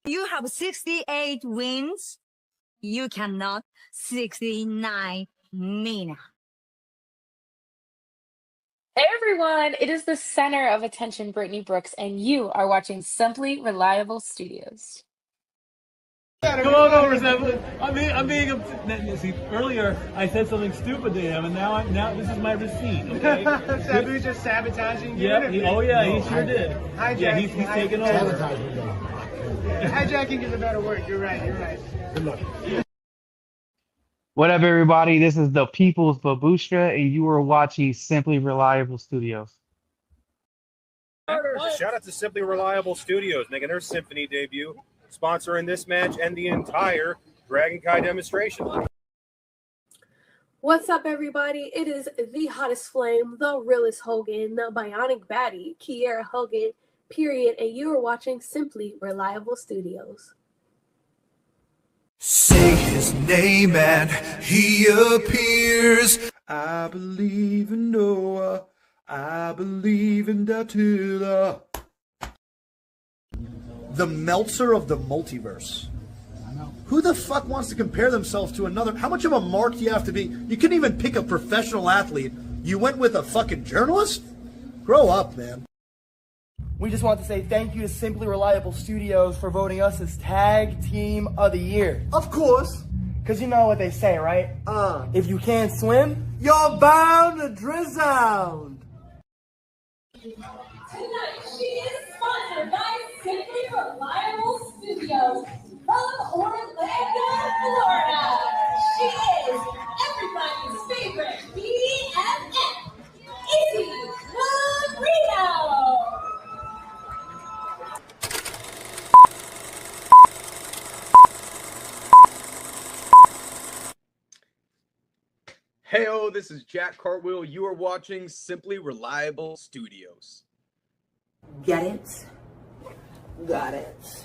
You have 68 wins. You cannot 69 Nina. Hey everyone, it is the center of attention, Brittany Brooks, and you are watching Simply Reliable Studios. Come on over, Sam. I'm being see, earlier I said something stupid to him, and now this is my receipt. Okay? Sabu's just sabotaging you. Yep. He sure did. Yeah, he's taking over. Hijacking is a better word. You're right. Good luck. What up, everybody? This is the People's Babushka, and you are watching Simply Reliable Studios. Shout out to Simply Reliable Studios making their Symphony debut, sponsoring this match and the entire Dragon Kai demonstration. What's up, everybody? It is the hottest flame, the realest Hogan, the bionic baddie, Kiera Hogan, period, and you are watching Simply Reliable Studios. Say his name and he appears. I believe in Noah. I believe in Datula. The Meltzer of the multiverse. Who the fuck wants to compare themselves to another? How much of a mark do you have to be? You couldn't even pick a professional athlete. You went with a fucking journalist? Grow up, man. We just want to say thank you to Simply Reliable Studios for voting us as Tag Team of the Year. Of course. Because you know what they say, right? If you can't swim, you're bound to drown. Tonight, she is sponsored by Simply Reliable Studios of Orlando, Florida. She is everybody's favorite BFF, Izzy Marino. Heyo, this is Jack Cartwheel. You are watching Simply Reliable Studios. Get it? Got it.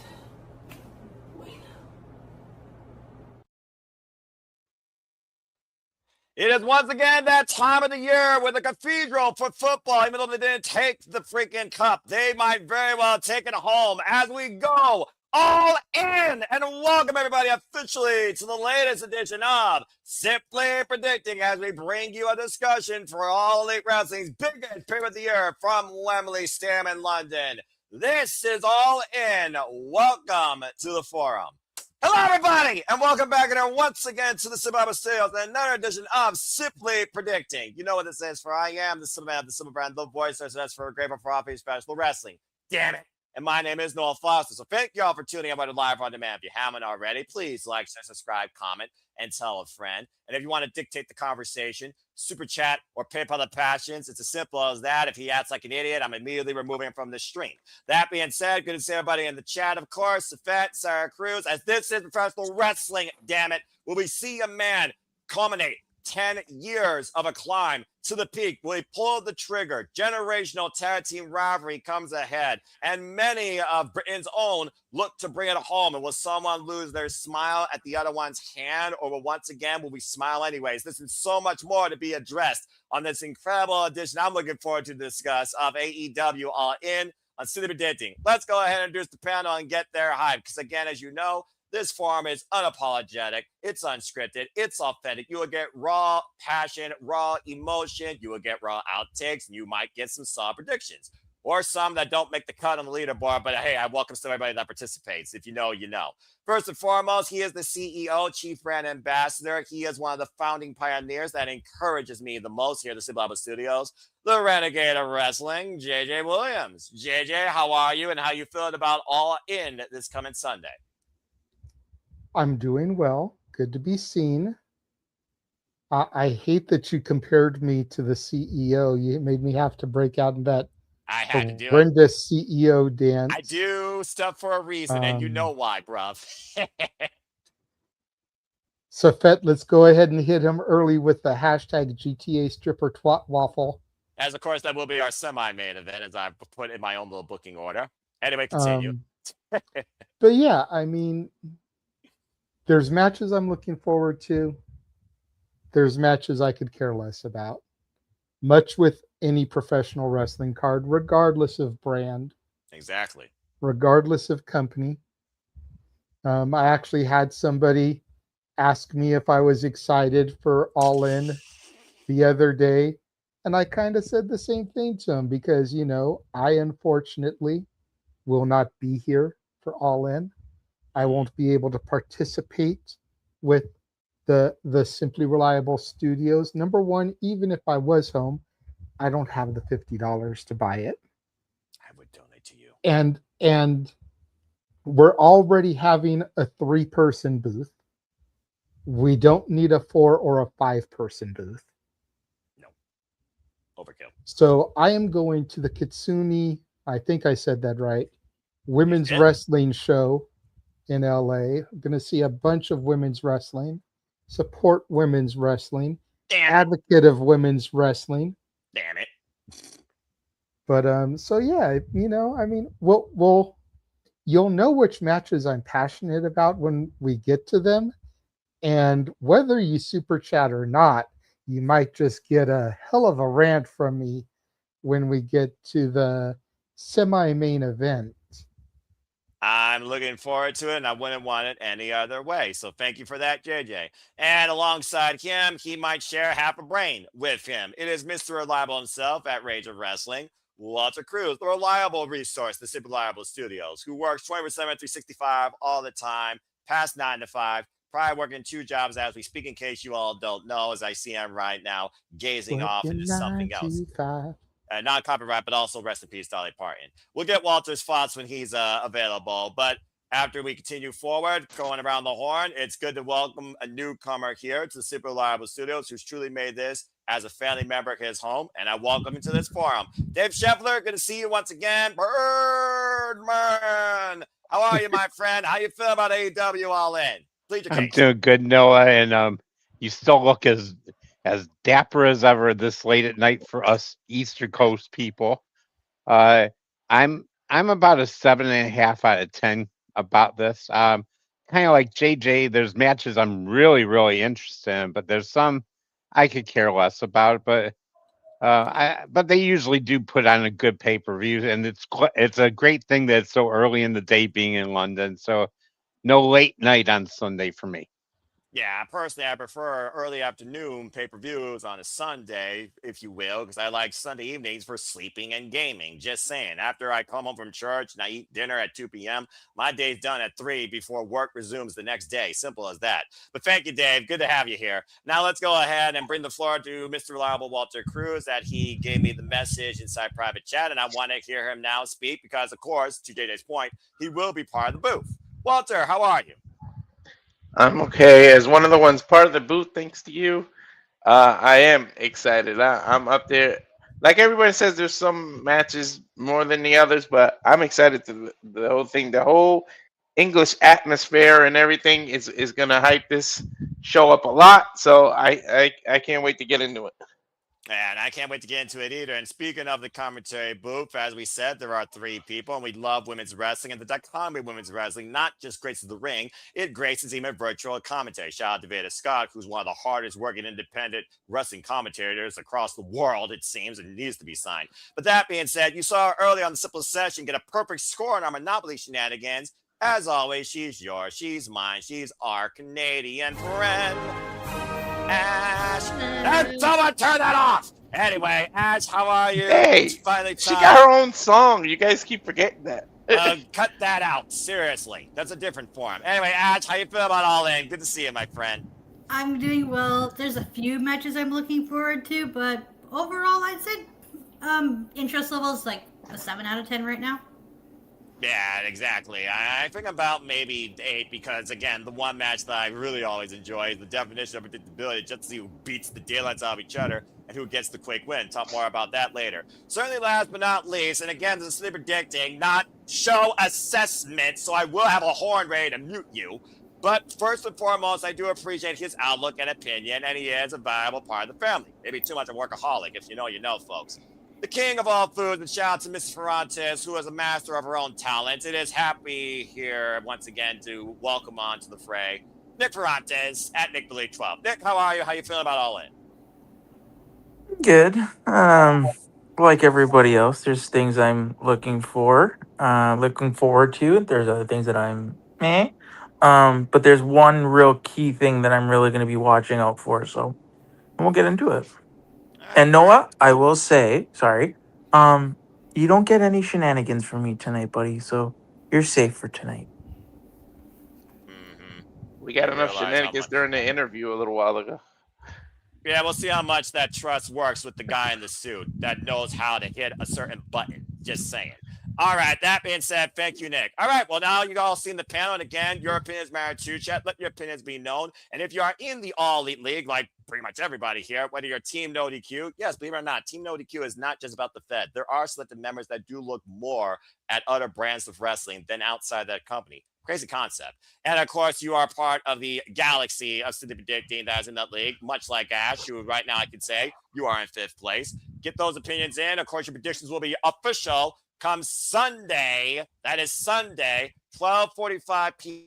It is once again that time of the year where the Cathedral for football, even though they didn't take the freaking cup, they might very well take it home as we go all in. And welcome everybody officially to the latest edition of Simply Predicting as we bring you a discussion for All Elite Wrestling's biggest pay of the year from Wembley Stadium in London. This is All In. Welcome to the forum. Hello, everybody, and welcome back again once again to the Simple Studios and another edition of Simply Predicting. You know what this is, for I am the Simple Man, the Simple Brand, the voice, so that's for Grateful for Office Special Wrestling. Damn it. And my name is Noel Foster. So thank you all for tuning in by the live on demand. If you haven't already, please like, share, subscribe, comment, and tell a friend. And if you want to dictate the conversation, super chat or PayPal the passions, it's as simple as that. If he acts like an idiot, I'm immediately removing him from the stream. That being said, good to see everybody in the chat, of course. Safette, Sarah Cruz, as this is professional wrestling, damn it. Will we see a man culminate 10 years of a climb to the peak? Will he pull the trigger? Generational tag team rivalry comes ahead, and many of Britain's own look to bring it home. And will someone lose their smile at the other one's hand, or once again will we smile anyways? This is so much more to be addressed on this incredible edition I'm looking forward to discuss of AEW All In on Simply Predicting. Let's go ahead and introduce the panel and get their hype, because again, as you know, this forum is unapologetic, it's unscripted, it's authentic. You will get raw passion, raw emotion, you will get raw outtakes, and you might get some solid predictions. Or some that don't make the cut on the leaderboard, but hey, I welcome to everybody that participates. If you know, you know. First and foremost, he is the CEO, Chief Brand Ambassador. He is one of the founding pioneers that encourages me the most here at the Simple Studios, the Renegade of Wrestling, JJ Williams. JJ, how are you, and how you feeling about All In this coming Sunday? I'm doing well. Good to be seen. I hate that you compared me to the CEO. You made me have to break out in that horrendous CEO dance. I do stuff for a reason, and you know why, bruv. So, Fett, let's go ahead and hit him early with the hashtag GTA stripper twat waffle. As, of course, that will be our semi-main event, as I put in my own little booking order. Anyway, continue. But yeah, I mean, there's matches I'm looking forward to. There's matches I could care less about. Much with any professional wrestling card, regardless of brand. Exactly. Regardless of company. I actually had somebody ask me if I was excited for All In the other day, and I kind of said the same thing to him because, I unfortunately will not be here for All In. I won't be able to participate with the Simply Reliable Studios. Number one, even if I was home, I don't have the $50 to buy it. I would donate to you. And we're already having a 3-person booth. We don't need a 4 or a 5-person booth. No. Overkill. So I am going to the Kitsune, I think I said that right, women's wrestling show in LA. I'm going to see a bunch of women's wrestling, support women's wrestling, advocate of women's wrestling. Damn it. But so yeah, you'll know which matches I'm passionate about when we get to them. And whether you super chat or not, you might just get a hell of a rant from me when we get to the semi-main event. I'm looking forward to it, and I wouldn't want it any other way. So thank you for that, JJ. And alongside him, he might share half a brain with him. It is Mr. Reliable himself at Rage of Wrestling, Walter Cruz, the reliable resource, the Super Reliable Studios, who works 24/7, 365 all the time, past 9 to 5. Probably working 2 jobs as we speak, in case you all don't know, as I see him right now gazing off into something else. Not copyright, but also rest in peace, Dolly Parton. We'll get Walter's thoughts when he's available. But after we continue forward, going around the horn, it's good to welcome a newcomer here to the Super Reliable Studios, who's truly made this as a family member his home. And I welcome him to this forum. Dave Scheffler, good to see you once again. Birdman, how are you, my friend? How you feel about AEW All In? Please, I'm doing good, Noah, and you still look as dapper as ever this late at night for us Eastern Coast people. I'm about a 7.5 out of 10 about this. Kind of like JJ, there's matches I'm really, really interested in, but there's some I could care less about. But they usually do put on a good pay-per-view, and it's a great thing that it's so early in the day being in London. So no late night on Sunday for me. Yeah, personally, I prefer early afternoon pay-per-views on a Sunday, if you will, because I like Sunday evenings for sleeping and gaming. Just saying. After I come home from church and I eat dinner at 2 p.m., my day's done at 3 before work resumes the next day. Simple as that. But thank you, Dave. Good to have you here. Now let's go ahead and bring the floor to Mr. Reliable Walter Cruz, that he gave me the message inside private chat, and I want to hear him now speak because, of course, to JJ's point, he will be part of the booth. Walter, how are you? I'm okay. As one of the ones part of the booth, thanks to you, I am excited. I'm up there. Like everybody says, there's some matches more than the others, but I'm excited to the whole thing. The whole English atmosphere and everything is going to hype this show up a lot. So I can't wait to get into it. And I can't wait to get into it either. And speaking of the commentary booth, as we said, there are 3 people, and we love women's wrestling. And the dichotomy of women's wrestling not just graces the ring, it graces even virtual commentary. Shout out to Veda Scott, who's one of the hardest working independent wrestling commentators across the world, it seems, and needs to be signed. But that being said, you saw her earlier on the Simple Session get a perfect score on our Monopoly shenanigans. As always, she's yours, she's mine, she's our Canadian friend, Ash. And someone turn that off. Anyway, Ash, how are you? Hey, it's finally she got her own song. You guys keep forgetting that. Cut that out. Seriously. That's a different form. Anyway, Ash, how you feel about All In? Good to see you, my friend. I'm doing well. There's a few matches I'm looking forward to, but overall, I'd say interest level is like a 7 out of 10 right now. Yeah, exactly. I think about maybe 8 because, again, the one match that I really always enjoy is the definition of predictability, just to see who beats the daylights out of each other and who gets the quick win. Talk more about that later. Certainly last but not least, and again, this is predicting, not show assessment, so I will have a horn ready to mute you. But first and foremost, I do appreciate his outlook and opinion, and he is a valuable part of the family. Maybe too much of a workaholic. If you know, you know, folks. The king of all foods, and shout out to Mrs. Ferrantes, who is a master of her own talent. It is happy here once again to welcome on to the fray Nick Ferrantes at NickBelieves12. Nick, how are you? How you feeling about All In? Good. Like everybody else, there's things I'm looking forward to. There's other things that I'm meh. But there's one real key thing that I'm really going to be watching out for. So we'll get into it. And Noah, I will say, sorry, you don't get any shenanigans from me tonight, buddy. So you're safe for tonight. We got enough Realize how shenanigans much- during the interview a little while ago. Yeah, we'll see how much that trust works with the guy in the suit that knows how to hit a certain button. Just saying. All right, that being said, thank you, Nick. All right, well, now you all seen the panel. And again, your opinions matter too, chat. Let your opinions be known. And if you are in the All Elite League, like pretty much everybody here, whether you're Team No DQ, yes, believe it or not, Team No DQ is not just about the Fed. There are selected members that do look more at other brands of wrestling than outside that company. Crazy concept. And of course, you are part of the galaxy of Cindy Predicting that is in that league, much like Ash, who right now I can say you are in 5th place. Get those opinions in. Of course, your predictions will be official come Sunday. That is Sunday, 12:45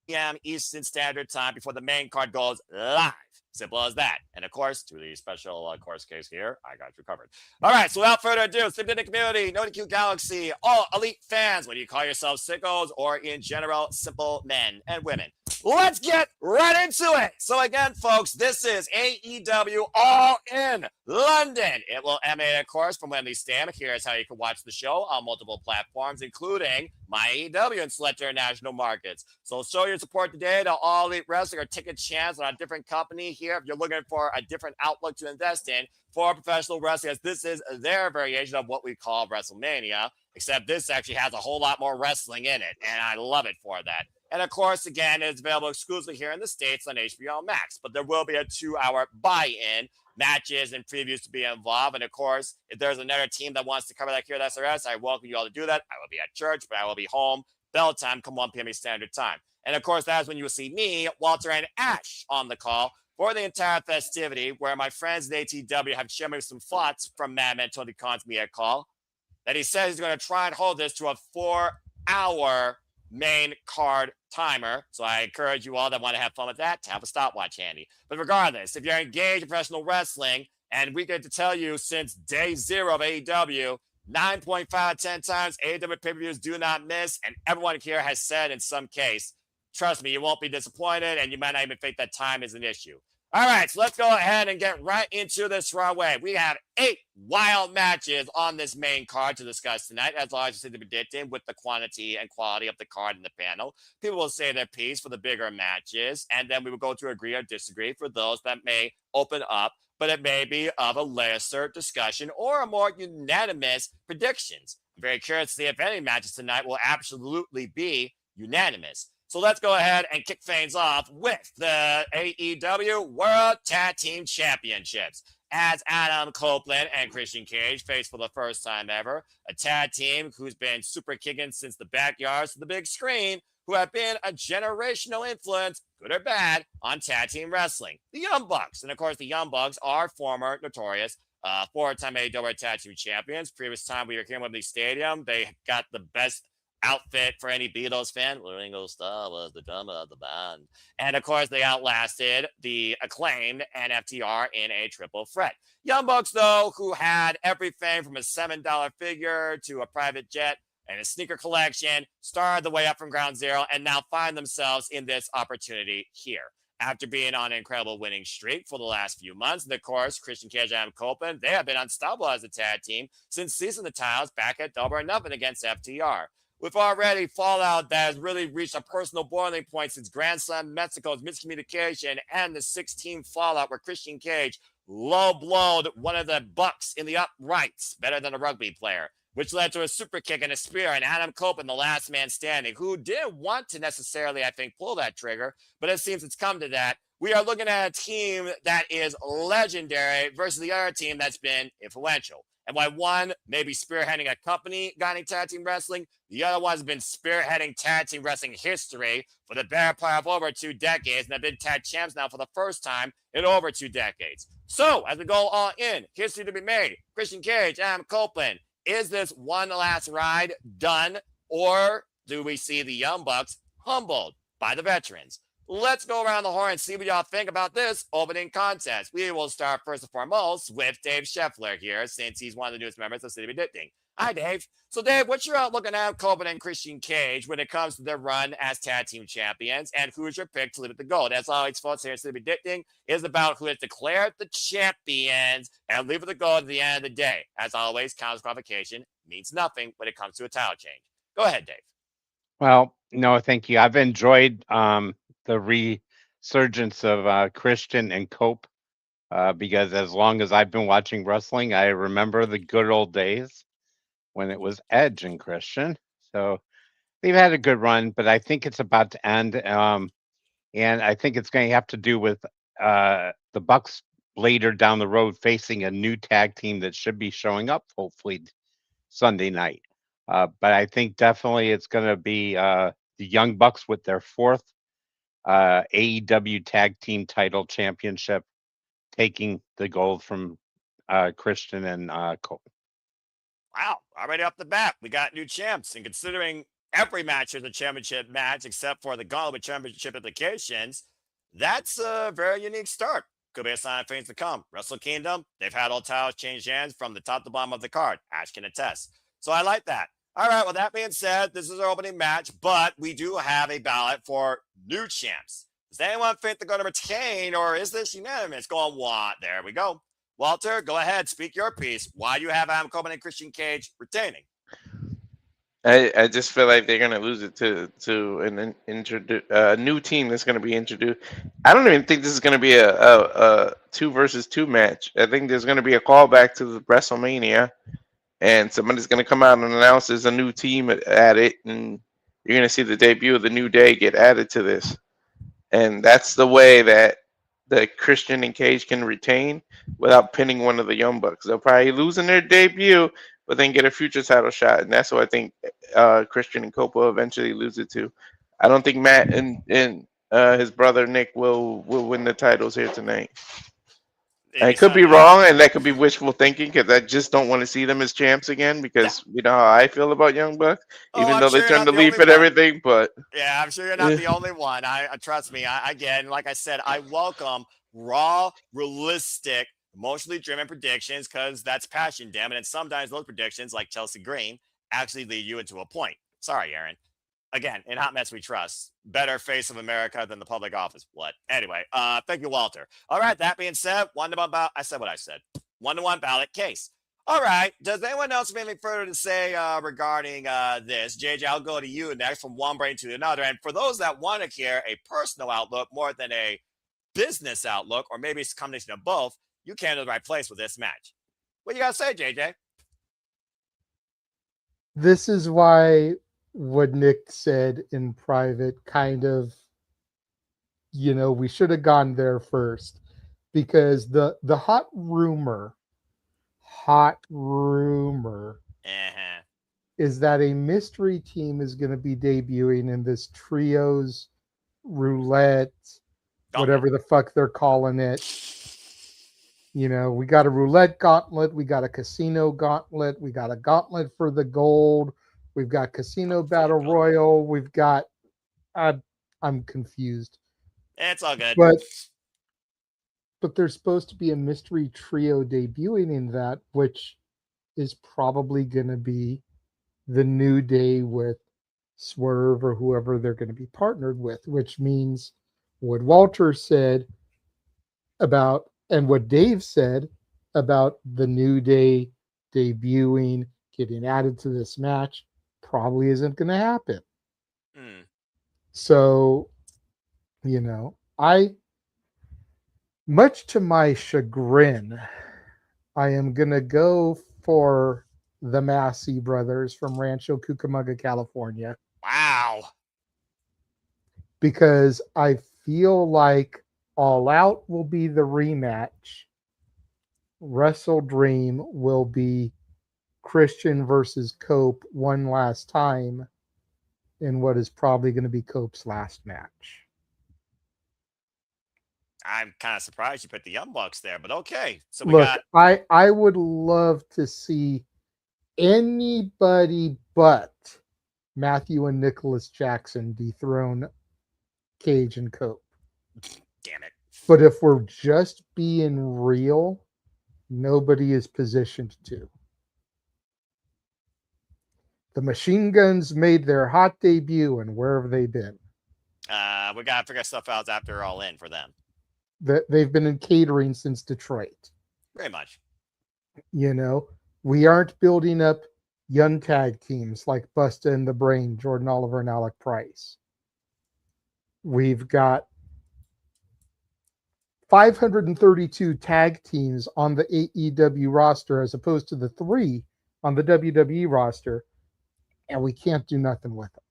p.m. Eastern Standard Time before the main card goes live. Simple as that. And of course, to the special course case here, I got you covered. All right, so without further ado, Simple the community, No DQ Galaxy, all elite fans, whether you call yourselves sickos or in general, simple men and women. Let's get right into it. So again, folks, this is AEW All In London. It will emanate, of course, from Wembley Stadium. Here's how you can watch the show on multiple platforms, including my AEW and select international markets. So show your support today to All Elite Wrestling or take a chance on a different company here if you're looking for a different outlook to invest in for professional wrestling, as this is their variation of what we call WrestleMania, except this actually has a whole lot more wrestling in it, and I love it for that. And of course, again, it's available exclusively here in the States on HBO Max, but there will be a 2-hour buy-in, matches and previews to be involved. And of course, if there's another team that wants to cover that here at SRS, I welcome you all to do that. I will be at church, but I will be home. Bell time, come 1 p.m. Standard Time. And of course, that's when you will see me, Walter, and Ash on the call for the entire festivity, where my friends at ATW have shared me some thoughts from Madman Tony Khan's media call, that he says he's going to try and hold this to a 4-hour main card timer. So I encourage you all that want to have fun with that to have a stopwatch handy. But regardless, if you're engaged in professional wrestling, and we get to tell you since day 0 of AEW, 9.5 out of 10 times AEW pay-per-views do not miss, and everyone here has said in some case, trust me, you won't be disappointed, and you might not even think that time is an issue. All right, so let's go ahead and get right into this right away. We have 8 wild matches on this main card to discuss tonight, as long as you see the predicting with the quantity and quality of the card in the panel. People will say their piece for the bigger matches, and then we will go to agree or disagree for those that may open up, but it may be of a lesser discussion or a more unanimous predictions. I'm very curious to see if any matches tonight will absolutely be unanimous. So let's go ahead and kick things off with the AEW World Tag Team Championships, as Adam Copeland and Christian Cage face for the first time ever a tag team who's been super kicking since the backyards to the big screen, who have been a generational influence, good or bad, on tag team wrestling. The Young Bucks. And of course, the Young Bucks are former notorious 4-time AEW Tag Team Champions. Previous time we were here in Wembley Stadium, they got the best outfit for any Beatles fan. Ringo Starr was the drummer of the band. And of course, they outlasted the acclaimed NFTR in a triple threat. Young Bucks, though, who had everything from a $7 figure to a private jet and a sneaker collection, started the way up from ground zero and now find themselves in this opportunity here. After being on an incredible winning streak for the last few months, and of course, Christian Cage and Adam Copeland, they have been unstoppable as a tag team since seizing the titles back at Double or Nothing against FTR. With already fallout that has really reached a personal boiling point since Grand Slam Mexico's miscommunication and the 6-team fallout where Christian Cage low-blowed one of the Bucks in the uprights, better than a rugby player, which led to a super kick and a spear, and Adam Copeland, the last man standing, who didn't want to necessarily, I think, pull that trigger, but it seems it's come to that. We are looking at a team that is legendary versus the other team that's been influential. And while one may be spearheading a company guiding tag team wrestling, the other one's been spearheading tag team wrestling history for the better part of over 2 decades, and have been tag champs now for the first time in over 2 decades. So, as we go all in, history to be made. Christian Cage, Adam Copeland, is this one last ride done, or do we see the Young Bucks humbled by the veterans? Let's go around the horn and see what y'all think about this opening contest. We will start first and foremost with Dave Scheffler here, since he's one of the newest members of City Predicting. Hi, Dave. So, Dave, what's your outlook on Adam Copeland and Christian Cage when it comes to their run as tag team champions? And who's your pick to leave at the gold? As always, folks, here instead of predicting is about who has declared the champions and leave at the gold at the end of the day. As always, counter qualification means nothing when it comes to a title change. Go ahead, Dave. Well, no, thank you. I've enjoyed the resurgence of Christian and Cope because as long as I've been watching wrestling, I remember the good old days when it was Edge and Christian. So they've had a good run, but I think it's about to end. And I think it's going to have to do with the Bucks later down the road facing a new tag team that should be showing up hopefully Sunday night. But I think definitely it's going to be the Young Bucks with their fourth AEW Tag Team Title Championship, taking the gold from Christian and Cole. Wow, already off the bat, we got new champs. And considering every match is a championship match except for the Gauntlet championship implications, that's a very unique start. Could be a sign of things to come. Wrestle Kingdom, they've had all titles change hands from the top to bottom of the card. Ash can attest. So I like that. All right, well, that being said, this is our opening match, but we do have a ballot for new champs. Does anyone think they're going to retain, or is this unanimous? Going what? There we go. Walter, go ahead. Speak your piece. Why do you have Adam Copeland and Christian Cage retaining? I just feel like they're gonna lose it to a new team that's gonna be introduced. I don't even think this is gonna be a 2 versus 2 match. I think there's gonna be a callback to the WrestleMania, and somebody's gonna come out and announce there's a new team at it, and you're gonna see the debut of the New Day get added to this, and that's the way that the Christian and Cage can retain without pinning one of the Young Bucks. They'll probably lose in their debut, but then get a future title shot, and that's what I think Christian and Cope will eventually lose it to. I don't think Matt and his brother Nick will win the titles here tonight. I could be wrong, and that could be wishful thinking because I just don't want to see them as champs again because you know how I feel about Young Bucks, even though they turned the leaf and everything. But yeah, I'm sure you're not the only one. I trust me. Again, like I said, I welcome raw, realistic, emotionally driven predictions because that's passion, damn it. And sometimes those predictions, like Chelsea Green, actually lead you into a point. Sorry, Aaron. Again, in Hot Mess we trust. Better face of America than the public office. What? Anyway, thank you, Walter. All right, that being said, 1-to-1 ballot. I said what I said. 1-to-1 ballot case. All right. Does anyone else have anything further to say regarding this? JJ, I'll go to you next from one brain to another. And for those that want to hear a personal outlook more than a business outlook, or maybe it's a combination of both, you came to the right place with this match. What you got to say, JJ? This is why what Nick said in private kind of, you know, we should have gone there first because the hot rumor is that a mystery team is going to be debuting in this trios roulette, whatever the fuck they're calling it. You know, we got a roulette gauntlet, we got a casino gauntlet, we got a gauntlet for the gold, we've got casino battle royal, we've got I'm confused. It's all good. But there's supposed to be a mystery trio debuting in that, which is probably going to be the New Day with Swerve or whoever they're going to be partnered with, which means what Walter said about and what Dave said about the New Day debuting, getting added to this match, probably isn't going to happen. So, you know, much to my chagrin, I am going to go for the Massey brothers from Rancho Cucamonga, California. Wow. Because I feel like All Out will be the rematch. Wrestle Dream will be Christian versus Cope one last time in what is probably going to be Cope's last match. I'm kind of surprised you put the Young Bucks there, but okay. So Look, I would love to see anybody but Matthew and Nicholas Jackson dethrone Cage and Cope. Damn it. But if we're just being real, nobody is positioned to. The Machine Guns made their hot debut, and where have they been? We got to figure stuff out after All In for them. They've been in catering since Detroit. Very much. You know, we aren't building up young tag teams like Busta and the Brain, Jordan Oliver and Alec Price. We've got 532 tag teams on the AEW roster as opposed to the 3 on the WWE roster, and we can't do nothing with them.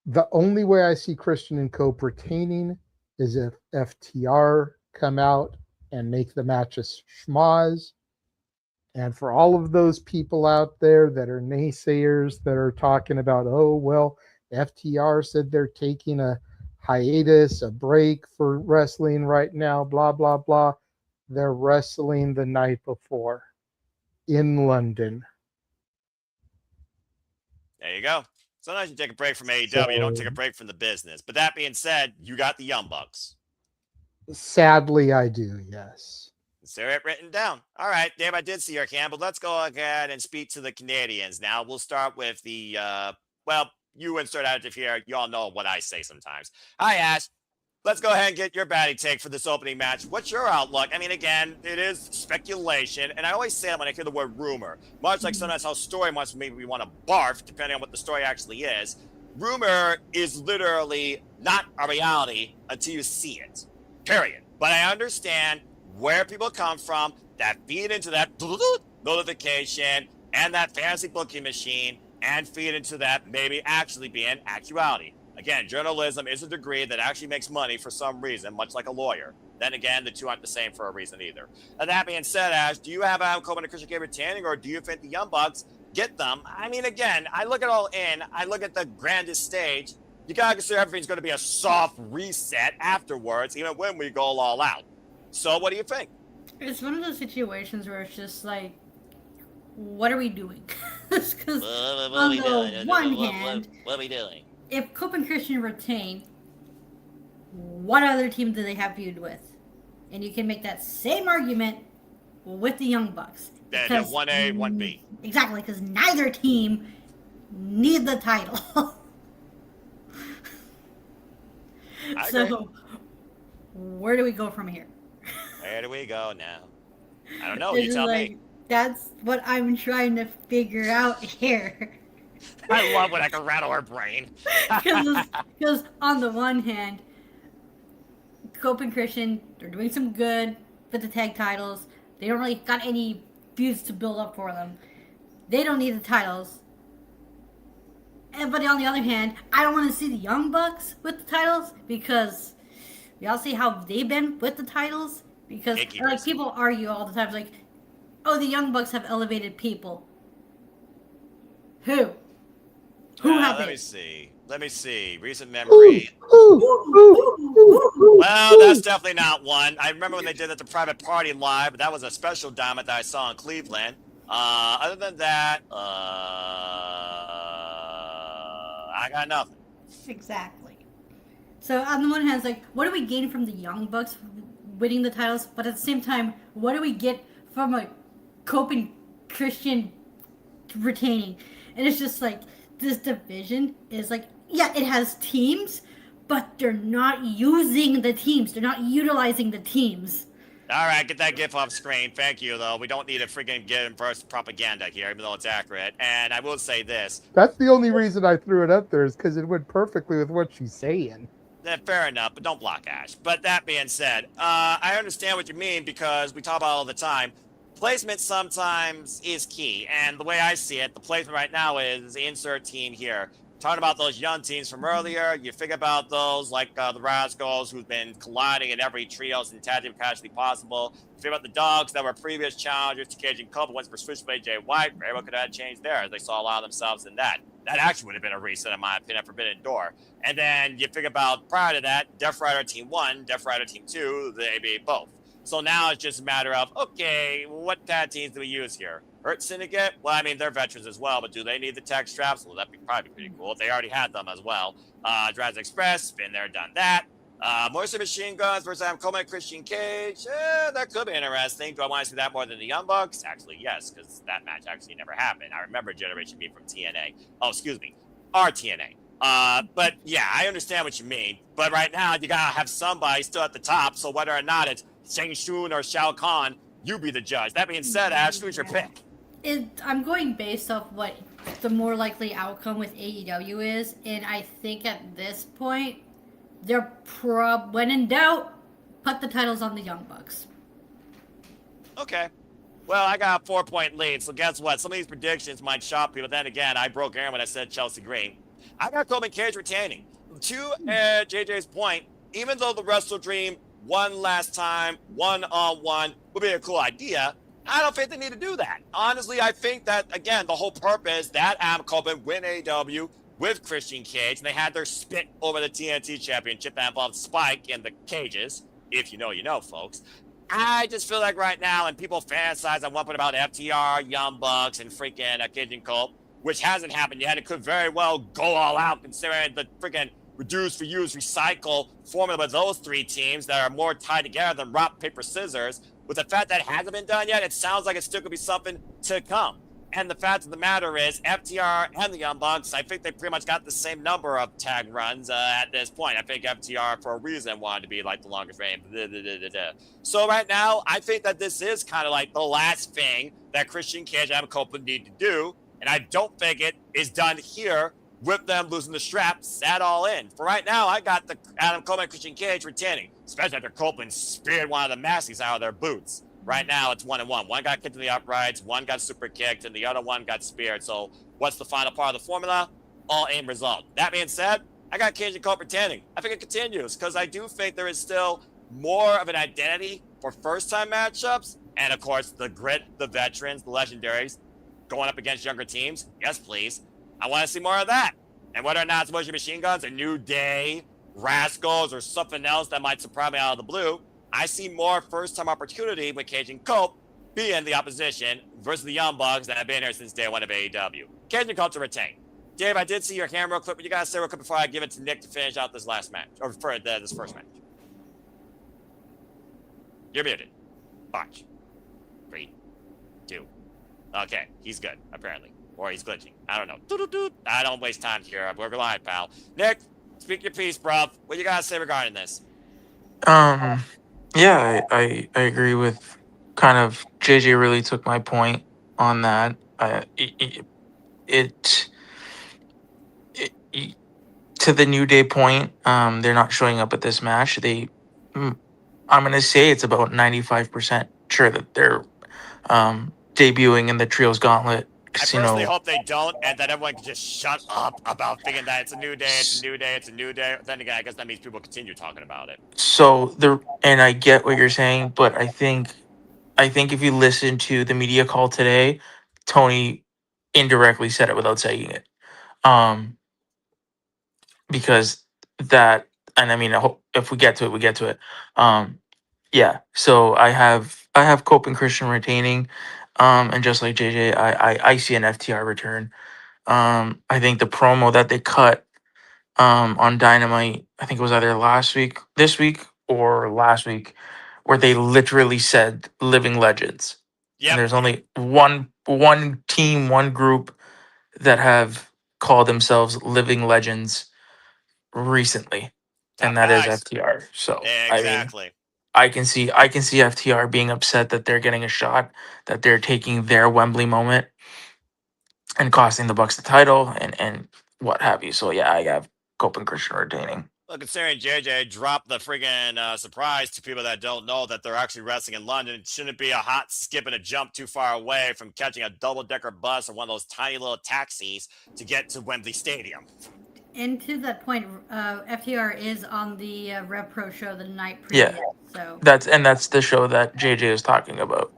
The only way I see Christian and Cope retaining is if FTR come out and make the match a schmoz. And for all of those people out there that are naysayers that are talking about, oh, well, FTR said they're taking a hiatus, a break for wrestling right now, blah, blah, blah. They're wrestling the night before in London. There you go. Sometimes you take a break from AEW, you don't take a break from the business. But that being said, you got the Young Bucks. Sadly, I do, yes. Is there it written down? All right, Dave, I did see your hand, but let's go ahead and speak to the Canadians. Now, we'll start with the, you insert adjective here. You all know what I say sometimes. Hi, Ash. Let's go ahead and get your batting take for this opening match. What's your outlook? I mean, again, it is speculation, and I always say that when I hear the word rumor, much like sometimes how story wants maybe we want to barf, depending on what the story actually is. Rumor is literally not a reality until you see it, period. But I understand where people come from that feed into that notification and that fantasy booking machine and feed into that maybe actually being actuality. Again, journalism is a degree that actually makes money for some reason, much like a lawyer. Then again, the two aren't the same for a reason either. And that being said, Ash, do you have Adam Coleman and Christian Cage retaining, or do you think the Young Bucks get them? I mean, again, I look at All In, I look at the grandest stage. You gotta consider everything's going to be a soft reset afterwards, even when we go all out. So what do you think? It's one of those situations where it's just like, what are we doing? Because on the one hand, what are we doing? If Cope and Christian retain, what other team do they have feud with? And you can make that same argument with the Young Bucks. They're 1A, 1B. Exactly, because neither team need the title. So, where do we go from here? Where do we go now? I don't know. You tell me. That's what I'm trying to figure out here. I love when I can rattle her brain. Because on the one hand, Cope and Christian, they're doing some good with the tag titles. They don't really got any feuds to build up for them. They don't need the titles. But on the other hand, I don't want to see the Young Bucks with the titles because we all see how they've been with the titles. Because like people argue all the time, like, oh, the Young Bucks have elevated people. Who? Let me see. Let me see. Recent memory. Well, that's definitely not one. I remember when they did it at the Private Party Live, but that was a special diamond that I saw in Cleveland. Other than that, I got nothing. Exactly. So on the one hand, it's like, what do we gain from the Young Bucks winning the titles? But at the same time, what do we get from a Cope and Christian retaining? And it's just like, this division is like, yeah, it has teams, but they're not using the teams. They're not utilizing the teams. All right, get that GIF off screen. Thank you, though. We don't need a freaking get inverse propaganda here, even though it's accurate. And I will say this. That's the only reason I threw it up there is because it went perfectly with what she's saying. Fair enough, but don't block Ash. But that being said, I understand what you mean because we talk about it all the time. Placement sometimes is key, and the way I see it, the placement right now is insert team here. Talking about those young teams from earlier, you think about those like the Rascals who've been colliding in every trios and tag team capacity possible. You think about the Dogs that were previous challengers to Cage and Cope, once for Switchblade Jay White. Very well could have changed there as they saw a lot of themselves in that. That actually would have been a reset, in my opinion, at Forbidden Door. And then you think about prior to that, Death Rider Team 1, Death Rider Team 2, they beat both. So now it's just a matter of, okay, what tag teams do we use here? Hurt Syndicate? Well, I mean, they're veterans as well, but do they need the tag straps? Well, that'd be probably pretty cool. They already had them as well. Jurassic Express, been there, done that. Moisture Machine Guns versus Adam Coleman and Christian Cage. That could be interesting. Do I want to see that more than the Young Bucks? Actually, yes, because that match actually never happened. I remember Generation B from TNA. Oh, excuse me, RTNA. But yeah, I understand what you mean. But right now, you gotta have somebody still at the top. So whether or not it's Shang Shun or Shao Kahn, you be the judge. That being said, Ash, who's your pick? I'm going based off what the more likely outcome with AEW is, and I think at this point, they're when in doubt, put the titles on the Young Bucks. Okay. Well, I got a 4-point lead, so guess what? Some of these predictions might shock people. Then again, I broke Aaron when I said Chelsea Green. I got Coleman Cage retaining. To JJ's point, even though the Wrestle Dream won last time, 1-on-1 would be a cool idea, I don't think they need to do that. Honestly, I think that, again, the whole purpose that Adam Coleman win AEW with Christian Cage, and they had their spit over the TNT Championship that involved Spike in the cages. If you know, you know, folks. I just feel like right now, and people fantasize on one point about FTR, Young Bucks, and freaking Cage and Colt, which hasn't happened yet. It could very well go all out considering the freaking reduce, reuse, recycle formula with those three teams that are more tied together than rock, paper, scissors. With the fact that it hasn't been done yet, it sounds like it still could be something to come. And the fact of the matter is, FTR and the Young Bucks, I think they pretty much got the same number of tag runs at this point. I think FTR, for a reason, wanted to be like the longest reign. So right now, I think that this is kind of like the last thing that Christian Cage and Adam Copeland need to do. And I don't think it is done here with them losing the straps at All In. For right now, I got the Adam Coleman and Christian Cage retaining, especially after Copeland speared one of the Masties out of their boots. Right now, it's 1-1. One got kicked to the uprights, one got super kicked, and the other one got speared. So what's the final part of the formula? All In result. That being said, I got Cage and Colt retaining. I think it continues because I do think there is still more of an identity for first-time matchups. And, of course, the grit, the veterans, the legendaries going up against younger teams. Yes, please. I want to see more of that. And whether or not it's Motion Machine Guns, a New Day, Rascals, or something else that might surprise me out of the blue, I see more first-time opportunity with Cage and Colt being the opposition versus the Young Bucks that have been here since day one of AEW. Cage and Colt to retain. Dave, I did see your hand real quick, but you got to say real quick before I give it to Nick to finish out this last match, or for this first match. You're muted. Watch. 3, 2. Okay, he's good, apparently. Or he's glitching. I don't know. I don't waste time here. We're live, pal. Nick, speak your piece, bruv. What you got to say regarding this? Yeah, I agree with kind of JJ really took my point on that. To the New Day point, they're not showing up at this match. I'm gonna say it's about 95% sure that they're debuting in the Trios Gauntlet. I personally hope they don't, and that everyone can just shut up about thinking that it's a new day, it's a new day, it's a new day. Then again, I guess that means people continue talking about it. So and I get what you're saying, but I think if you listen to the media call today, Tony indirectly said it without saying it. Because that, and I mean, I hope if we get to it, we get to it. Yeah. So I have Cope and Christian retaining. And just like JJ, I see an FTR return. I think the promo that they cut on Dynamite, I think it was either this week or last week, where they literally said living legends. Yeah. And there's only one team, one group that have called themselves living legends recently. And that is FTR. So exactly. I can see FTR being upset that they're getting a shot, that they're taking their Wembley moment and costing the Bucks the title and what have you. So yeah, I have Cope and Christian retaining. Well, considering JJ dropped the friggin' surprise to people that don't know that they're actually wrestling in London, it shouldn't be a hot skip and a jump too far away from catching a double-decker bus or one of those tiny little taxis to get to Wembley Stadium. And to that point, FTR is on the Rev Pro show the night previous. Yeah, so that's the show that JJ is talking about.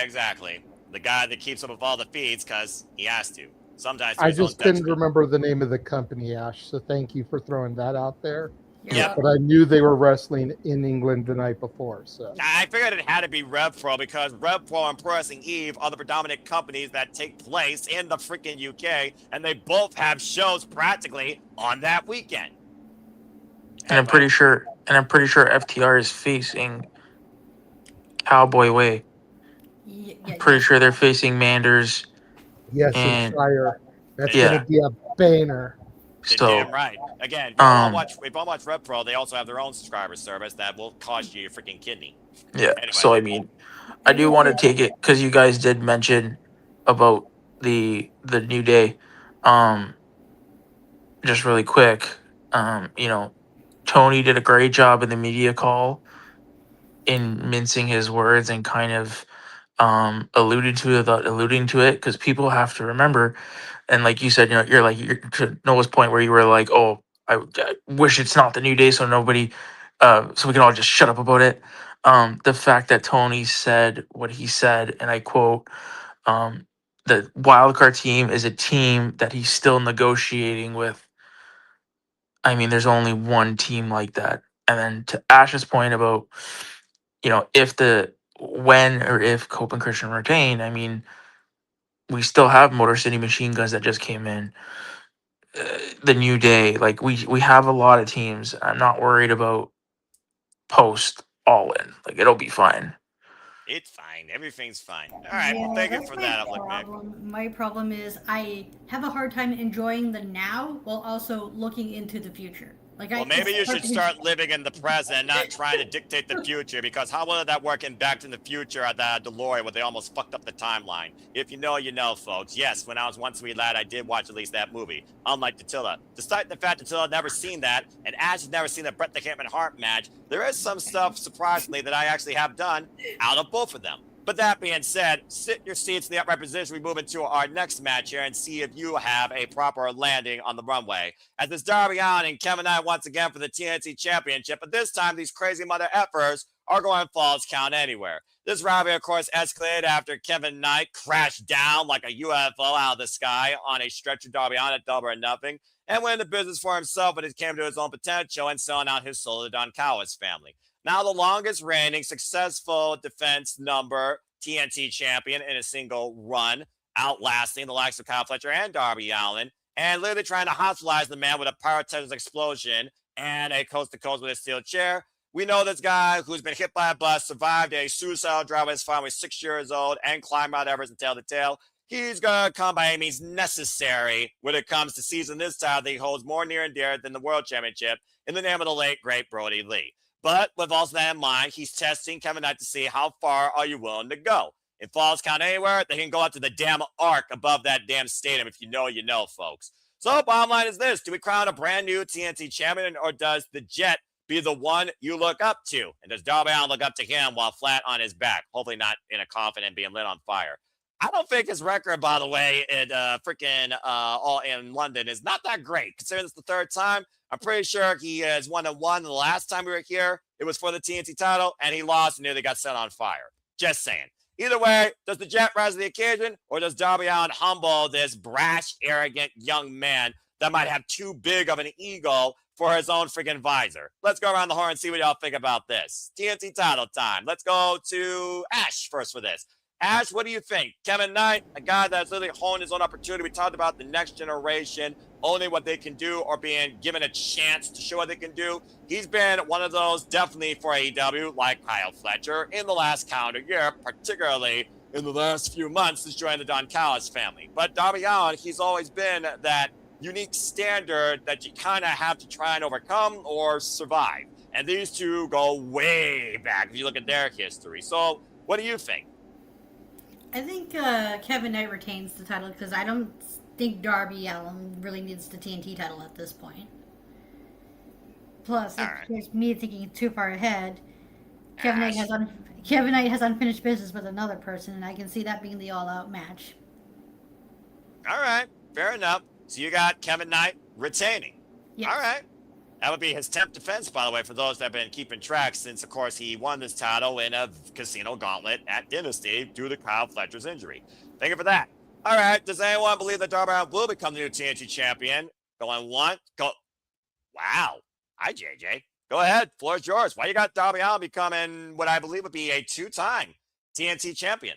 Exactly, the guy that keeps up with all the feeds because he has to. Sometimes I just couldn't remember the name of the company, Ash. So thank you for throwing that out there. Yeah, but I knew they were wrestling in England the night before. So I figured it had to be Rev Pro because Rev Pro and Pro Wrestling Eve are the predominant companies that take place in the freaking UK, and they both have shows practically on that weekend. And I'm pretty sure FTR is facing Cowboy Way. I'm pretty sure they're facing Manders. Yes, and And Shire. That's yeah. gonna be a banner. So Damn right. Again, if you all watch Red Pro, they also have their own subscriber service that will cost you your freaking kidney. yeah. Anyway. So I mean, I do want to take it because you guys did mention about the New Day. Just really quick. Tony did a great job in the media call in mincing his words and kind of alluding to it because people have to remember, and like you said, you're to Noah's point where you were like, oh, I wish it's not the New Day so nobody so we can all just shut up about it. The fact that Tony said what he said, and I quote, the wildcard team is a team that he's still negotiating with. I mean, there's only one team like that. And then to Ash's point about, when or if Cope and Christian retain, I mean, we still have Motor City Machine Guns that just came in. The New Day, like we have a lot of teams. I'm not worried about post All In. Like it'll be fine. It's fine. Everything's fine. All right. Well, thank you for that, Nick. My problem is I have a hard time enjoying the now while also looking into the future. Well, maybe you should start living in the present and not trying to dictate the future, because how well did that work in Back to the Future at the DeLorean where they almost fucked up the timeline? If you know, you know, folks. Yes, when I was once a wee lad, I did watch at least that movie, unlike Attila. Despite the fact that Attila had never seen that, and Ash has never seen the Bret the Hitman Hart match, there is some stuff, surprisingly, that I actually have done out of both of them. But that being said, sit your seats in the upright position. We move into our next match here and see if you have a proper landing on the runway. As this Darby Allin and Kevin Knight once again for the TNT Championship, but this time these crazy mother effers are going Falls Count Anywhere. This rivalry, of course, escalated after Kevin Knight crashed down like a UFO out of the sky on a stretcher Darby Allin at Double or Nothing, and went into business for himself when it came to his own potential and selling out his soul to the Don Callis family. Now the longest reigning successful defense number TNT champion in a single run, outlasting the likes of Kyle Fletcher and Darby Allin, and literally trying to hospitalize the man with a pyrotechnics explosion and a coast-to-coast with a steel chair. We know this guy who's been hit by a bus, survived a suicidal drive with his father, was 6 years old, and climbed Mount Everest and tail to tail. He's going to come by any means necessary when it comes to seizing this title that he holds more near and dear than the World Championship in the name of the late, great Brody Lee. But with also that in mind, he's testing Kevin Knight to see how far are you willing to go. If Falls Count Anywhere, they can go out to the damn arc above that damn stadium. If you know, you know, folks. So bottom line is this. Do we crown a brand new TNT champion, or does the Jet be the one you look up to? And does Darby Allin look up to him while flat on his back? Hopefully not in a coffin and being lit on fire. I don't think his record, by the way, at freaking All in London is not that great. Considering it's the third time, I'm pretty sure he is 1-1. The last time we were here, it was for the TNT title, and he lost and nearly got set on fire. Just saying. Either way, does the Jet rise to the occasion, or does Darby Allin humble this brash, arrogant young man that might have too big of an ego for his own freaking visor? Let's go around the horn and see what y'all think about this. TNT title time. Let's go to Ash first for this. Ash, what do you think? Kevin Knight, a guy that's literally honed his own opportunity. We talked about the next generation, owning what they can do or being given a chance to show what they can do. He's been one of those definitely for AEW, like Kyle Fletcher, in the last calendar year, particularly in the last few months since joining the Don Callis family. But Darby Allin, he's always been that unique standard that you kind of have to try and overcome or survive. And these two go way back if you look at their history. So what do you think? I think Kevin Knight retains the title because I don't think Darby Allin really needs the TNT title at this point. Plus, there's me thinking too far ahead. Kevin Knight has unfinished business with another person, and I can see that being the all-out match. All right, fair enough. So you got Kevin Knight retaining. Yes. All right. That would be his 10th defense, by the way, for those that have been keeping track, since, of course, he won this title in a casino gauntlet at Dynasty due to Kyle Fletcher's injury. Thank you for that. All right. Does anyone believe that Darby Allin will become the new TNT champion? Going one. Go. Wow. Hi, JJ. Go ahead. Floor is yours. Why you got Darby Allin becoming what I believe would be a 2-time TNT champion?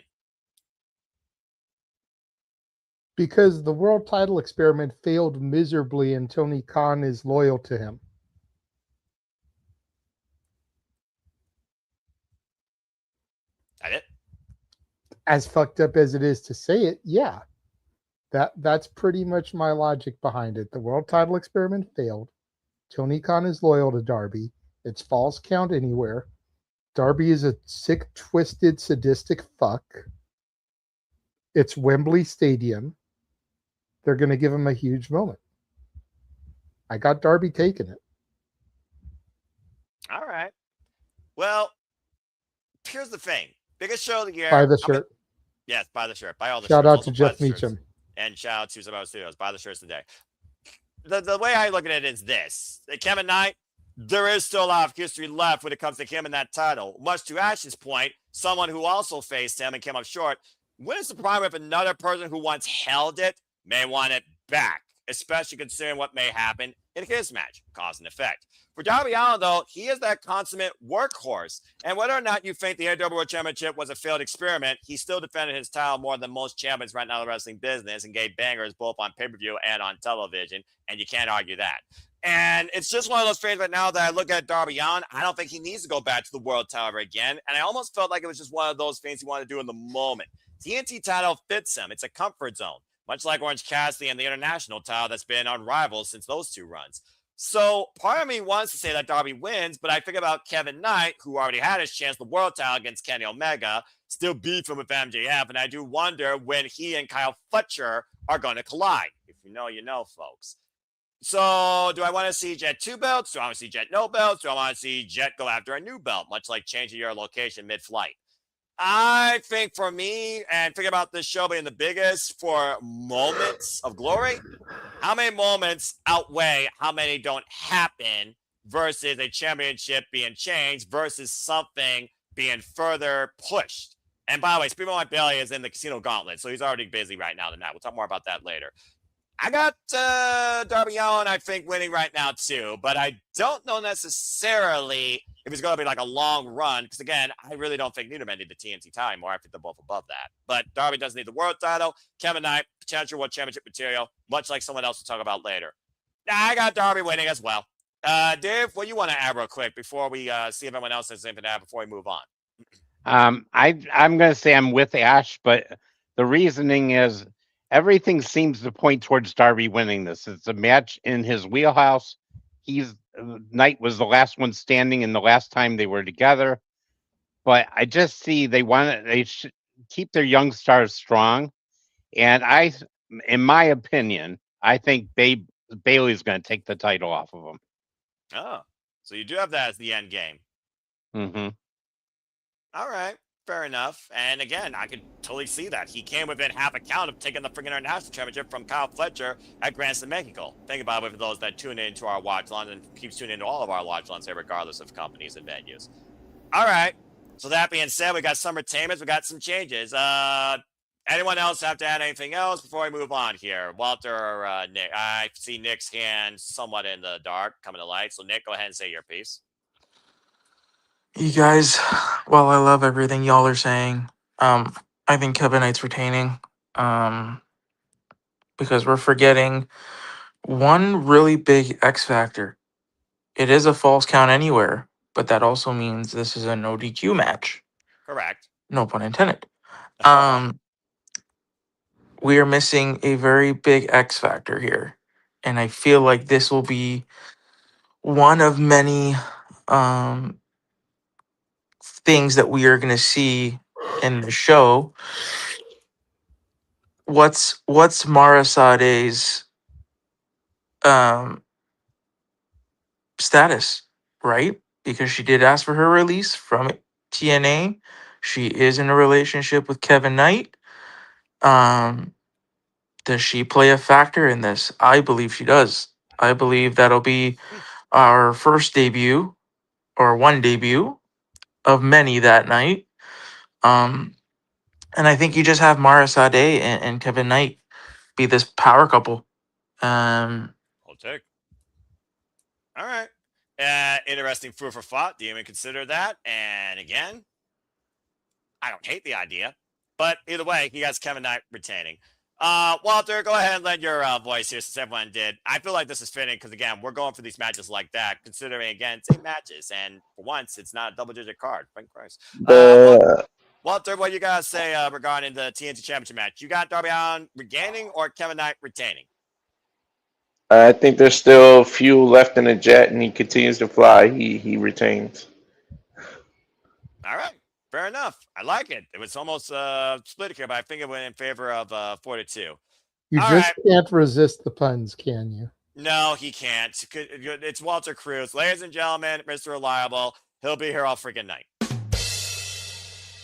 Because the world title experiment failed miserably and Tony Khan is loyal to him. as fucked up as it is to say it, yeah. That's pretty much my logic behind it. The world title experiment failed. Tony Khan is loyal to Darby. It's false count anywhere. Darby is a sick, twisted, sadistic fuck. It's Wembley Stadium. They're going to give him a huge moment. I got Darby taking it. All right. Well, here's the thing. Biggest show of the year. Buy the shirt. Yes, buy the shirt. Buy all the Shout shirts. out Also to buy Jeff the shirts. Meacham. And shout out to Tommaso Studios. Buy the shirts today. The way I look at it is this. Kevin Knight, there is still a lot of history left when it comes to him and that title. Much to Ash's point, someone who also faced him and came up short. Wouldn't it surprise me if another person who once held it may want it back, especially considering what may happen in his match, cause and effect. For Darby Allin, though, he is that consummate workhorse. And whether or not you think the AEW World Championship was a failed experiment, he still defended his title more than most champions right now in the wrestling business and gave bangers both on pay-per-view and on television, and you can't argue that. And it's just one of those things right now that I look at Darby Allin, I don't think he needs to go back to the world title again. And I almost felt like it was just one of those things he wanted to do in the moment. TNT title fits him. It's a comfort zone, much like Orange Cassidy and the international title that's been unrivaled since those two runs. So part of me wants to say that Darby wins, but I think about Kevin Knight, who already had his chance the world title against Kenny Omega, still beefing with MJF, and I do wonder when he and Kyle Fletcher are going to collide. If you know, you know, folks. So do I want to see Jet 2 belts? Do I want to see Jet no belts? Do I want to see Jet go after a new belt, much like changing your location mid-flight? I think for me, and think about this show being the biggest for moments of glory, how many moments outweigh how many don't happen versus a championship being changed versus something being further pushed? And by the way, Speedball Mike Bailey is in the Casino Gauntlet, so he's already busy right now tonight. We'll talk more about that later. I got Darby Allin, I think, winning right now, too. But I don't know necessarily if it's going to be like a long run. Because, again, I really don't think neither man need the TNT title anymore. I think they're both above that. But Darby doesn't need the world title. Kevin Knight, potential world championship material, much like someone else we'll talk about later. I got Darby winning as well. Dave, what do you want to add real quick before we see if anyone else has anything to add before we move on? I'm going to say I'm with Ash, but the reasoning is everything seems to point towards Darby winning this. It's a match in his wheelhouse. Knight was the last one standing and the last time they were together. But I just see they should keep their young stars strong. And in my opinion, I think Bailey's going to take the title off of him. Oh, so you do have that as the end game. Mm-hmm. All right. Fair enough. And again, I could totally see that. He came within half a count of taking the freaking international championship from Kyle Fletcher at Grandstand Mexico. Think about it for those that tune into our watch lines and keeps tuning into all of our watch lines here, regardless of companies and venues. All right. So that being said, we got some retainments. We got some changes. Anyone else have to add anything else before we move on here? Walter or Nick? I see Nick's hand somewhat in the dark, coming to light. So Nick, go ahead and say your piece. You guys, while I love everything y'all are saying, I think Kevin Knight's retaining. Because we're forgetting one really big X factor. It is a false count anywhere, but that also means this is a no DQ match. Correct. No pun intended. We are missing a very big X factor here. And I feel like this will be one of many things that we are going to see in the show. What's Marasade's status, right? Because she did ask for her release from TNA. She is in a relationship with Kevin Knight. Does she play a factor in this? I believe she does. I believe that'll be our first debut, or one debut of many that night. And I think you just have Mara Sade and Kevin Knight be this power couple. I'll take. All right. Interesting food for thought. Do you even consider that? And again, I don't hate the idea, but either way, he has Kevin Knight retaining. Walter, go ahead and lend your voice here since everyone did. I feel like this is fitting because, again, we're going for these matches like that, considering, again, 8 matches. And for once, it's not a double-digit card. Thank Christ. Walter, what you got to say regarding the TNT Championship match? You got Darby Allin regaining or Kevin Knight retaining? I think there's still fuel left in the jet, and he continues to fly. He retains. All right. Fair enough. I like it. It was almost split here, but I think it went in favor of 42. You All just right. can't resist the puns, can you? No, he can't. It's Walter Cruz. Ladies and gentlemen, Mr. Reliable. He'll be here all freaking night.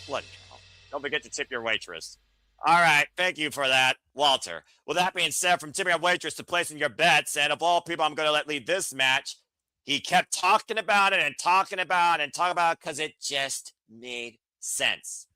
Bloody hell. Don't forget to tip your waitress. All right. Thank you for that, Walter. With that being said, from tipping your waitress to placing your bets, and of all people I'm going to let lead this match, he kept talking about it and talking about it and talking about it because it just made sense.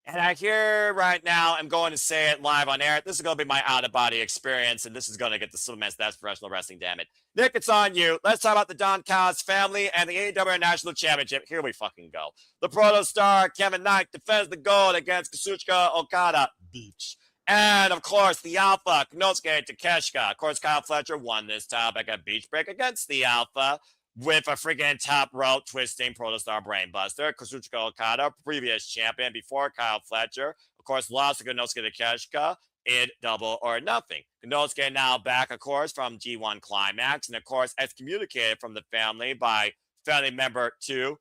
And I hear right now, I'm going to say it live on air. This is going to be my out-of-body experience, and this is going to get the supplements. That's professional wrestling, damn it. Nick, it's on you. Let's talk about the Don Callis family and the AEW International Championship. Here we fucking go. The Protostar, Kevin Knight, defends the gold against Kazuchika Okada. Beach. And, of course, the Alpha, Konosuke Takeshita. Of course, Kyle Fletcher won this time like a beach break against the Alpha with a freaking top rope twisting Protostar brainbuster. Kazuchika Okada, previous champion before Kyle Fletcher. Of course, lost to Konosuke Takeshita in Double or Nothing. Konosuke now back, of course, from G1 Climax. And, of course, excommunicated from the family by family member 2.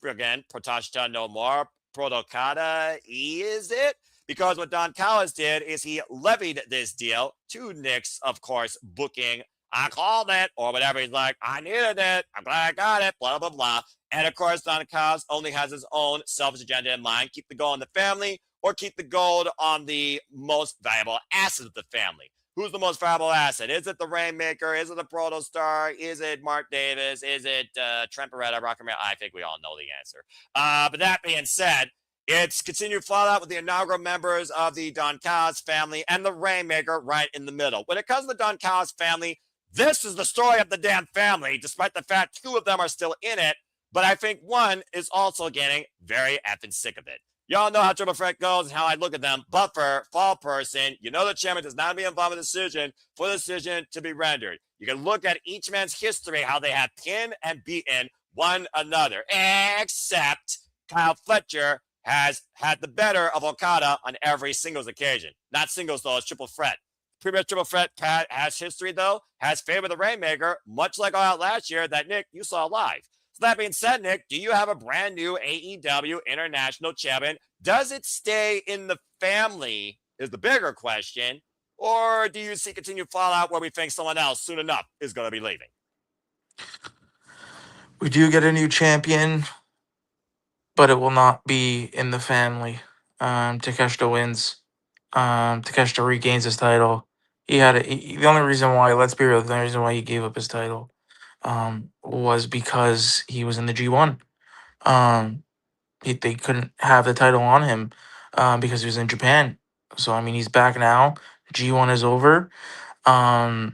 Again, Protashita no more. Protokada, is it? Because what Don Callis did is he levied this deal to Nick's, of course, booking. I called it, or whatever. He's like, I needed it. I'm glad I got it, blah, blah, blah. And, of course, Don Callis only has his own selfish agenda in mind. Keep the gold in the family or keep the gold on the most valuable asset of the family. Who's the most valuable asset? Is it the Rainmaker? Is it the Protostar? Is it Mark Davis? Is it Trent Beretta, Rocker Man? I think we all know the answer. But that being said, it's continued fallout with the inaugural members of the Don Callis family and the Rainmaker right in the middle. When it comes to the Don Callis family, this is the story of the damn family, despite the fact 2 of them are still in it. But I think 1 is also getting very effing sick of it. Y'all know how Triple Threat goes and how I look at them. Buffer, fall person, you know the champion does not be involved in the decision for the decision to be rendered. You can look at each man's history, how they have pinned and beaten one another, except Kyle Fletcher has had the better of Okada on every singles occasion. Not singles, though, it's Triple Threat. Previous Triple Threat has history, though, has favored the Rainmaker, much like All Out last year that, Nick, you saw live. So that being said, Nick, do you have a brand new AEW International Champion? Does it stay in the family is the bigger question, or do you see continued fallout where we think someone else soon enough is going to be leaving? We do get a new champion, but it will not be in the family. Takeshita wins. Takeshita regains his title. The only reason why, let's be real, the only reason why he gave up his title was because he was in the G1. They couldn't have the title on him because he was in Japan. So, I mean, he's back now. G1 is over. So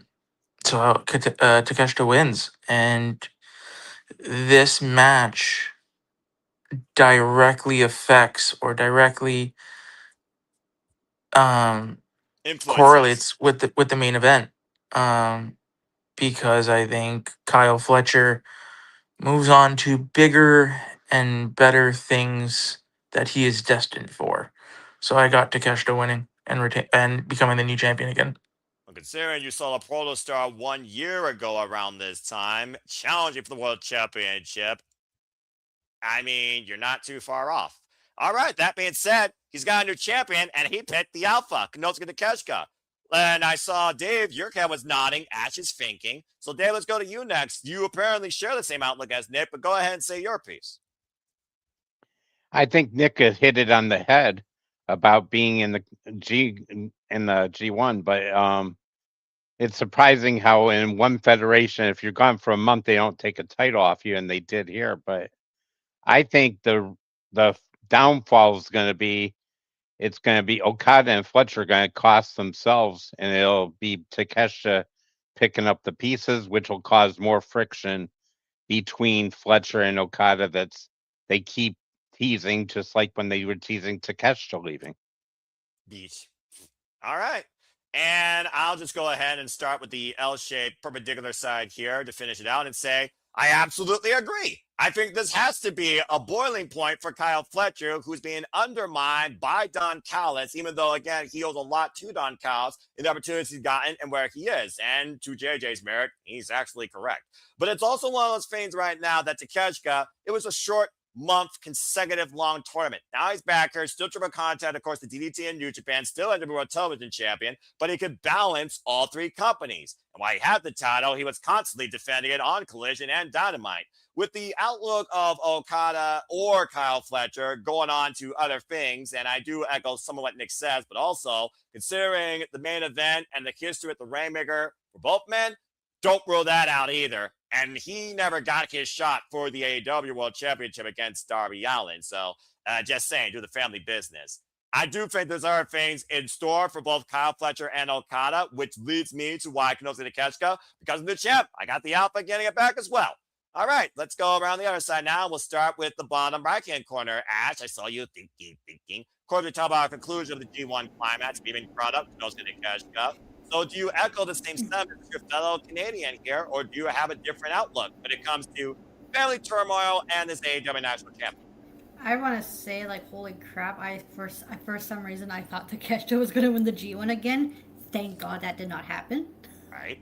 Takeshita wins. And this match directly affects or directly correlates with the main event. Because I think Kyle Fletcher moves on to bigger and better things that he is destined for. So I got Takeshita winning and becoming the new champion again. Well, considering you saw the Protostar 1 year ago around this time, challenging for the World Championship, I mean, you're not too far off. All right, that being said, he's got a new champion, and he picked the Alpha, Konosuke Takeshita. And I saw Dave, your cat was nodding, Ash is thinking. So, Dave, let's go to you next. You apparently share the same outlook as Nick, but go ahead and say your piece. I think Nick has hit it on the head about being in the G1, but it's surprising how in one federation, if you're gone for a month, they don't take a title off you, and they did here. But I think the downfall is going to be. It's going to be Okada and Fletcher going to cost themselves, and it'll be Takeshita picking up the pieces, which will cause more friction between Fletcher and Okada. They keep teasing, just like when they were teasing Takeshita leaving. Beat. All right. And I'll just go ahead and start with the L-shaped perpendicular side here to finish it out and say, I absolutely agree. I think this has to be a boiling point for Kyle Fletcher, who's being undermined by Don Callis, even though, again, he owes a lot to Don Callis in the opportunities he's gotten and where he is. And to JJ's merit, he's actually correct. But it's also one of those things right now that Takeshita, it was a short month consecutive long tournament. Now he's back here, still triple contact, of course, the DDT in New Japan, still NWA World Television Champion, but he could balance all three companies. And while he had the title, he was constantly defending it on Collision and Dynamite. With the outlook of Okada or Kyle Fletcher going on to other things, and I do echo some of what Nick says, but also considering the main event and the history with the Rainmaker for both men, don't rule that out either. And he never got his shot for the AEW World Championship against Darby Allin. So just saying, do the family business. I do think there's other things in store for both Kyle Fletcher and Okada, which leads me to why Konosuke Takeshita, because of the champ. I got the Alpha getting it back as well. All right, let's go around the other side now. We'll start with the bottom right-hand corner. Ash, I saw you thinking. Of course, we talk about our conclusion of the G1 climax being brought up, Konosuke Takeshita. So do you echo the same sentiment as your fellow Canadian here, or do you have a different outlook when it comes to family turmoil and this AEW national champion? I want to say, like, holy crap, for some reason I thought Takeshita was going to win the G1 again. Thank God that did not happen. Right.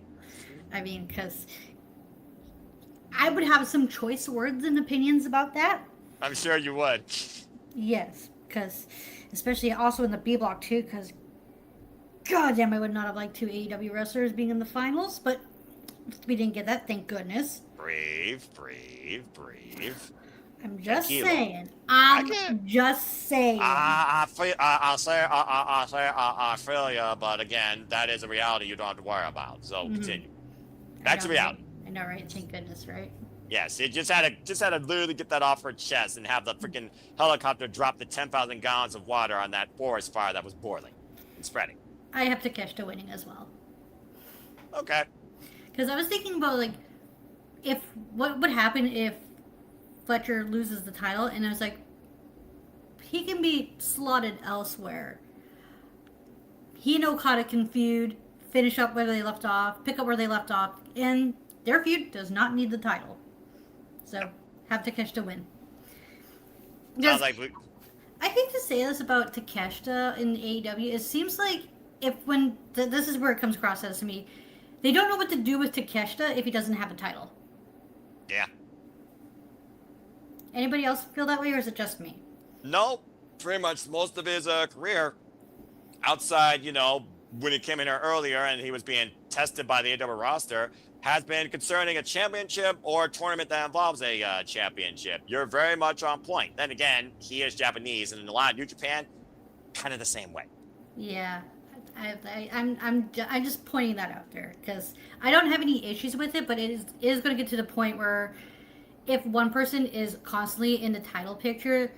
I mean, because I would have some choice words and opinions about that. I'm sure you would. Yes, because especially also in the B block too, because goddamn, I would not have liked two AEW wrestlers being in the finals, but we didn't get that, thank goodness. Breathe. I'm just saying. I'm just saying. I feel you, but again, that is a reality you don't have to worry about. So continue. Back to reality. I know, right? Thank goodness, right? Yes, it just had to literally get that off her chest and have the freaking helicopter drop the 10,000 gallons of water on that forest fire that was boiling and spreading. I have Takeshita winning as well. Okay. Because I was thinking about, like, what would happen if Fletcher loses the title, and I was like, he can be slotted elsewhere. He and Okada can feud, finish up where they left off, pick up where they left off, and their feud does not need the title. So, have Takeshita win. Sounds like I hate to say this about Takeshita in AEW. It seems like this is where it comes across as to me, they don't know what to do with Takeshita if he doesn't have a title. Yeah. Anybody else feel that way, or is it just me? No, pretty much most of his career outside, when he came in here earlier and he was being tested by the AEW roster, has been concerning a championship or a tournament that involves a championship. You're very much on point. Then again, he is Japanese, and in a lot of New Japan, kind of the same way. Yeah, I'm just pointing that out there because I don't have any issues with it, but it is going to get to the point where if one person is constantly in the title picture,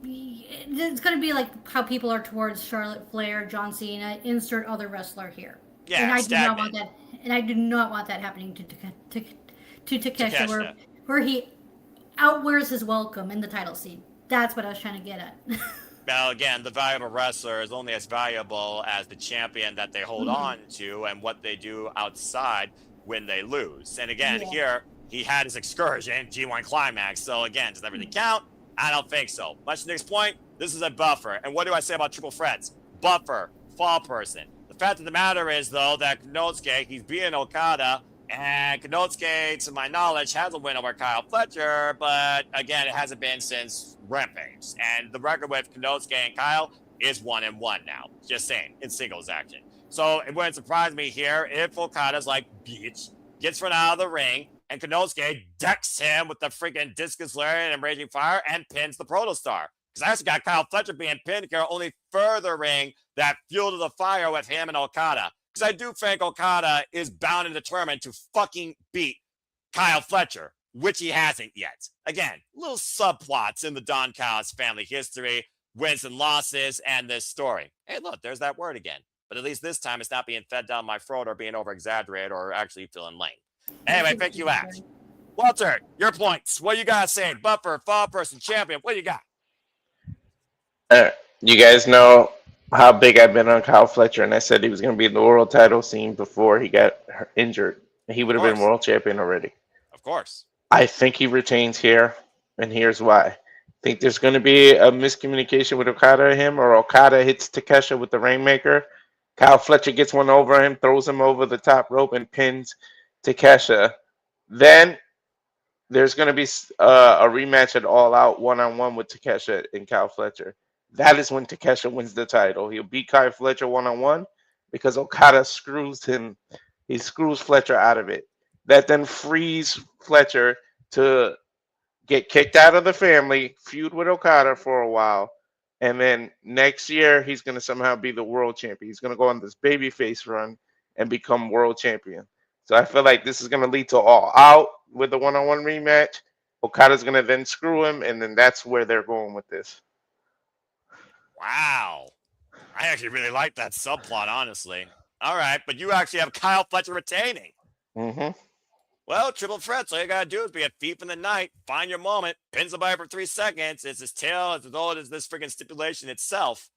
it's going to be like how people are towards Charlotte Flair, John Cena, insert other wrestler here. Yeah, and I do not want that. And I do not want that happening to Takeshita, where he outwears his welcome in the title scene. That's what I was trying to get at. Now, again, the valuable wrestler is only as valuable as the champion that they hold on to and what they do outside when they lose. And again, here, he had his excursion, G1 Climax. So again, does that really count? I don't think so. Much to Nick's point, this is a buffer. And what do I say about triple threats? Buffer, fall person. The fact of the matter is, though, that Konosuke, he's beating Okada, and Konosuke, to my knowledge, has a win over Kyle Fletcher, but again, it hasn't been since Rampage. And the record with Konosuke and Kyle is 1-1 now. Just saying, in singles action. So it wouldn't surprise me here if Okada's like, bitch, gets run out of the ring, and Konosuke decks him with the freaking Discus Lariat and Raging Fire and pins the Protostar. Because I actually got Kyle Fletcher being pinned here, only furthering that fuel to the fire with him and Okada. Because I do think Okada is bound and determined to fucking beat Kyle Fletcher, which he hasn't yet. Again, little subplots in the Don Callis family history, wins and losses, and this story. Hey, look, there's that word again. But at least this time it's not being fed down my throat or being over-exaggerated or actually feeling lame. Anyway, thank you, Ash. Walter, your points. What you got saying? Buffer, fall person, champion. What you got? You guys know how big I've been on Kyle Fletcher, and I said he was going to be in the world title scene before he got injured. He would have been world champion already. Of course. I think he retains here, and here's why. I think there's going to be a miscommunication with Okada and him, or Okada hits Takeshita with the Rainmaker. Kyle Fletcher gets one over him, throws him over the top rope, and pins Takeshita. Then there's going to be a rematch at All Out one-on-one with Takeshita and Kyle Fletcher. That is when Takeshita wins the title. He'll beat Kyle Fletcher one-on-one because Okada screws him. He screws Fletcher out of it. That then frees Fletcher to get kicked out of the family, feud with Okada for a while, and then next year he's going to somehow be the world champion. He's going to go on this babyface run and become world champion. So I feel like this is going to lead to All Out with the one-on-one rematch. Okada's going to then screw him, and then that's where they're going with this. Wow. I actually really like that subplot, honestly. All right, but you actually have Kyle Fletcher retaining. Mm-hmm. Well, triple threats, all you got to do is be a thief in the night, find your moment, pin somebody for 3 seconds. It's his tail. It's as old as this freaking stipulation itself.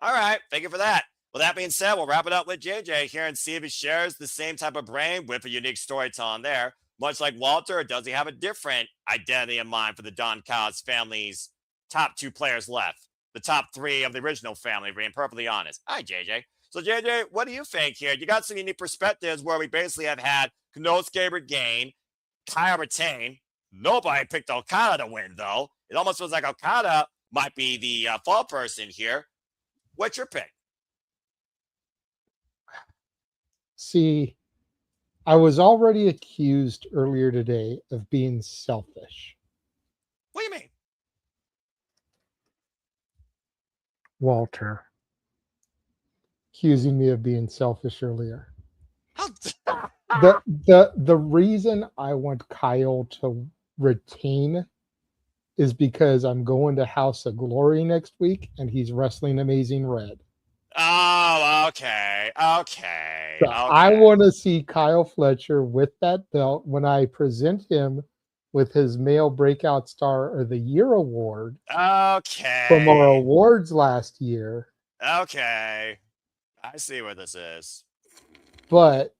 All right, thank you for that. Well, that being said, we'll wrap it up with JJ here and see if he shares the same type of brain with a unique storytelling there. Much like Walter, or does he have a different identity in mind for the Don Callis family's top 2 players left? The top 3 of the original family, being perfectly honest. Hi, JJ. So, JJ, what do you think here? You got some unique perspectives where we basically have had Konosuke regain, Kyle retain. Nobody picked Okada to win, though. It almost feels like Okada might be the fall person here. What's your pick? See, I was already accused earlier today of being selfish. What do you mean? Walter accusing me of being selfish earlier. The reason I want Kyle to retain is because I'm going to House of Glory next week and he's wrestling Amazing Red. Oh, okay. Okay. So I want to see Kyle Fletcher with that belt when I present him with his Male Breakout Star of the Year award. Okay. From our awards last year. Okay. I see where this is. But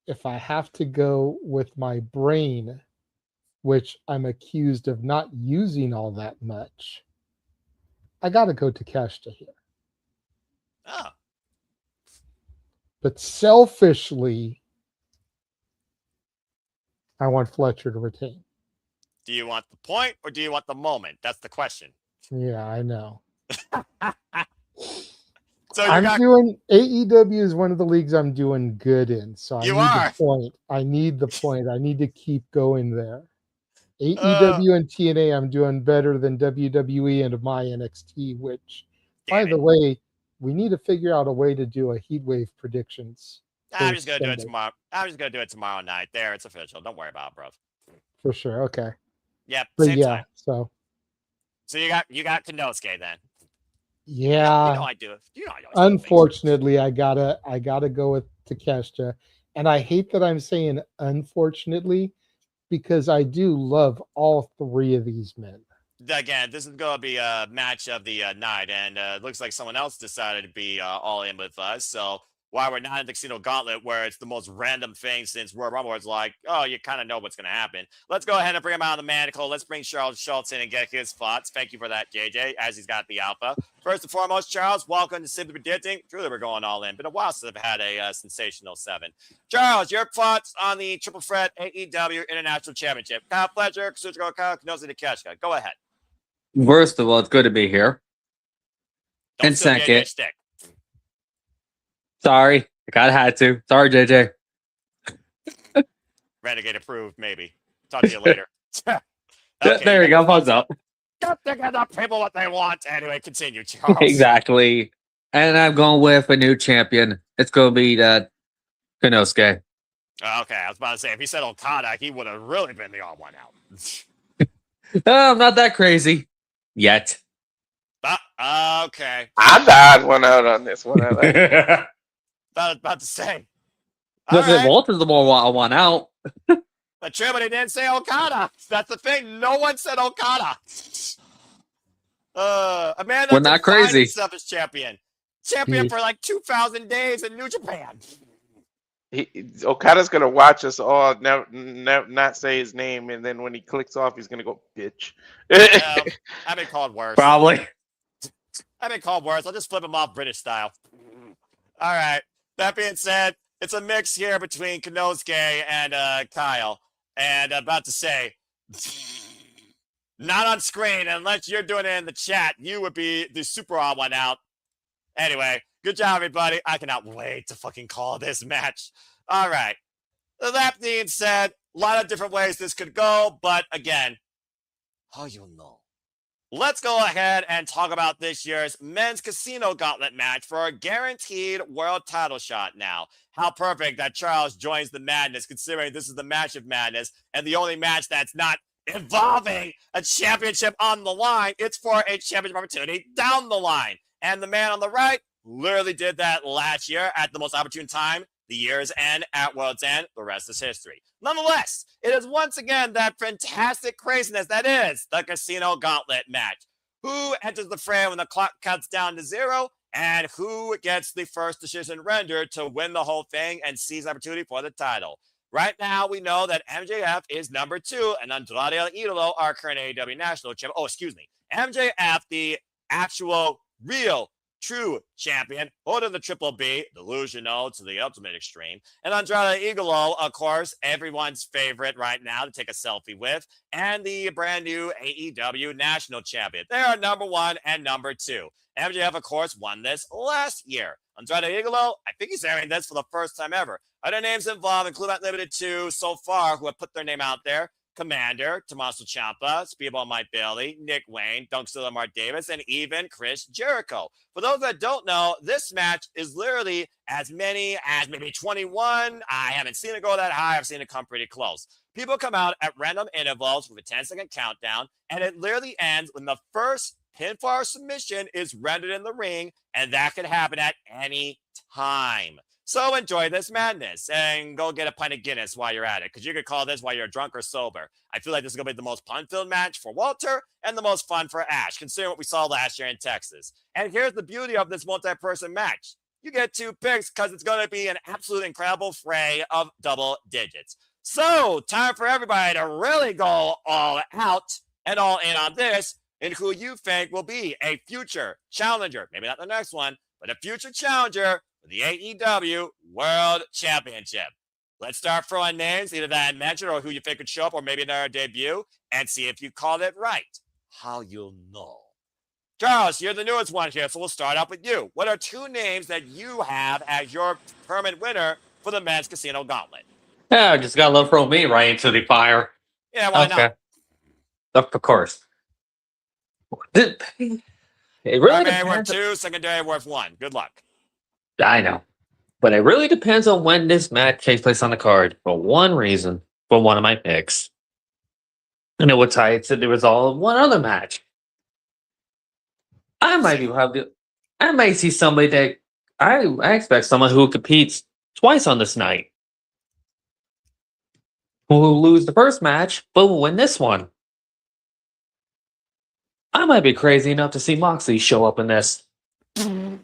if I have to go with my brain, which I'm accused of not using all that much, I got to go to Takeshita here. Oh. But selfishly, I want Fletcher to retain. Do you want the point or do you want the moment? That's the question. Yeah, I know. So I'm doing AEW is one of the leagues I'm doing good in. So I need the point. I need the point. I need to keep going there. AEW and TNA, I'm doing better than WWE and my NXT, which, by the way, we need to figure out a way to do a heat wave predictions. I'm just gonna do it tomorrow. I'm just gonna do it tomorrow night. There, it's official. Don't worry about it, bro. For sure. Okay. Yep. But same yeah, time. so you got Konosuke then. Yeah. You know I do. You know I do. Unfortunately, I gotta go with Takeshita, and I hate that I'm saying unfortunately because I do love all 3 of these men. Again, this is going to be a match of the night, and it looks like someone else decided to be all in with us. So while we're not in the Casino Gauntlet, where it's the most random thing since Royal Rumble, it's like, oh, you kind of know what's going to happen. Let's go ahead and bring him out of the manacle. Let's bring Charles Schultz in and get his thoughts. Thank you for that, JJ, as he's got the alpha. First and foremost, Charles, welcome to Simply Predicting. Truly, we're going all in. Been a while since I've had a sensational 7. Charles, your thoughts on the Triple Threat AEW International Championship? Kyle Fletcher, Kazuchika Okada, Konosuke Takeshita. Go ahead. First of all, it's good to be here. And second, sorry, I had to. Sorry, JJ. Renegade approved, maybe. Talk to you later. Okay, there you go. Thumbs up. They give the people what they want. Anyway, continue, Charles. Exactly. And I'm going with a new champion. It's going to be Konosuke. Okay, I was about to say, if he said Okada, he would have really been the odd one out. I'm not that crazy. Yet. Okay. I'm the odd one out on this one. I like it. about to say. Listen, Walter's the more one out. But true, but he didn't say Okada. That's the thing. No one said Okada. A man we're not crazy. Himself as champion. Champion for like 2,000 days in New Japan. Okada's gonna watch us all not say his name, and then when he clicks off, he's gonna go, bitch. Well, I've been called worse. Probably. I've been called worse. I'll just flip him off British style. All right. That being said, it's a mix here between Konosuke and Kyle. And about to say, not on screen, unless you're doing it in the chat, you would be the super odd one out. Anyway, good job, everybody. I cannot wait to fucking call this match. All right. That being said, a lot of different ways this could go, but again, how you know? Let's go ahead and talk about this year's men's casino gauntlet match for a guaranteed world title shot now. How perfect that Charles joins the madness, considering this is the match of madness and the only match that's not involving a championship on the line. It's for a championship opportunity down the line. And the man on the right literally did that last year at the most opportune time, the year's end, at World's End. The rest is history. Nonetheless, it is once again that fantastic craziness that is the Casino Gauntlet match. Who enters the fray when the clock counts down to 0, and who gets the first decision rendered to win the whole thing and seize opportunity for the title. Right now, we know that MJF is number 2, and Andrade El Idolo, our current AEW national champion. Oh, excuse me. MJF, the actual real, true champion, holding the Triple B, delusional to the ultimate extreme, and Andrade Idolo, of course, everyone's favorite right now to take a selfie with, and the brand new AEW national champion. They are number 1 and number 2. MJF, of course, won this last year. Andrade Idolo, I think he's airing this for the first time ever. Other names involved include not limited to so far who have put their name out there: Commander, Tommaso Ciampa, Speedball Mike Bailey, Nick Wayne, Dunkster Mark Davis, and even Chris Jericho. For those that don't know, this match is literally as many as maybe 21. I haven't seen it go that high. I've seen it come pretty close. People come out at random intervals with a 10-second countdown, and it literally ends when the first pinfall submission is rendered in the ring, and that can happen at any time. So enjoy this madness and go get a pint of Guinness while you're at it, because you could call this while you're drunk or sober. I feel like this is going to be the most fun-filled match for Walter and the most fun for Ash, considering what we saw last year in Texas. And here's the beauty of this multi-person match. You get 2 picks because it's going to be an absolute incredible fray of double digits. So time for everybody to really go all out and all in on this, and who you think will be a future challenger. Maybe not the next one, but a future challenger for the AEW World Championship. Let's start throwing names, either that I mentioned or who you think could show up, or maybe another debut, and see if you called it right. How you'll know. Charles, you're the newest one here, so we'll start off with you. What are 2 names that you have as your permanent winner for the men's casino gauntlet? Yeah, just gotta love throw me right into the fire. Yeah, why not? Of course. It really Primary worth depends. 2, secondary worth 1. Good luck. I know. But it really depends on when this match takes place on the card. For one reason, for one of my picks. And it would tie it to the result of one other match. I might see somebody that I expect someone who competes twice on this night. Who will lose the first match, but will win this one. I might be crazy enough to see Moxley show up in this. For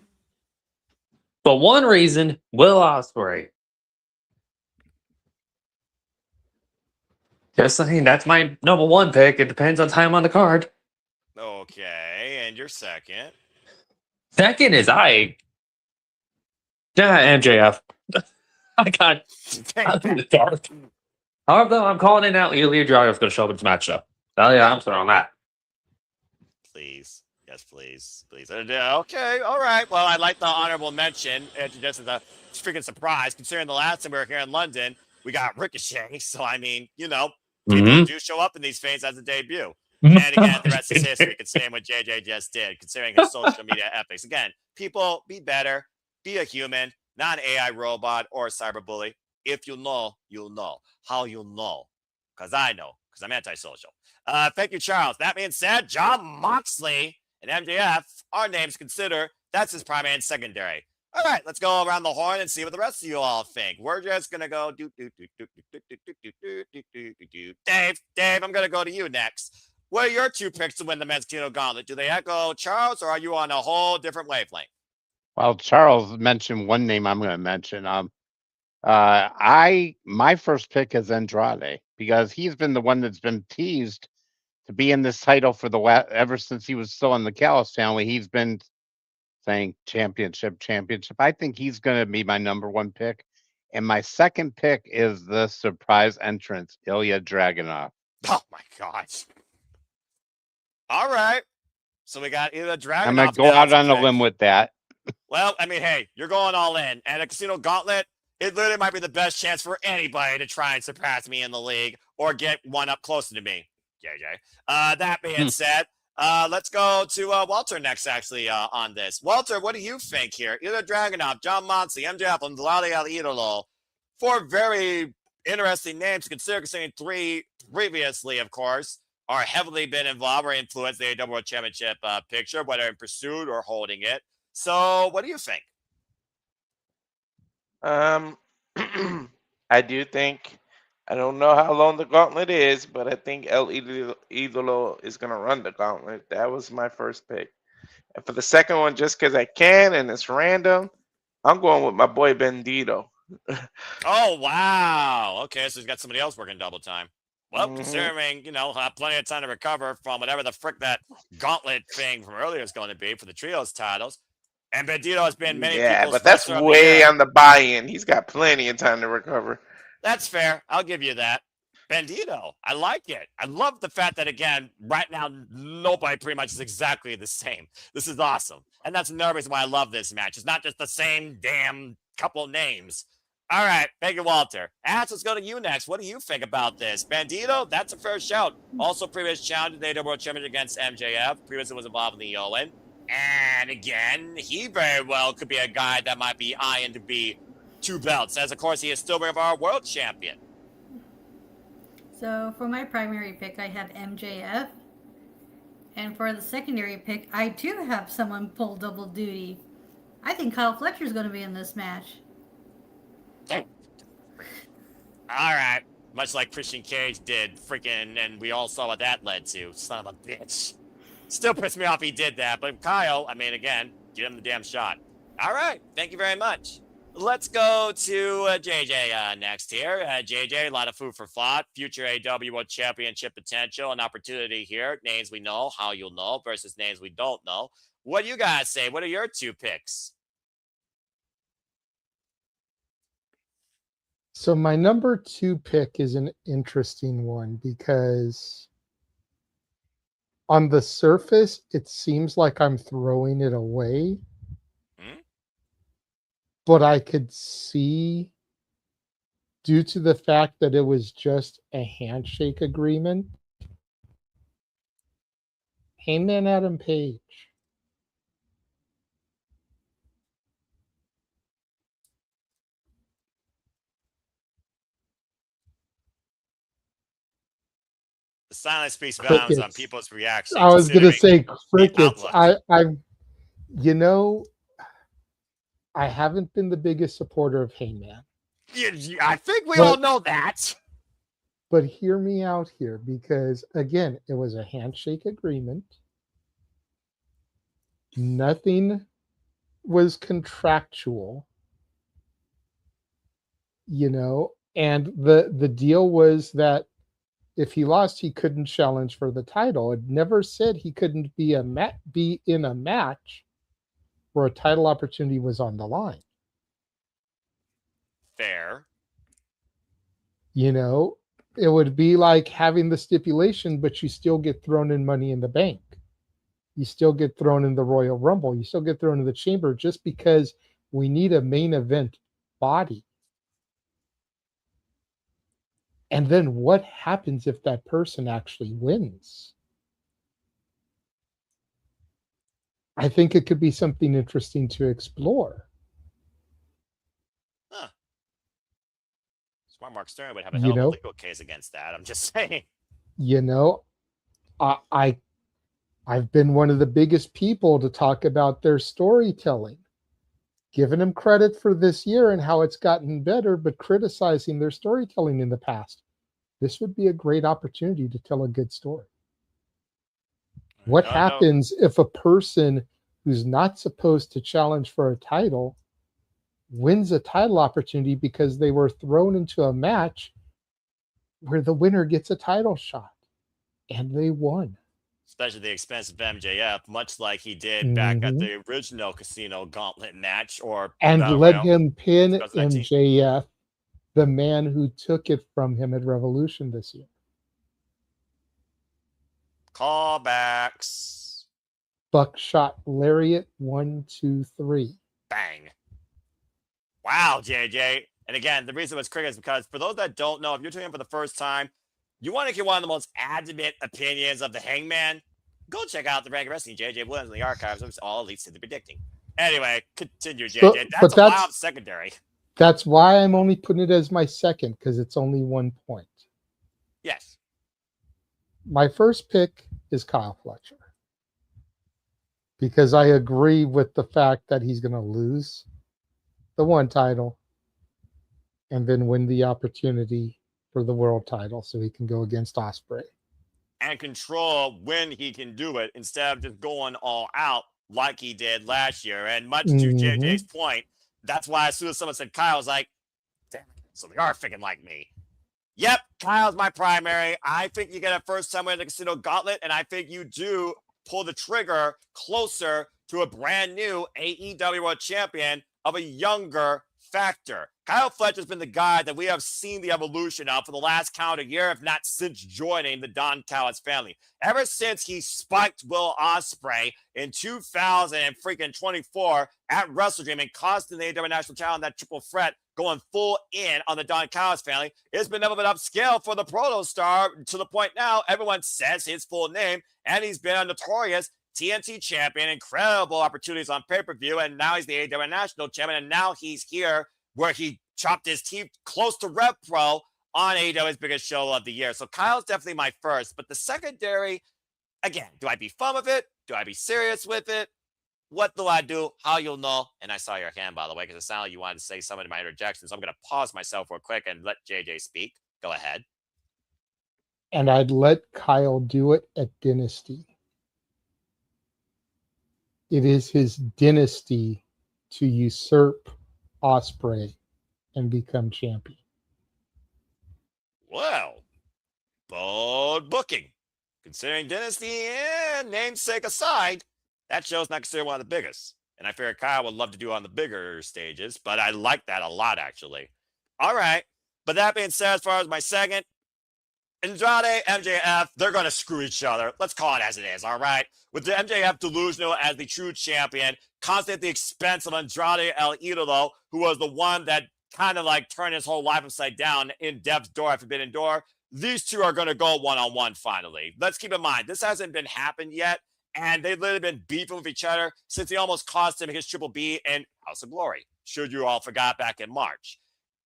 one reason, Will Ospreay. Just saying, that's my number 1 pick. It depends on time on the card. Okay, and your second? Second is MJF. I got in the dark. However, I'm calling it out. Ilya Dragov's going to show up in this match, though. Oh, yeah, I'm sorry on that. Please. Yes, please. Please. Okay, all right. Well, I'd like the honorable mention, just as a freaking surprise, considering the last time we were here in London, we got Ricochet. So, I mean, you know, people do show up in these things as a debut. And again, the rest is history, considering what JJ just did, considering his social media ethics. Again, people, be better. Be a human, not an AI robot or a cyberbully. If you know, you'll know. How you'll know? Because I know, because I'm antisocial. Thank you, Charles. That being said, Jon Moxley and MJF are names considered. That's his primary and secondary. All right, let's go around the horn and see what the rest of you all think. We're just going to go Dave, I'm going to go to you next. What are your 2 picks to win the men's casino gauntlet? Do they echo Charles, or are you on a whole different wavelength? Well, Charles mentioned one name I'm going to mention. My first pick is Andrade because he's been the one that's been teased to be in this title for ever since he was still in the Callis family. He's been saying championship. I think he's going to be my number one pick. And my second pick is the surprise entrance, Ilya Dragunov. Oh my gosh. All right. So we got Ilya Dragunov. I'm going to go out on a limb with that. Well, I mean, hey, you're going all in. And a Casino Gauntlet, it literally might be the best chance for anybody to try and surpass me in the league or get one up closer to me. JJ. That being said, let's go to Walter next, actually, on this. Walter, what do you think here? Ilya Dragunov, John Moxley, MJF, and Andrade El Idolo. 4 very interesting names, considering 3 previously, of course, are heavily been involved or influenced the AEW World Championship picture, whether in pursuit or holding it. So, what do you think? I do think, I don't know how long the gauntlet is, but I think El Idolo is going to run the gauntlet. That was my first pick. And for the second one, just because I can and it's random, I'm going with my boy Bandito. Oh, wow. Okay, so he's got somebody else working double time. Well, considering, he'll have plenty of time to recover from whatever the frick that gauntlet thing from earlier is going to be for the trios titles. And Bandito has been many people's but that's way on the buy-in. He's got plenty of time to recover. That's fair. I'll give you that. Bandito, I like it. I love the fact that, again, right now, nobody pretty much is exactly the same. This is awesome. And that's another reason why I love this match. It's not just the same damn couple names. All right, thank you, Walter. Ash, let's go to you next. What do you think about this? Bandito, that's a fair shout. Also, previous challenge in the AEW World Championship against MJF. Previously was involved in the Owen. And again, he very well could be a guy that might be eyeing to be 2 belts, as of course he is still our world champion. So for my primary pick, I have MJF. And for the secondary pick, I too have someone pull double duty. I think Kyle Fletcher's going to be in this match. All right. Much like Christian Cage did, freaking, and we all saw what that led to. Son of a bitch. Still pissed me off he did that. But Kyle, I mean, again, give him the damn shot. All right. Thank you very much. Let's go to JJ next here. JJ, a lot of food for thought. Future AEW World Championship potential, an opportunity here. Names we know, how you'll know, versus names we don't know. What do you guys say? What are your 2 picks? So my number 2 pick is an interesting one because on the surface, it seems like I'm throwing it away. But I could see, due to the fact that it was just a handshake agreement, Hangman Adam Page. The silence speaks volumes on people's reactions. I was going to say crickets. I haven't been the biggest supporter of Hangman. I think we all know that. But hear me out here, because again, it was a handshake agreement. Nothing was contractual, and the deal was that if he lost, he couldn't challenge for the title. It never said he couldn't be in a match where a title opportunity was on the line. Fair. It would be like having the stipulation, but you still get thrown in Money in the Bank. You still get thrown in the Royal Rumble. You still get thrown in the Chamber just because we need a main event body. And then what happens if that person actually wins? I think it could be something interesting to explore. Huh. Smart Mark Stern would have a hell of a legal case against that. I'm just saying. I've been one of the biggest people to talk about their storytelling, giving them credit for this year and how it's gotten better, but criticizing their storytelling in the past. This would be a great opportunity to tell a good story. What happens if a person who's not supposed to challenge for a title, wins a title opportunity because they were thrown into a match where the winner gets a title shot. And they won. Especially the expense of MJF, much like he did back at Mhm. the original Casino Gauntlet match, or And Battle let Royale him pin 2019. MJF, the man who took it from him at Revolution this year. Callbacks. Buckshot Lariat, 1, 2, 3. Bang. Wow, JJ. And again, the reason it's cricket is because for those that don't know, if you're tuning in for the first time, you want to get one of the most adamant opinions of the Hangman, go check out the Rank Wrestling JJ Williams in the archives. It's all elites to the predicting. Anyway, continue, JJ. So- that's but a that's- wild secondary. That's why I'm only putting it as my second, because it's only 1 point. Yes. My first pick is Kyle Fletcher. Because I agree with the fact that he's going to lose the one title and then win the opportunity for the world title so he can go against Ospreay. And control when he can do it instead of just going all out like he did last year. And much to JJ's point, that's why as soon as someone said Kyle, I was like, damn it, so they are thinking like me. Yep, Kyle's my primary. I think you get a first time win in the Casino Gauntlet, and I think you do pull the trigger closer to a brand new AEW World Champion of a younger factor. Kyle Fletcher's been the guy that we have seen the evolution of for the last calendar year, if not since joining the Don Callis family. Ever since he spiked Will Ospreay in 2024 at Wrestle Dream and costing the AEW National Title in that triple threat, going full in on the Don Callis family, it's been a little bit upscale for the Proto Star to the point now everyone says his full name, and he's been a notorious TNT champion, incredible opportunities on pay-per-view, and now he's the AEW National Champion, and now he's here where he chopped his teeth close to Rev Pro on AEW's biggest show of the year. So Kyle's definitely my first, but the secondary, again, do I be fun with it? Do I be serious with it? What do I do? How you'll know? And I saw your hand, by the way, because it sounded like you wanted to say some of my interjections. So I'm going to pause myself real quick and let JJ speak. Go ahead. And I'd let Kyle do it at Dynasty. It is his dynasty to usurp Ospreay and become champion. Well, bold booking. Considering Dynasty and namesake aside, that show's not considered one of the biggest. And I figure Kyle would love to do on the bigger stages, but I like that a lot, actually. All right. But that being said, as far as my second, Andrade, MJF, they're going to screw each other. Let's call it as it is, all right? With the MJF delusional as the true champion, constantly at the expense of Andrade El Idolo, who was the one that kind of like turned his whole life upside down in Death's Door at Forbidden Door. These two are going to go one-on-one finally. Let's keep in mind, this hasn't been happened yet, and they've literally been beefing with each other since he almost cost him his Triple B in House of Glory, should you all forgot back in March.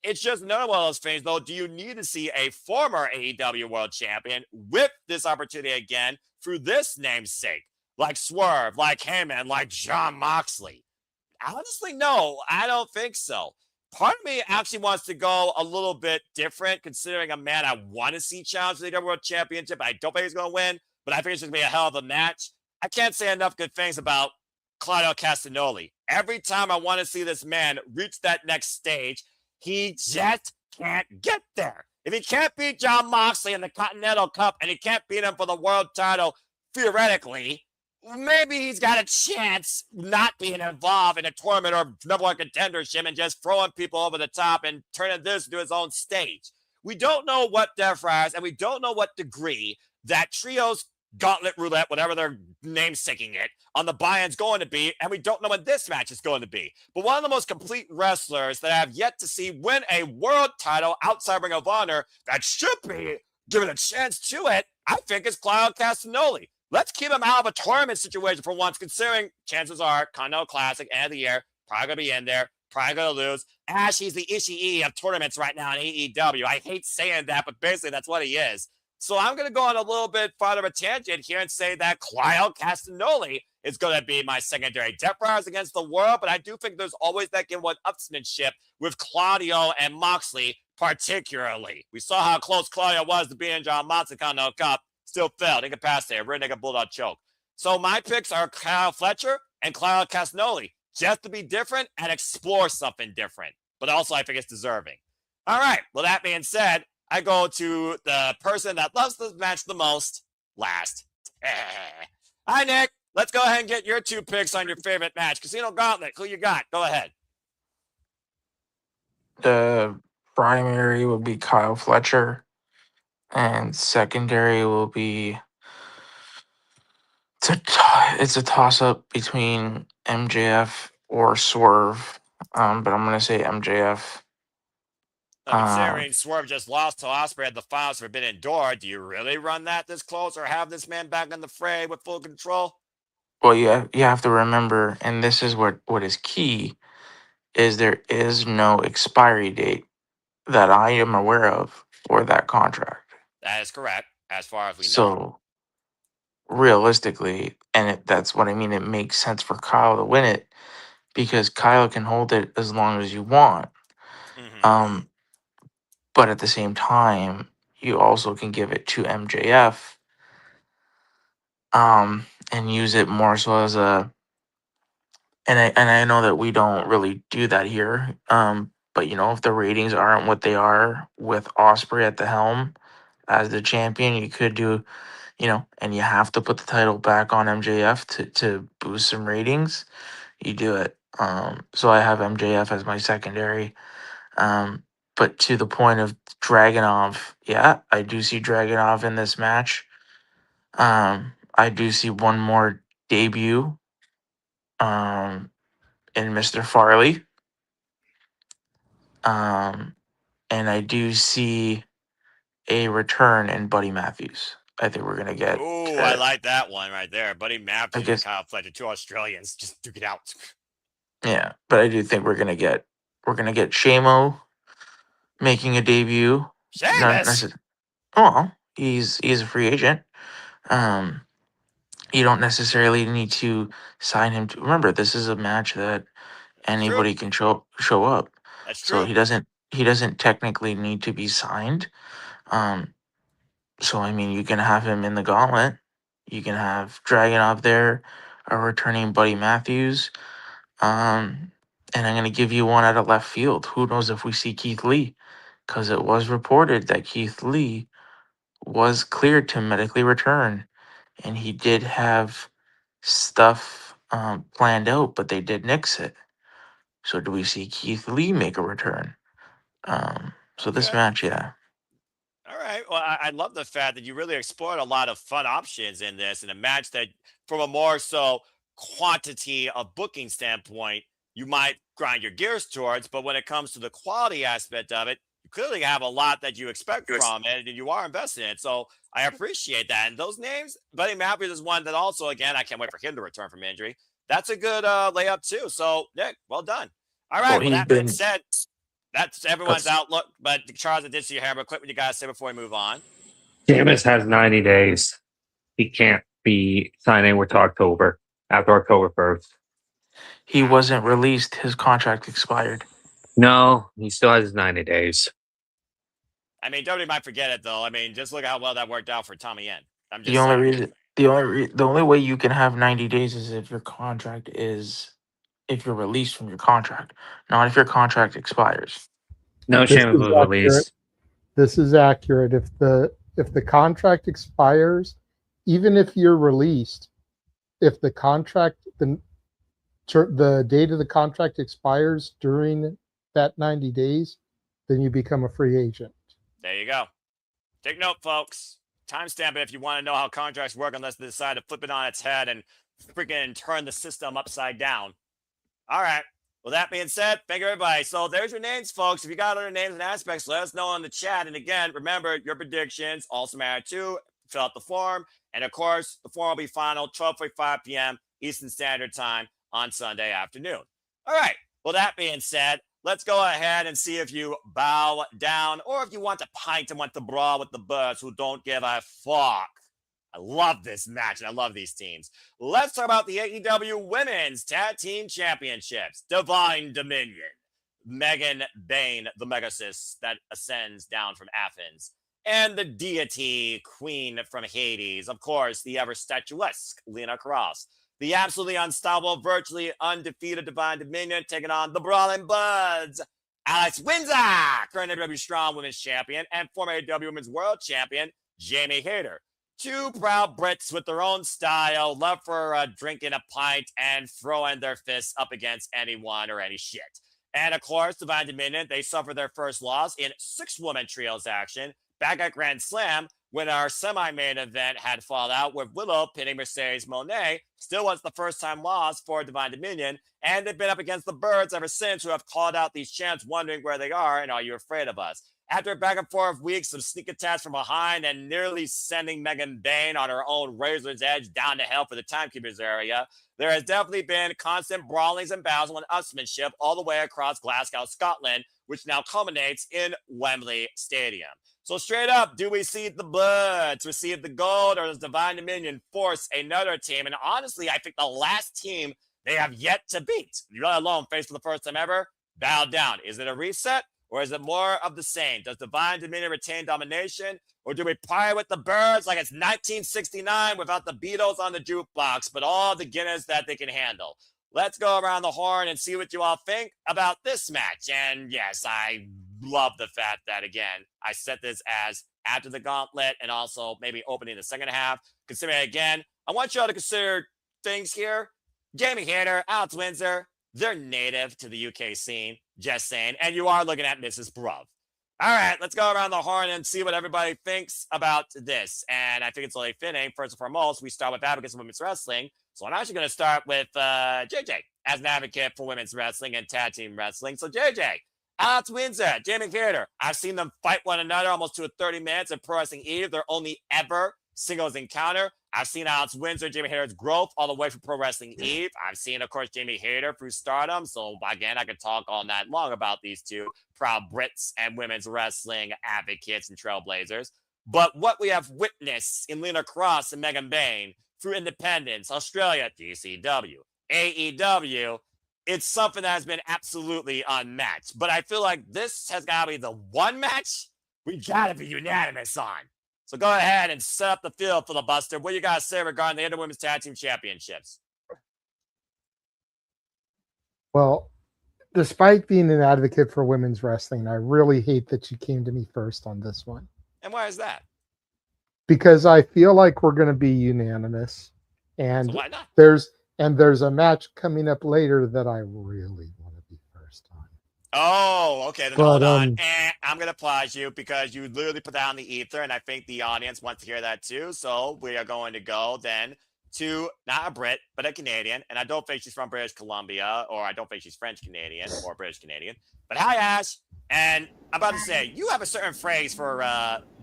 It's just another one of those things, though. Do you need to see a former AEW World Champion with this opportunity again through this namesake? Like Swerve, like Heyman, like Jon Moxley? Honestly, no, I don't think so. Part of me actually wants to go a little bit different, considering a man I want to see challenge for the AEW World Championship. I don't think he's going to win, but I think it's going to be a hell of a match. I can't say enough good things about Claudio Castagnoli. Every time I want to see this man reach that next stage, he just can't get there. If he can't beat Jon Moxley in the Continental Cup and he can't beat him for the world title, theoretically, maybe he's got a chance not being involved in a tournament or number one contendership and just throwing people over the top and turning this into his own stage. We don't know what Death Rise and we don't know what degree that Trios Gauntlet Roulette, whatever they're namesaking it, on the buy-in's going to be, and we don't know when this match is going to be. But one of the most complete wrestlers that I have yet to see win a world title outside Ring of Honor that should be given a chance to it, I think is Claudio Castagnoli. Let's keep him out of a tournament situation for once, considering chances are Continental Classic, end of the year, probably going to be in there, probably going to lose. Ash, he's the Ishii of tournaments right now in AEW. I hate saying that, but basically that's what he is. So I'm going to go on a little bit farther of a tangent here and say that Claudio Castagnoli is going to be my secondary. Death Riders against the world, but I do think there's always that game one upsmanship with Claudio and Moxley particularly. We saw how close Claudio was to being Jon Moxley Continental Cup. Still failed. Incapacitated. Rear naked bulldog choke. So my picks are Kyle Fletcher, and Clara Castagnoli, just to be different and explore something different. But also, I think it's deserving. All right. Well, that being said, I go to the person that loves this match the most last. Hi, Nick. Let's go ahead and get your 2 picks on your favorite match. Casino Gauntlet, who you got? Go ahead. The primary will be Kyle Fletcher, and secondary will be it's a toss up between MJF or Swerve, but I'm gonna say MJF. Considering Swerve just lost to Ospreay at the Finals Forbidden Door, do you really run that this close or have this man back in the fray with full control? Well, you have to remember, and this is what is key, is there is no expiry date that I am aware of for that contract. That is correct, as far as we know. So realistically, and that's what I mean, it makes sense for Kyle to win it because Kyle can hold it as long as you want. But at the same time, you also can give it to MJF and use it more so as a and I know that we don't really do that here. But if the ratings aren't what they are with Ospreay at the helm as the champion, you could do, and you have to put the title back on MJF to boost some ratings. You do it. So I have MJF as my secondary. But to the point of Dragunov, yeah, I do see Dragunov in this match. I do see one more debut in Mr. Farley. And I do see a return in Buddy Matthews. I think we're gonna get. Ooh, I like that one right there. Buddy Matthews and Kyle Fletcher, 2 Australians, just duke it out. Yeah, but I do think we're gonna get Shamo making a debut. Sheamus. Well, he's a free agent. You don't necessarily need to sign him to. Remember, this is a match that anybody can show up. That's true. So he doesn't technically need to be signed. So I mean, you can have him in the Gauntlet. You can have Dragunov there, a returning Buddy Matthews. And I'm going to give you one out of left field. Who knows if we see Keith Lee? Because it was reported that Keith Lee was cleared to medically return. And he did have stuff planned out, but they did nix it. So do we see Keith Lee make a return? So this match, yeah. All right. Well, I love the fact that you really explored a lot of fun options in this, in a match that, from a more so quantity of booking standpoint, you might grind your gears towards. But when it comes to the quality aspect of it, you clearly have a lot that you expect from it, and you are invested in it. So I appreciate that. And those names, Buddy Matthews is one that also, again, I can't wait for him to return from injury. That's a good layup too. So, Nick, well done. All right. Well, that being said, that's everyone's outlook. But Charles, I did see your hair, but quick, what you guys say before we move on? Sheamus has 90 days. He can't be signing with October, after October 1st. He wasn't released. His contract expired. No, he still has 90 days. I mean, nobody might forget it, though. I mean, just look how well that worked out for Tommy Yen. I'm just the only way you can have 90 days is if if you're released from your contract, not if your contract expires. No, Sheamus was released. This is accurate. If the contract expires, even if you're released, if the contract the date of the contract expires during that 90 days, then you become a free agent. There you go. Take note, folks. Timestamp it if you want to know how contracts work, unless they decide to flip it on its head and freaking turn the system upside down. All right. Well, that being said, thank you, everybody. So there's your names, folks. If you got other names and aspects, let us know in the chat. And again, remember, your predictions also matter too. Fill out the form. And of course, the form will be final 12:45 p.m. Eastern Standard Time on Sunday afternoon. All right. Well, that being said, let's go ahead and see if you bow down or if you want to pint and want to brawl with the birds who don't give a fuck. I love this match, and I love these teams. Let's talk about the AEW Women's Tag Team Championships. Divine Dominion. Megan Bain, the Megasis that ascends down from Athens. And the deity queen from Hades. Of course, the ever statuesque Lena Cross. The absolutely unstoppable, virtually undefeated Divine Dominion taking on the Brawling Buds. Alex Windsor, current AEW Strong Women's Champion, and former AEW Women's World Champion, Jamie Hayter. Two proud Brits with their own style, love for drinking a pint and throwing their fists up against anyone or any shit. And of course, Divine Dominion, they suffered their first loss in 6-woman trios action back at Grand Slam when our semi-main event had fallen out with Willow pinning Mercedes Monet. Still was the first-time loss for Divine Dominion, and they've been up against the Birds ever since, who have called out these champs wondering where they are and are you afraid of us? After back and forth weeks of sneak attacks from behind and nearly sending Megan Bayne on her own razor's edge down to hell for the Timekeepers area, there has definitely been constant brawlings and battles and upsmanship all the way across Glasgow, Scotland, which now culminates in Wembley Stadium. So straight up, do we see the Bloods receive the gold, or does Divine Dominion force another team? And honestly, I think the last team they have yet to beat, let alone face for the first time ever, bow down. Is it a reset, or is it more of the same? Does Divine Dominion retain domination, or do we party with the Birds like it's 1969 without the Beatles on the jukebox, but all the Guinness that they can handle? Let's go around the horn and see what you all think about this match. And yes, I love the fact that, again, I set this as after the Gauntlet and also maybe opening the second half. Consider it again. I want you all to consider things here. Jamie Hayter, Alex Windsor, they're native to the UK scene. Just saying. And you are looking at Mrs. Bruv. All right, let's go around the horn and see what everybody thinks about this. And I think it's only fitting, first and foremost, we start with advocates of women's wrestling. So I'm actually going to start with JJ as an advocate for women's wrestling and tag team wrestling. So JJ, Alex Windsor, Jamie Hayter, I've seen them fight one another almost to 30 minutes in Pro Wrestling Eve. Their only ever singles encounter. I've seen Alex Windsor, Jamie Hayter's growth all the way from Pro Wrestling Eve. I've seen, of course, Jamie Hayter through Stardom. So again, I could talk all night long about these two proud Brits and women's wrestling advocates and trailblazers. But what we have witnessed in Lena Cross and Megan Bayne through Independence, Australia, GCW, AEW, it's something that has been absolutely unmatched. But I feel like this has got to be the one match we got to be unanimous on. So go ahead and set up the field, filibuster. What do you guys say regarding the Interwomen's Tag Team Championships? Well, despite being an advocate for women's wrestling, I really hate that you came to me first on this one. And why is that? Because I feel like we're going to be unanimous, and so why not? there's a match coming up later that I really want to be first on. Oh, okay. Then hold on. I'm going to pause you because you literally put that on the ether, and I think the audience wants to hear that too. So we are going to go then to not a Brit, but a Canadian. And I don't think she's from British Columbia, or I don't think she's French Canadian or British Canadian. But hi, Ash. And I'm about to say, you have a certain phrase for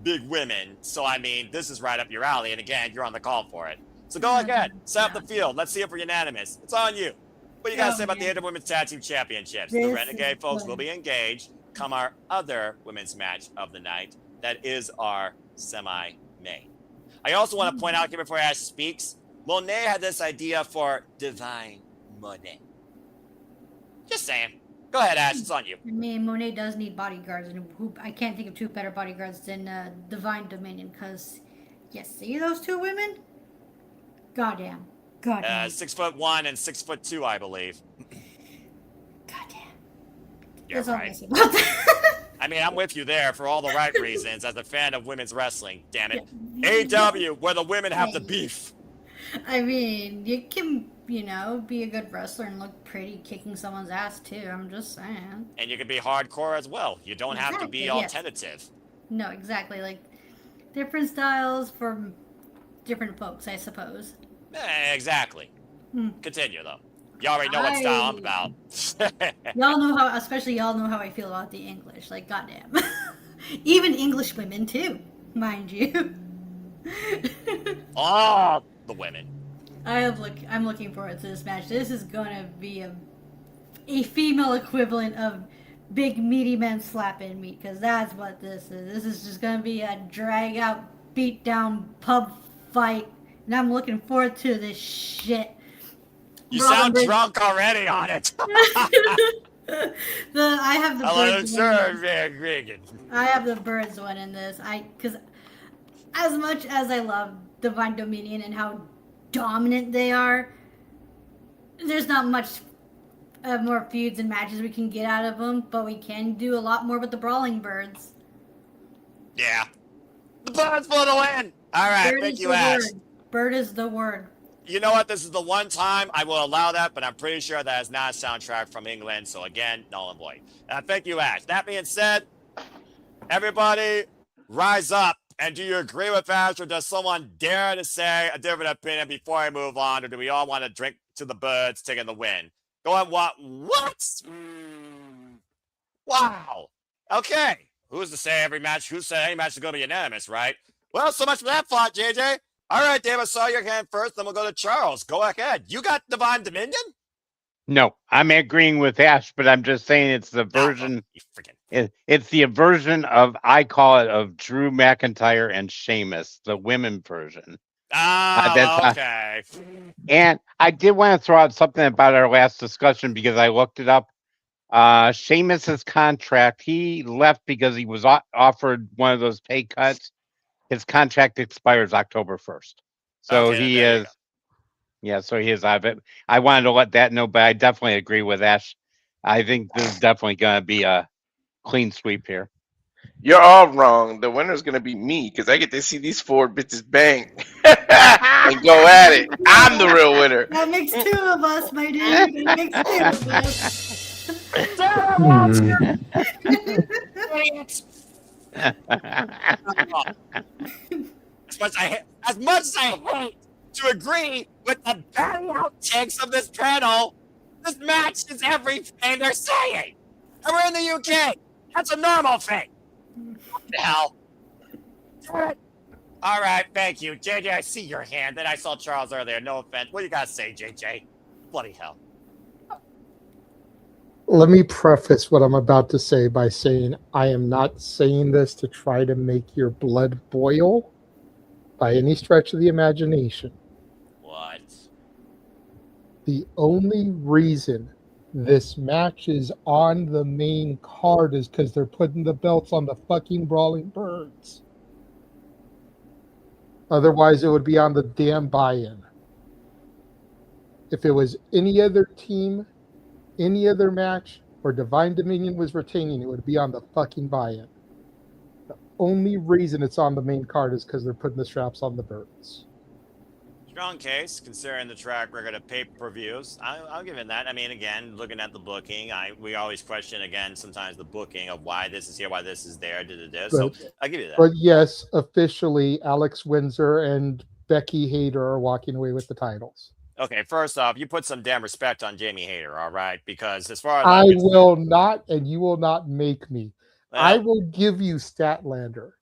big women. So, I mean, this is right up your alley. And again, you're on the call for it. So go ahead, set up the field. Let's see if we're unanimous. It's on you. What do you guys say about the Inter Women's Tag Team Championships? The Renegade folks will be engaged come our other women's match of the night. That is our semi-main. I also want to point out here before Ash speaks, Mone had this idea for Divine Mone. Just saying. Go ahead, Ash. It's on you. I mean, Monet does need bodyguards, and I can't think of two better bodyguards than Divine Dominion, because, see those two women? Goddamn. 6'1" and 6'2", I believe. Goddamn. You're That's right. I mean, I'm with you there for all the right reasons as a fan of women's wrestling, damn it. AEW, where the women have the beef. I mean, you can, be a good wrestler and look pretty kicking someone's ass, too. I'm just saying. And you can be hardcore as well. You don't have to be all tentative. No, exactly. Like, different styles for different folks, I suppose. Exactly. Continue, though. You already know what style I'm about. Y'all know how I feel about the English. Like, goddamn. Even English women, too, mind you. Oh, the women. I'm looking forward to this match. This is gonna be a female equivalent of big meaty men slapping meat, because that's what this is. This is just gonna be a drag out, beat down pub fight, and I'm looking forward to this shit. You sound drunk already on it. I have the birds. I have the birds one in this. Because as much as I love Divine Dominion and how dominant they are, there's not much more feuds and matches we can get out of them, but we can do a lot more with the Brawling Birds. Yeah. The Birds for the win! All right, Bird thank is you, the Ash. word. Bird is the word. You know what? This is the one time I will allow that, but I'm pretty sure that is not a soundtrack from England. So again, null and void. Thank you, Ash. That being said, everybody rise up. And do you agree with Ash, or does someone dare to say a different opinion before I move on, or do we all want to drink to the Birds taking the win? Go on, what? Wow. Okay. Who's to say any match is going to be unanimous, right? Well, so much for that thought, JJ. All right, Dave, I saw your hand first, then we'll go to Charles. Go ahead. You got Divine Dominion? No, I'm agreeing with Ash, but I'm just saying it's the version. It's the version of, I call it, of Drew McIntyre and Sheamus, the women version. Okay. And I did want to throw out something about our last discussion because I looked it up. Sheamus's contract, he left because he was offered one of those pay cuts. His contract expires October 1st. So he is. Yeah, so he is out of it. I wanted to let that know, but I definitely agree with Ash. I think this is definitely going to be a clean sweep here. You're all wrong. The winner's going to be me because I get to see these four bitches bang and go at it. I'm the real winner. That makes two of us, my dude. That makes two of us. As much as I hate to agree with the bad outtakes of this panel, this match is everything they're saying. And we're in the UK. That's a normal thing. What the hell? All right, thank you. JJ, I see your hand. Then I saw Charles earlier. No offense. What do you got to say, JJ? Bloody hell. Let me preface what I'm about to say by saying I am not saying this to try to make your blood boil by any stretch of the imagination. What? The only reason this match is on the main card is because they're putting the belts on the fucking Brawling Birds. Otherwise, it would be on the damn buy-in. If it was any other team, any other match, or Divine Dominion was retaining, it would be on the fucking buy-in. The only reason it's on the main card is because they're putting the straps on the Birds. Strong case, considering the track record of pay-per-views. I'll give it that. I mean, again, looking at the booking, we always question, again, sometimes the booking of why this is here, why this is there, So I'll give you that. But yes, officially, Alex Windsor and Becky Hayter are walking away with the titles. Okay, first off, you put some damn respect on Jamie Hayter, all right? Because as far as I will not, and you will not make me. Well, I will give you Statlander.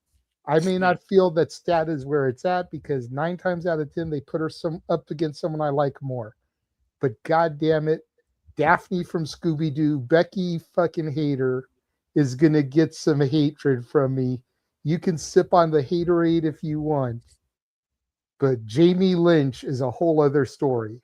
I may not feel that Stat is where it's at because 9 times out of 10 they put her up against someone I like more. But God damn it, Daphne from Scooby-Doo, Becky fucking Hayter is gonna get some hatred from me. You can sip on the haterade if you want, but Jamie Lynch is a whole other story.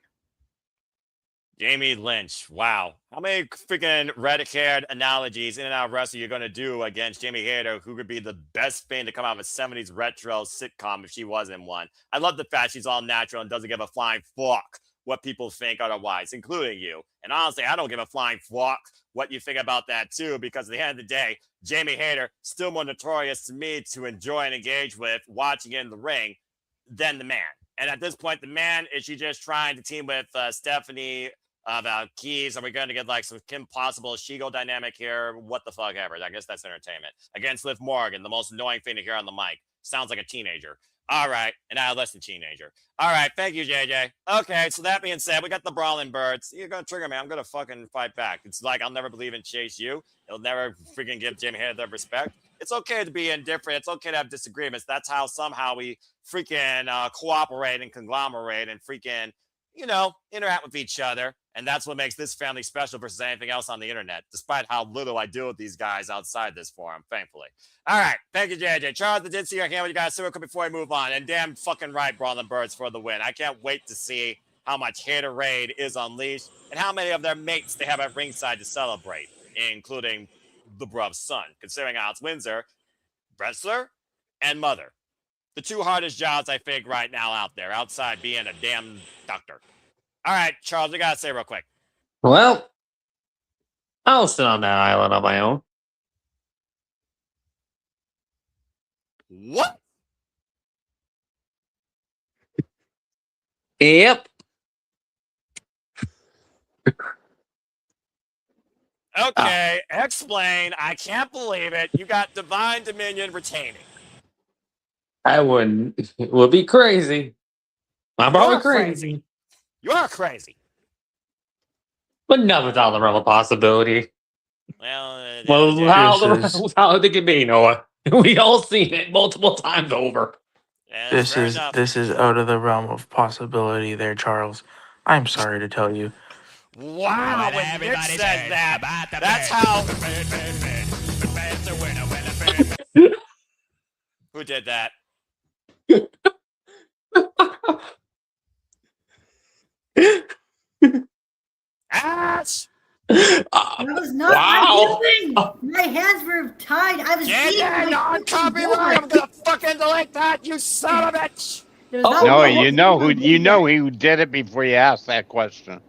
Jamie Lynch, wow. How many freaking red-haired analogies in and out of wrestling you're going to do against Jamie Hayter, who could be the best thing to come out of a 70s retro sitcom if she was in one? I love the fact she's all natural and doesn't give a flying fuck what people think otherwise, including you. And honestly, I don't give a flying fuck what you think about that too, because at the end of the day, Jamie Hayter, still more notorious to me to enjoy and engage with watching in the ring than the man. And at this point, the man, is she just trying to team with Stephanie about Keys? Are we going to get like some Kim Possible Shigo dynamic here? What the fuck ever. I guess that's entertainment. Against Liv Morgan, the most annoying thing to hear on the mic. Sounds like a teenager. All right. An adolescent teenager. All right. Thank you, JJ. Okay. So that being said, we got the Brawling Birds. You're going to trigger me. I'm going to fucking fight back. It's like I'll never believe in Chase U. It'll never freaking give Jamie Hayter the respect. It's okay to be indifferent. It's okay to have disagreements. That's how somehow we freaking cooperate and conglomerate and freaking, interact with each other. And that's what makes this family special versus anything else on the internet, despite how little I deal with these guys outside this forum, thankfully. All right. Thank you, JJ. Charles, I did see your hand with you guys so quick before I move on. And damn fucking right, Brawling Birds for the win. I can't wait to see how much haterade is unleashed and how many of their mates they have at ringside to celebrate, including the bruv's son, considering Alex Windsor, wrestler, and mother. The two hardest jobs I think right now out there, outside being a damn doctor. All right, Charles, I gotta say real quick. Well, I'll sit on that island on my own. What? Yep. Okay, explain. I can't believe it. You got Divine Dominion retaining. I wouldn't. It would be crazy. I'm probably crazy. You are crazy. But never down the realm of possibility. Well, how they can be, Noah? We all seen it multiple times over. This is out of the realm of possibility there, Charles. I'm sorry to tell you. Wow, when Nick says that, that's how... Who did that? Ash! That was not Wow. my doing. My hands were tied. I was Yeah, eating yeah, my non fucking copyright. I'm boy. gonna fucking delete that, you son of a bitch. No, you know who did it before you asked that question.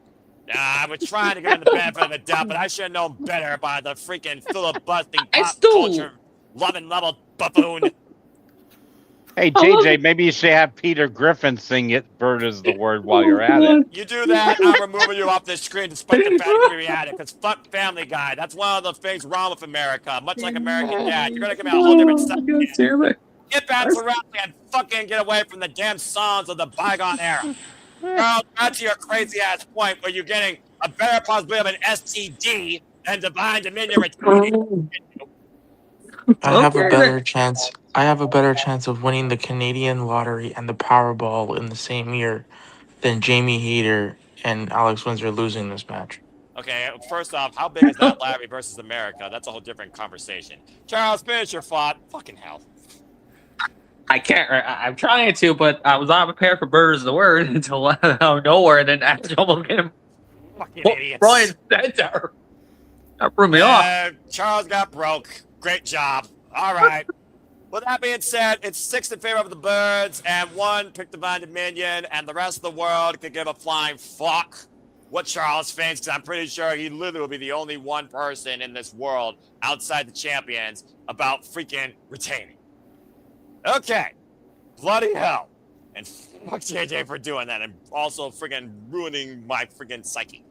I was trying to get in the benefit of the doubt, but I should have known better by the freaking filibustering pop culture loving level buffoon. Hey, JJ, maybe you should have Peter Griffin sing it, "Bird is the word," while you're at it. You do that, I'm removing you off this screen despite the fact that we at it, because fuck Family Guy. That's one of the things wrong with America. Much like American Dad, you're gonna give me a whole different stuff. Get back to wrestling and fucking get away from the damn songs of the bygone era. Girl, back to your crazy ass point where you're getting a better possibility of an STD than Divine Dominion returning. I have a better chance. I have a better chance of winning the Canadian lottery and the Powerball in the same year than Jamie Hayter and Alex Windsor losing this match. Okay, first off, how big is that lottery versus America? That's a whole different conversation. Charles, finish your thought. Fucking hell. I can't. I'm trying to, but I was not prepared for "Bird is the word" until out of nowhere, and then I almost get him. Fucking idiots. Brian Center. That threw me off. Charles got broke. Great job. All right. With that being said, it's 6 in favor of the Birds, and 1 picked Divine Dominion, and the rest of the world could give a flying fuck what Charles thinks, because I'm pretty sure he literally will be the only one person in this world outside the champions about freaking retaining. Okay. Bloody hell. And fuck JJ for doing that, and also freaking ruining my freaking psyche.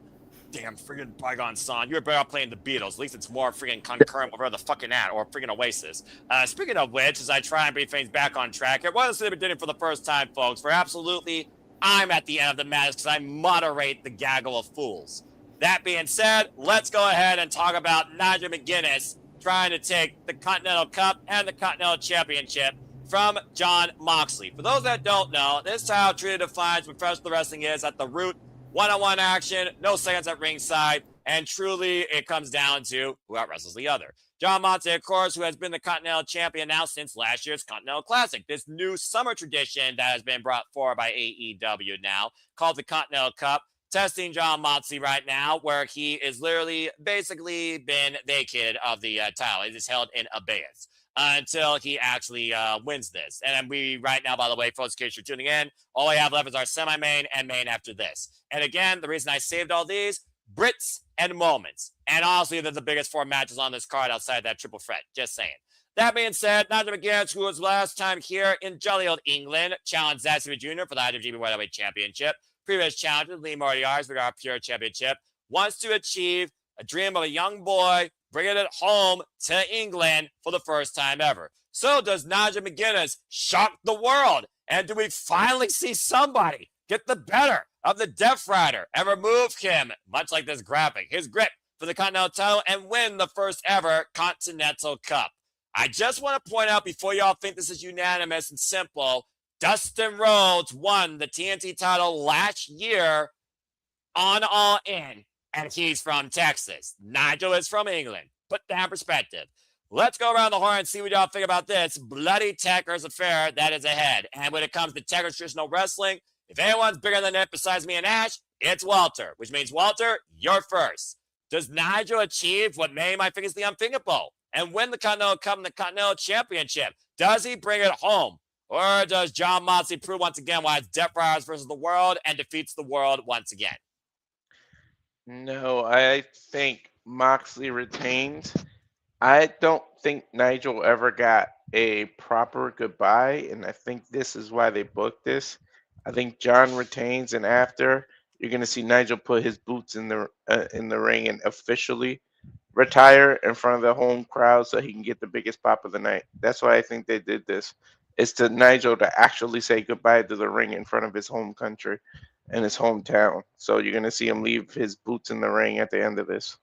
Damn freaking bygone song. You're better off playing the Beatles. At least it's more freaking concurrent with where the fucking at, or freaking Oasis. Speaking of which, as I try and bring things back on track, it was the beginning for the first time, folks. For absolutely, I'm at the end of the madness because I moderate the gaggle of fools. That being said, let's go ahead and talk about Nigel McGuinness trying to take the Continental Cup and the Continental Championship from Jon Moxley. For those that don't know, this is how truly defines what professional wrestling is at the root. One-on-one action, no seconds at ringside, and truly it comes down to who out-wrestles the other. Jon Moxley, of course, who has been the Continental Champion now since last year's Continental Classic, this new summer tradition that has been brought forward by AEW now, called the Continental Cup, testing Jon Moxley right now, where he is literally basically been vacated of the title. It is held in abeyance until he actually wins this. And we right now, by the way, folks, in case you're tuning in, all I have left is our semi-main and main after this. And again, the reason I saved all these, Brits and moments. And honestly, they're the biggest 4 matches on this card outside that triple threat. Just saying. That being said, Nigel McGuinness, who was last time here in jolly old England, challenged Zack Sabre Jr. for the IWGP World Heavyweight Championship. Previous challenger, Lee Moriarty, for our Pure Championship, wants to achieve a dream of a young boy, bringing it home to England for the first time ever. So does Nigel McGuinness shock the world? And do we finally see somebody get the better of the Death Rider and remove him, much like this graphic, his grip for the Continental title and win the first ever Continental Cup? I just want to point out before y'all think this is unanimous and simple, Dustin Rhodes won the TNT title last year on All In, and he's from Texas. Nigel is from England. Put that in perspective. Let's go around the horn and see what y'all think about this bloody Techers affair that is ahead. And when it comes to Techers traditional wrestling, if anyone's bigger than it besides me and Ash, it's Walter, which means, Walter, you're first. Does Nigel achieve what many might think is the unthinkable and win the Continental Cup and the Continental Championship? Does he bring it home? Or does Jon Moxley prove once again why it's Death Riders versus the world and defeats the world once again? No, I think Moxley retains. I don't think Nigel ever got a proper goodbye, and I think this is why they booked this. I think John retains, and after you're gonna see Nigel put his boots in the ring and officially retire in front of the home crowd so he can get the biggest pop of the night. That's why I think they did this. It's to Nigel to actually say goodbye to the ring in front of his home country and his hometown. So you're gonna see him leave his boots in the ring at the end of this.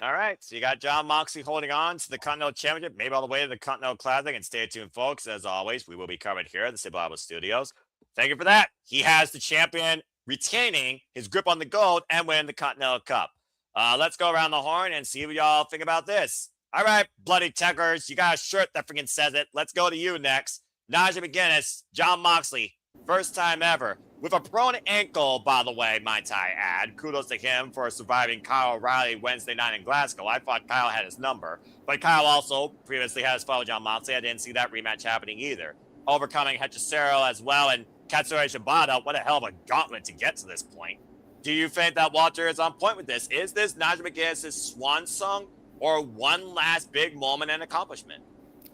All right, so you got Jon Moxley holding on to the Continental Championship, maybe all the way to the Continental Classic. And stay tuned, folks. As always, we will be covered here at the Simple Bible Studios. Thank you for that. He has the champion retaining his grip on the gold and winning the Continental Cup. Let's go around the horn and see what y'all think about this. All right, bloody techers, you got a shirt that freaking says it. Let's go to you next. Nigel McGuinness, Jon Moxley, first time ever. With a prone ankle, by the way, might I add. Kudos to him for surviving Kyle O'Reilly Wednesday night in Glasgow. I thought Kyle had his number. But Kyle also previously had his fight with Jon Moxley. I didn't see that rematch happening either. Overcoming Hechicero as well and Katsuyori Shibata. What a hell of a gauntlet to get to this point. Do you think that Walter is on point with this? Is this Nigel McGuinness' swan song or one last big moment and accomplishment?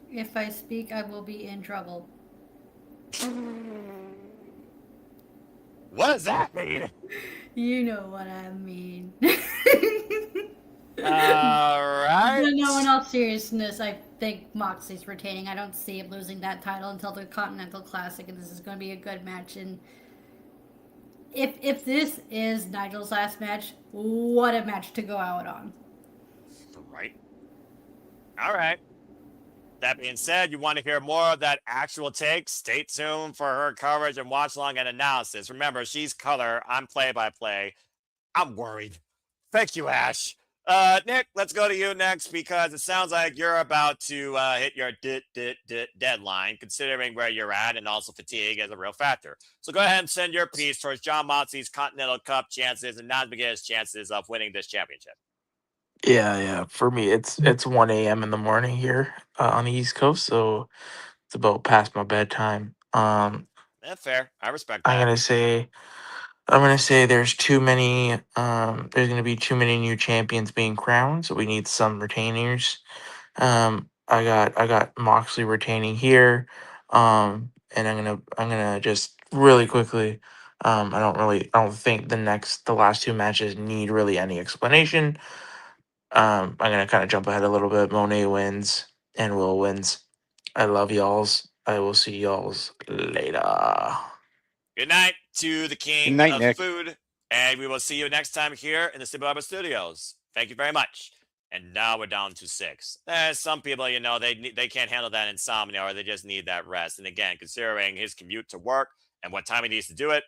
If I speak, I will be in trouble. What does that mean? You know what I mean. All right. But no, in all seriousness, I think Moxley's retaining. I don't see him losing that title until the Continental Classic, and this is going to be a good match. And if this is Nigel's last match, what a match to go out on. Right. All right. That being said, you want to hear more of that actual take? Stay tuned for her coverage and watch along and analysis. Remember, she's color. I'm play-by-play. I'm worried. Thank you, Ash. Nick, let's go to you next because it sounds like you're about to hit your deadline, considering where you're at, and also fatigue is a real factor. So go ahead and send your piece towards Jon Moxley's Continental Cup chances and Nigel McGuinness' chances of winning this championship. Yeah. For me, it's 1 a.m. in the morning here on the East Coast, so it's about past my bedtime. Fair. I respect that. I'm gonna say there's too many. There's gonna be too many new champions being crowned, so we need some retainers. I got Moxley retaining here. And I'm gonna just really quickly. I don't think the last two matches need really any explanation. I'm gonna kind of jump ahead a little bit. Mone wins and Will wins. I love y'alls. I will see y'alls later. Good night to the king Good night, of Nick. food, and we will see you next time here in the Simple Bible Studios. Thank you very much. And now we're down to 6. Some people, they can't handle that insomnia or they just need that rest. And again, considering his commute to work and what time he needs to do it,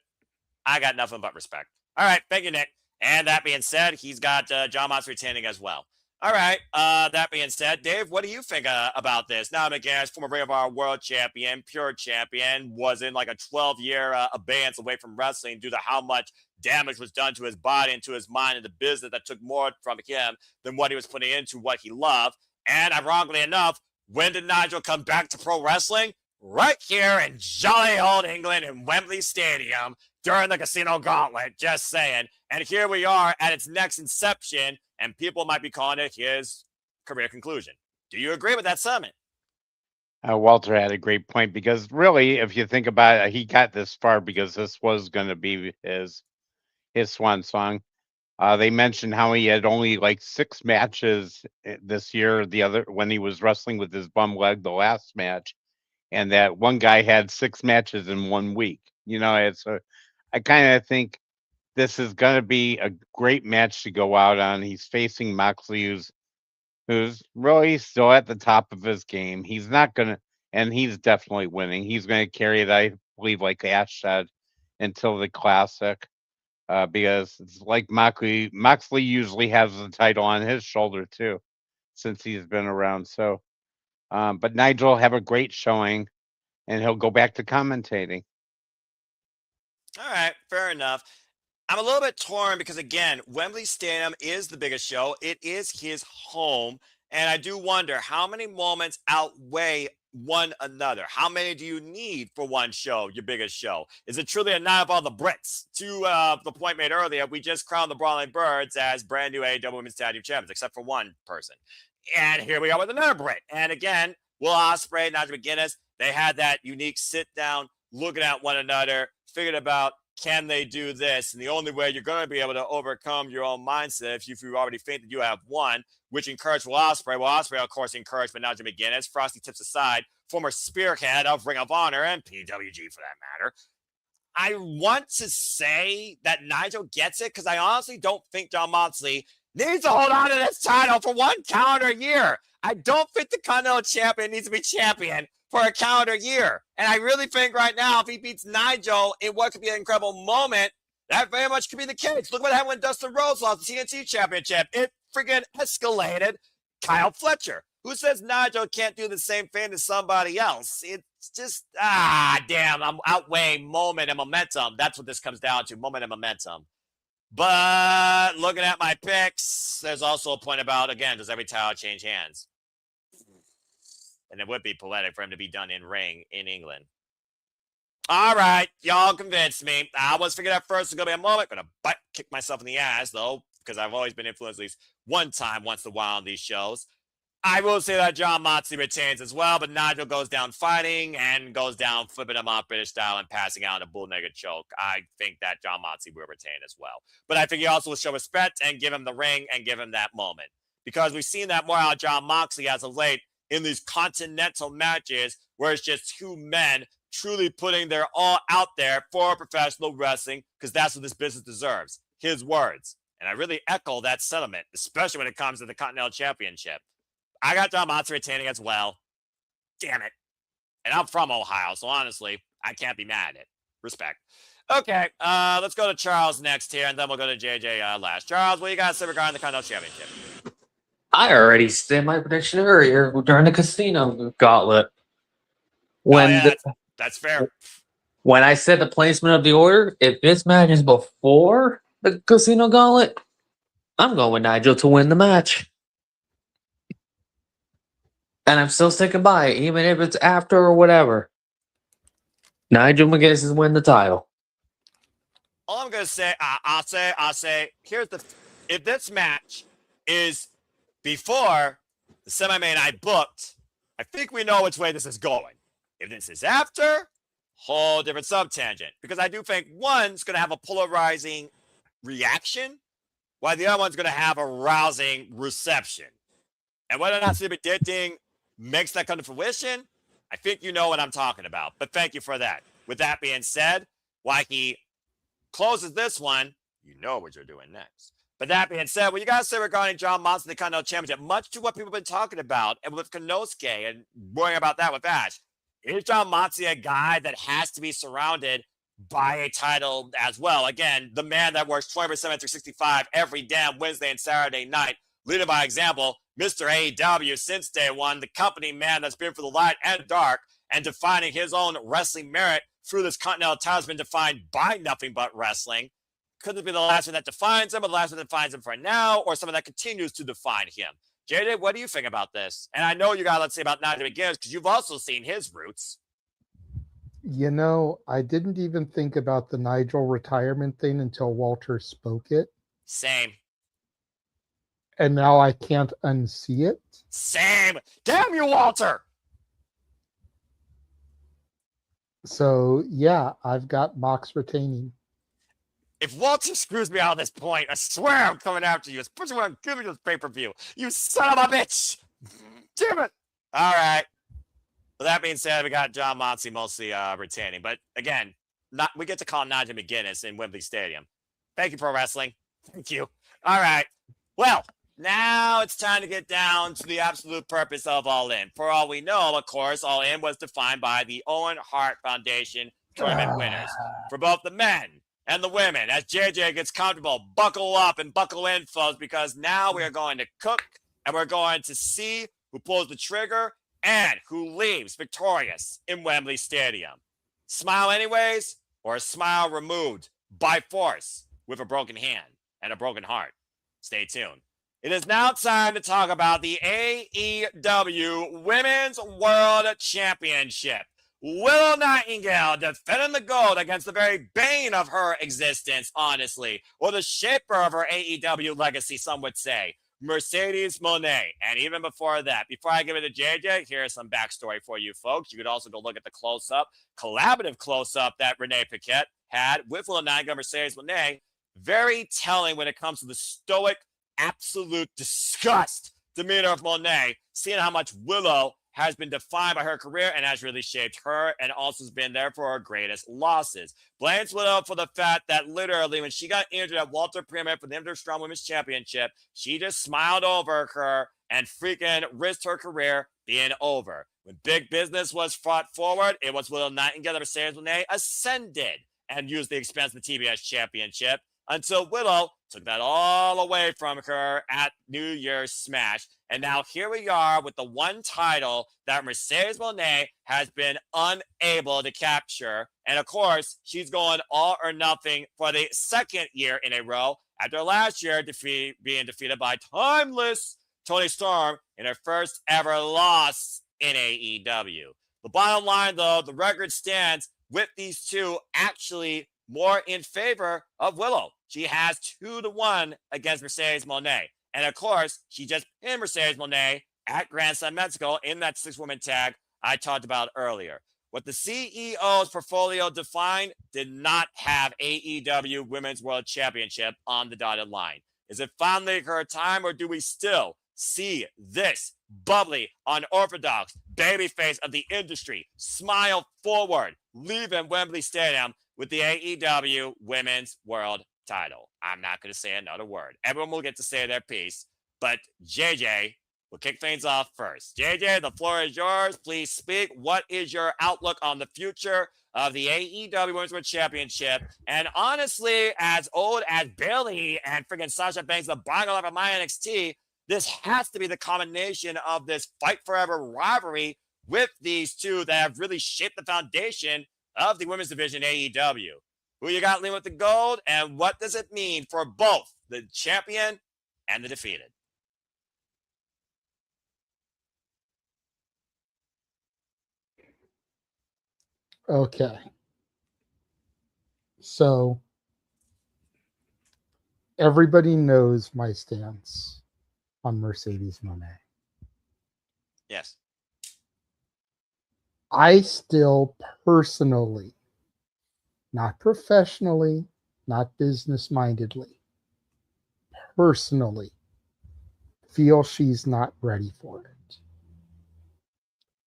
I got nothing but respect. All right, thank you, Nick. And that being said, he's got Jon Moxley retaining as well. All right, that being said, Dave, what do you think about this? Now, McGuinness, former Ring of Honor world champion, pure champion, was in like a 12-year abeyance away from wrestling due to how much damage was done to his body and to his mind and the business that took more from him than what he was putting into what he loved. And ironically enough, when did Nigel come back to pro wrestling? Right here in jolly old England in Wembley Stadium during the Casino Gauntlet, just saying. And here we are at its next inception, and people might be calling it his career conclusion. Do you agree with that sentiment? Walter had a great point because really, if you think about it, he got this far because this was going to be his swan song. They mentioned how he had only like 6 matches this year. When he was wrestling with his bum leg, the last match, and that one guy had 6 matches in 1 week. I kind of think this is going to be a great match to go out on. He's facing Moxley, who's really still at the top of his game. He's not going to, and he's definitely winning. He's going to carry it, I believe, like Ash said, until the Classic. Because it's like Moxley usually has the title on his shoulder too, since he's been around. So, but Nigel will have a great showing, and he'll go back to commentating. All right, fair enough. I'm a little bit torn because, again, Wembley Stadium is the biggest show. It is his home. And I do wonder how many moments outweigh one another? How many do you need for one show, your biggest show? Is it truly a night of all the Brits? To the point made earlier, we just crowned the Brawling Birds as brand new AEW Women's Tag Team Champions, except for one person. And here we are with another Brit. And again, Will Ospreay, Nigel McGuinness, they had that unique sit down, looking at one another, figured about, can they do this? And the only way you're going to be able to overcome your own mindset if you already think that you have won, which encouraged Will Ospreay. Will Ospreay, of course, encouraged by Nigel McGuinness, Frosty Tips aside, former spearhead of Ring of Honor and PWG for that matter. I want to say that Nigel gets it because I honestly don't think Jon Moxley needs to hold on to this title for one calendar year. I don't think the Continental Champion needs to be champion for a calendar year. And I really think right now, if he beats Nigel in what could be an incredible moment, that very much could be the case. Look what happened when Dustin Rhodes lost the TNT Championship. It freaking escalated Kyle Fletcher. Who says Nigel can't do the same thing to somebody else? It's just, damn, I'm outweighing moment and momentum. That's what this comes down to, moment and momentum. But looking at my picks, there's also a point about, again, does every title change hands? And it would be poetic for him to be done in ring in England. All right, y'all convinced me. I was figuring at first it's going to be a moment. Going to kick myself in the ass, though, because I've always been influenced at least one time once in a while on these shows. I will say that Jon Moxley retains as well, but Nigel goes down fighting and goes down flipping him off British style and passing out a bull nugget choke. I think that Jon Moxley will retain as well. But I think he also will show respect and give him the ring and give him that moment. Because we've seen that more out of Jon Moxley as of late in these Continental matches where it's just two men truly putting their all out there for professional wrestling because that's what this business deserves. His words. And I really echo that sentiment, especially when it comes to the Continental Championship. I got Jon Moxley retaining as well. Damn it. And I'm from Ohio, so honestly, I can't be mad at it. Respect. Okay, let's go to Charles next here, and then we'll go to JJ last. Charles, what do you got to say regarding the Continental Championship? I already said my prediction earlier during the casino gauntlet. When that's fair. When I said the placement of the order, if this match is before the casino gauntlet, I'm going with Nigel to win the match. And I'm still sticking by it, even if it's after or whatever. Nigel McGuinness is winning the title. All I'm going to say, I'll say, if this match is before the semi-main I booked, I think we know which way this is going. If this is after, whole different sub-tangent. Because I do think one's going to have a polarizing reaction, while the other one's going to have a rousing reception. And whether or not Super Ditting makes that come to fruition, I think you know what I'm talking about. But thank you for that. With that being said, while he closes this one, you know what you're doing next. But that being said, what you got to say regarding Jon Moxley, the Continental Championship, much to what people have been talking about, and with Konosuke and worrying about that with Ash, is Jon Moxley a guy that has to be surrounded by a title as well? Again, the man that works 24/7 365 every damn Wednesday and Saturday night, leading by example, Mr. AEW since day one, the company man that's been for the light and dark, and defining his own wrestling merit through this Continental title has been defined by nothing but wrestling. Could it be the last one that defines him, or the last one that defines him for now, or someone that continues to define him? JJ, what do you think about this? And I know you got, let's say, about Nigel McGuinness, because you've also seen his roots. You know, I didn't even think about the Nigel retirement thing until Walter spoke it. Same. And now I can't unsee it. Same. Damn you, Walter! So, yeah, I've got Mox retaining. If Walter screws me out at this point, I swear I'm coming after you, especially when I'm giving you this pay-per-view. You son of a bitch! Damn it! All right. Well, that being said, we got Jon Moxley mostly retaining. But again, we get to call Nigel McGuinness in Wembley Stadium. Thank you, Pro Wrestling. Thank you. All right. Well, now it's time to get down to the absolute purpose of All In. For all we know, of course, All In was defined by the Owen Hart Foundation tournament winners for both the men and the women. As JJ gets comfortable, buckle up and buckle in, folks, because now we are going to cook and we're going to see who pulls the trigger and who leaves victorious in Wembley Stadium. Smile anyways, or a smile removed by force with a broken hand and a broken heart. Stay tuned. It is now time to talk about the AEW Women's World Championship. Willow Nightingale defending the gold against the very bane of her existence, honestly, or the shaper of her AEW legacy, some would say, Mercedes Mone. And even before that, before I give it to JJ, here's some backstory for you folks. You could also go look at the close-up, collaborative close-up that Renee Paquette had with Willow Nightingale, Mercedes Mone. Very telling when it comes to the stoic, absolute disgust demeanor of Monet, seeing how much Willow has been defined by her career and has really shaped her and also has been there for her greatest losses. Blames Willow for the fact that literally when she got injured at Walter Premier for the Inter Strong Women's Championship, she just smiled over her and freaking risked her career being over. When big business was fought forward, it was Willow Nightingale that Mercedes Moné ascended and used the expense of the TBS Championship until Willow took that all away from her at New Year's Smash. And now here we are with the one title that Mercedes Moné has been unable to capture. And of course, she's going all or nothing for the second year in a row after last year being defeated by timeless Toni Storm in her first ever loss in AEW. The bottom line, though, the record stands with these two actually more in favor of Willow. She has 2-1 against Mercedes Moné. And of course, she just pinned Mercedes Moné at Grand Slam Mexico in that 6-woman tag I talked about earlier. What the CEO's portfolio defined did not have AEW Women's World Championship on the dotted line. Is it finally her time, or do we still see this bubbly, unorthodox babyface of the industry smile forward, leaving Wembley Stadium with the AEW Women's World title? I'm not going to say another word. Everyone will get to say their piece, but JJ will kick things off first. JJ, the floor is yours. Please speak. What is your outlook on the future of the AEW Women's World Championship? And honestly, as old as Bayley and freaking Sasha Banks, the bottom of my NXT, this has to be the combination of this fight forever rivalry with these two that have really shaped the foundation of the women's division AEW. Who you got leading with the gold, and what does it mean for both the champion and the defeated? Okay. So everybody knows my stance on Mercedes Moné. Yes. I still personally, not professionally, not business-mindedly, personally feel she's not ready for it.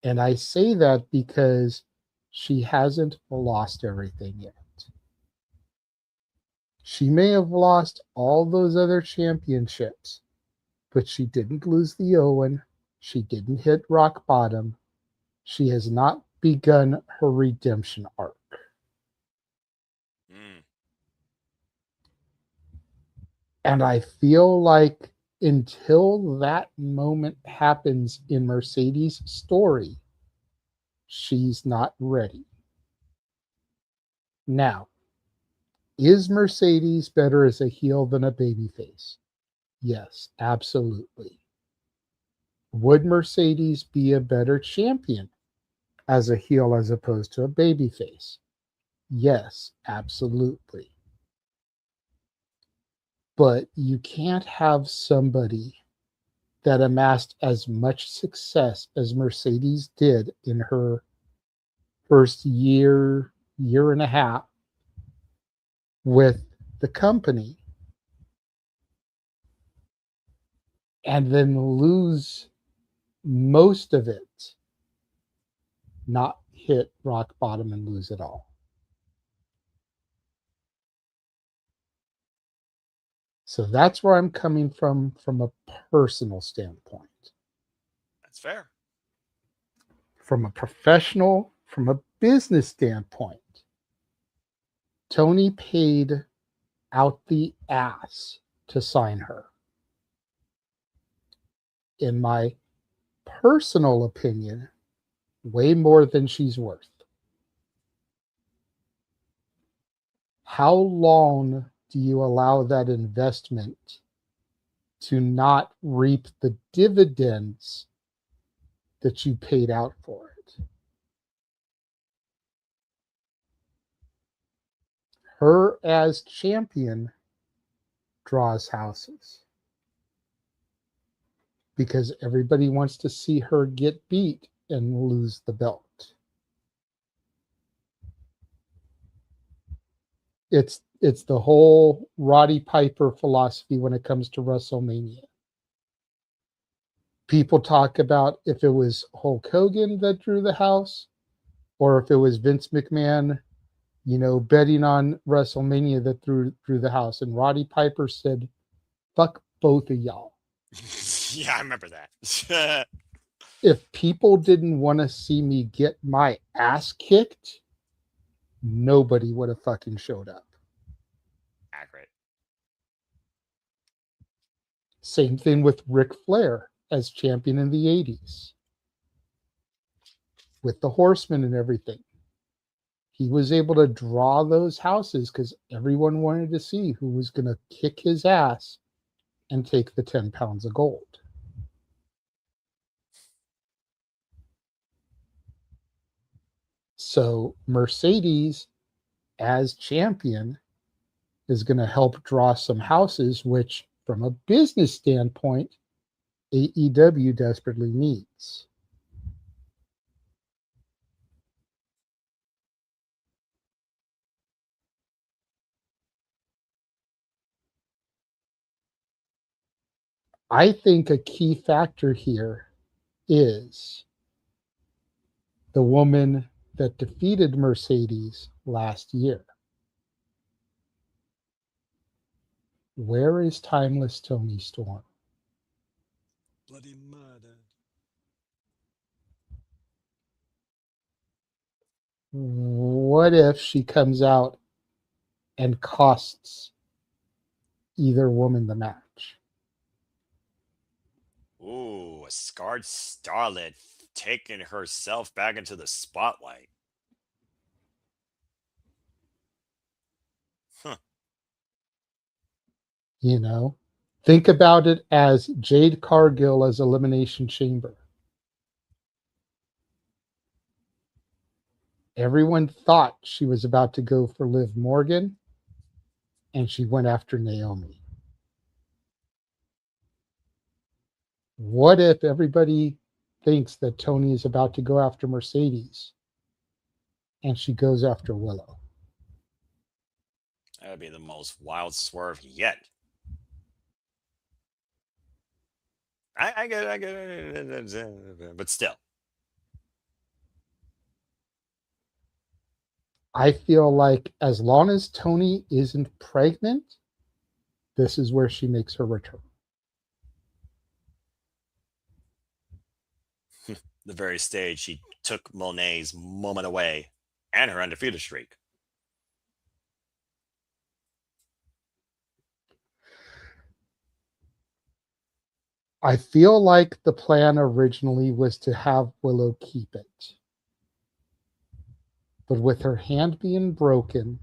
And I say that because she hasn't lost everything yet. She may have lost all those other championships, but she didn't lose the Owen. She didn't hit rock bottom. She has not begun her redemption arc. And I feel like until that moment happens in Mercedes' story, she's not ready. Now, is Mercedes better as a heel than a babyface? Yes, absolutely. Would Mercedes be a better champion as a heel as opposed to a babyface? Yes, absolutely. But you can't have somebody that amassed as much success as Mercedes did in her first year and a half with the company and then lose most of it, not hit rock bottom and lose it all. So that's where I'm coming from a personal standpoint. That's fair. From a professional, from a business standpoint, Tony paid out the ass to sign her. In my personal opinion, way more than she's worth. How long do you allow that investment to not reap the dividends that you paid out for it. Her as champion draws houses because everybody wants to see her get beat and lose the belt. It's the whole Roddy Piper philosophy when it comes to WrestleMania. People talk about if it was Hulk Hogan that drew the house or if it was Vince McMahon, betting on WrestleMania that drew the house. And Roddy Piper said, fuck both of y'all. Yeah, I remember that. If people didn't want to see me get my ass kicked, nobody would have fucking showed up. Accurate. Same thing with Ric Flair as champion in the 80s. With the Horsemen and everything. He was able to draw those houses because everyone wanted to see who was going to kick his ass and take the 10 pounds of gold. So Mercedes as champion is going to help draw some houses, which from a business standpoint, AEW desperately needs. I think a key factor here is the woman that defeated Mercedes last year. Where is Timeless Toni Storm? Bloody murder. What if she comes out and costs either woman the match? Ooh, a scarred starlet taking herself back into the spotlight. Huh. Think about it as Jade Cargill as Elimination Chamber. Everyone thought she was about to go for Liv Morgan, and she went after Naomi. What if everybody thinks that Tony is about to go after Mercedes, and she goes after Willow? That would be the most wild swerve yet. I get it, but still. I feel like as long as Tony isn't pregnant, this is where she makes her return. The very stage she took Monet's moment away and her undefeated streak. I feel like the plan originally was to have Willow keep it. But with her hand being broken,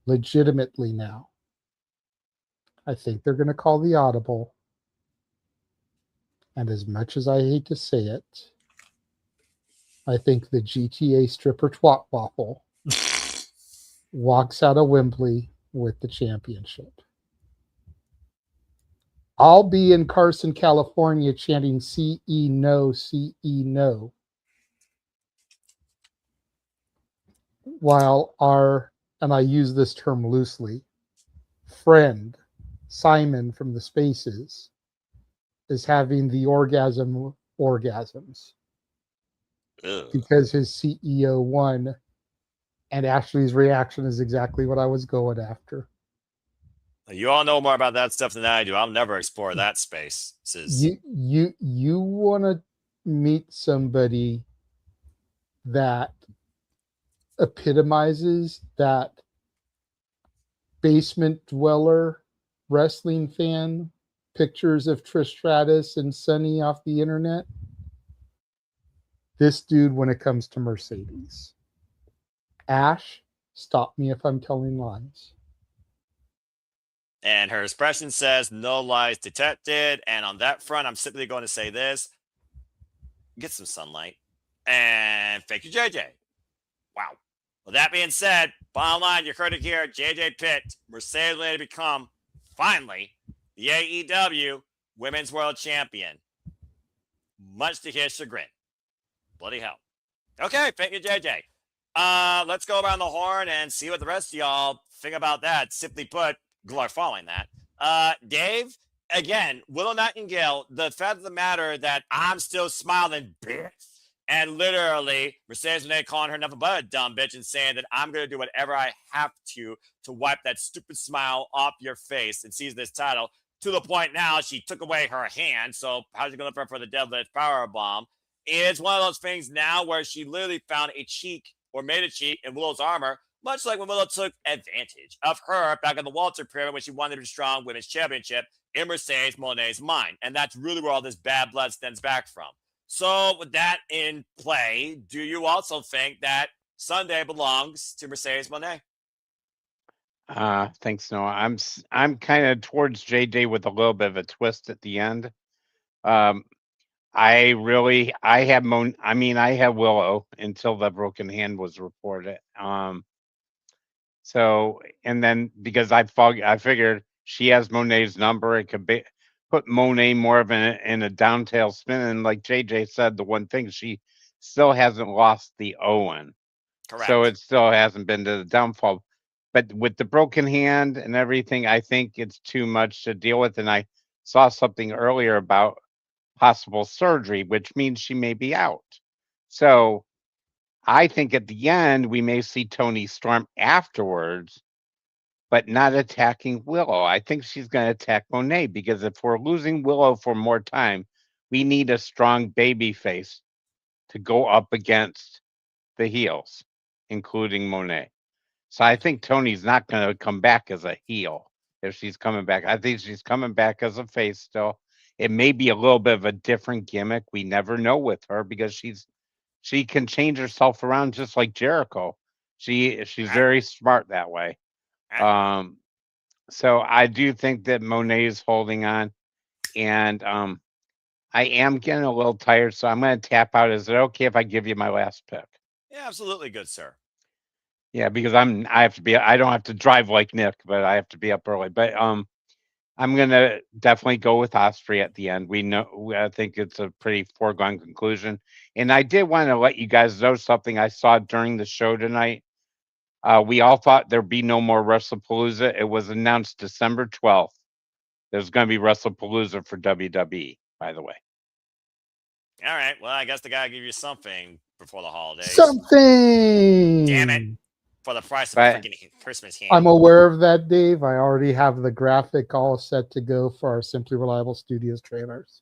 legitimately now, I think they're going to call the audible. And as much as I hate to say it, I think the GTA stripper twat waffle walks out of Wembley with the championship. I'll be in Carson, California chanting CE no, CE no. While our, and I use this term loosely, friend Simon from the Spaces is having the orgasms because his CEO won, and Ashley's reaction is exactly what I was going after. You all know more about that stuff than I do. I'll never explore that space. You want to meet somebody that epitomizes that basement dweller wrestling fan pictures of Trish Stratus and Sunny off the internet. This dude when it comes to Mercedes. Ash, stop me if I'm telling lies. And her expression says, no lies detected. And on that front, I'm simply going to say this. Get some sunlight. And thank you, JJ. Wow. With that being said, bottom line, you heard it here. JJ picked Mercedes Moné to become, finally, the AEW Women's World Champion. Much to his chagrin. Bloody hell. Okay, thank you, JJ. Let's go around the horn and see what the rest of y'all think about that. Simply put, are following that. Dave, again, Willow Nightingale, the fact of the matter that I'm still smiling, bitch. And literally, Mercedes Moné calling her nothing but a dumb bitch and saying that I'm going to do whatever I have to wipe that stupid smile off your face and seize this title. To the point now, she took away her hand. So how's she going to look for the deadlift powerbomb? It's one of those things now where she literally found a cheek or made a cheek in Willow's armor, much like when Willow took advantage of her back in the Walter period when she wanted a strong women's championship in Mercedes Moné's mind. And that's really where all this bad blood stems back from. So with that in play, do you also think that Sunday belongs to Mercedes Moné? Thanks, Noah. I'm kind of towards JJ with a little bit of a twist at the end. I have Willow until the broken hand was reported. So, and then because I figured she has Moné's number, it could put Moné more of in a downtail spin. And like JJ said, the one thing, she still hasn't lost the Owen. Correct. So it still hasn't been to the downfall. But with the broken hand and everything, I think it's too much to deal with. And I saw something earlier about possible surgery, which means she may be out. So I think at the end, we may see Toni Storm afterwards, but not attacking Willow. I think she's going to attack Moné, because if we're losing Willow for more time, we need a strong baby face to go up against the heels, including Moné. So I think Tony's not going to come back as a heel if she's coming back. I think she's coming back as a face still. It may be a little bit of a different gimmick. We never know with her, because she can change herself around just like Jericho. She's very smart that way. So I do think that Moné is holding on, and I am getting a little tired, so I'm going to tap out. Is it okay if I give you my last pick? Yeah, absolutely, good sir. Yeah, because I don't have to drive like Nick, but I have to be up early. But I'm gonna definitely go with Ospreay at the end. I think it's a pretty foregone conclusion. And I did want to let you guys know something I saw during the show tonight. We all thought there'd be no more WrestlePalooza. It was announced December 12th. There's going to be WrestlePalooza for WWE, by the way. All right. Well, I guess they got to give you something before the holidays. Something. Damn it. For the price of freaking Christmas candy. I'm aware of that, Dave. I already have the graphic all set to go for our Simply Reliable Studios trailers.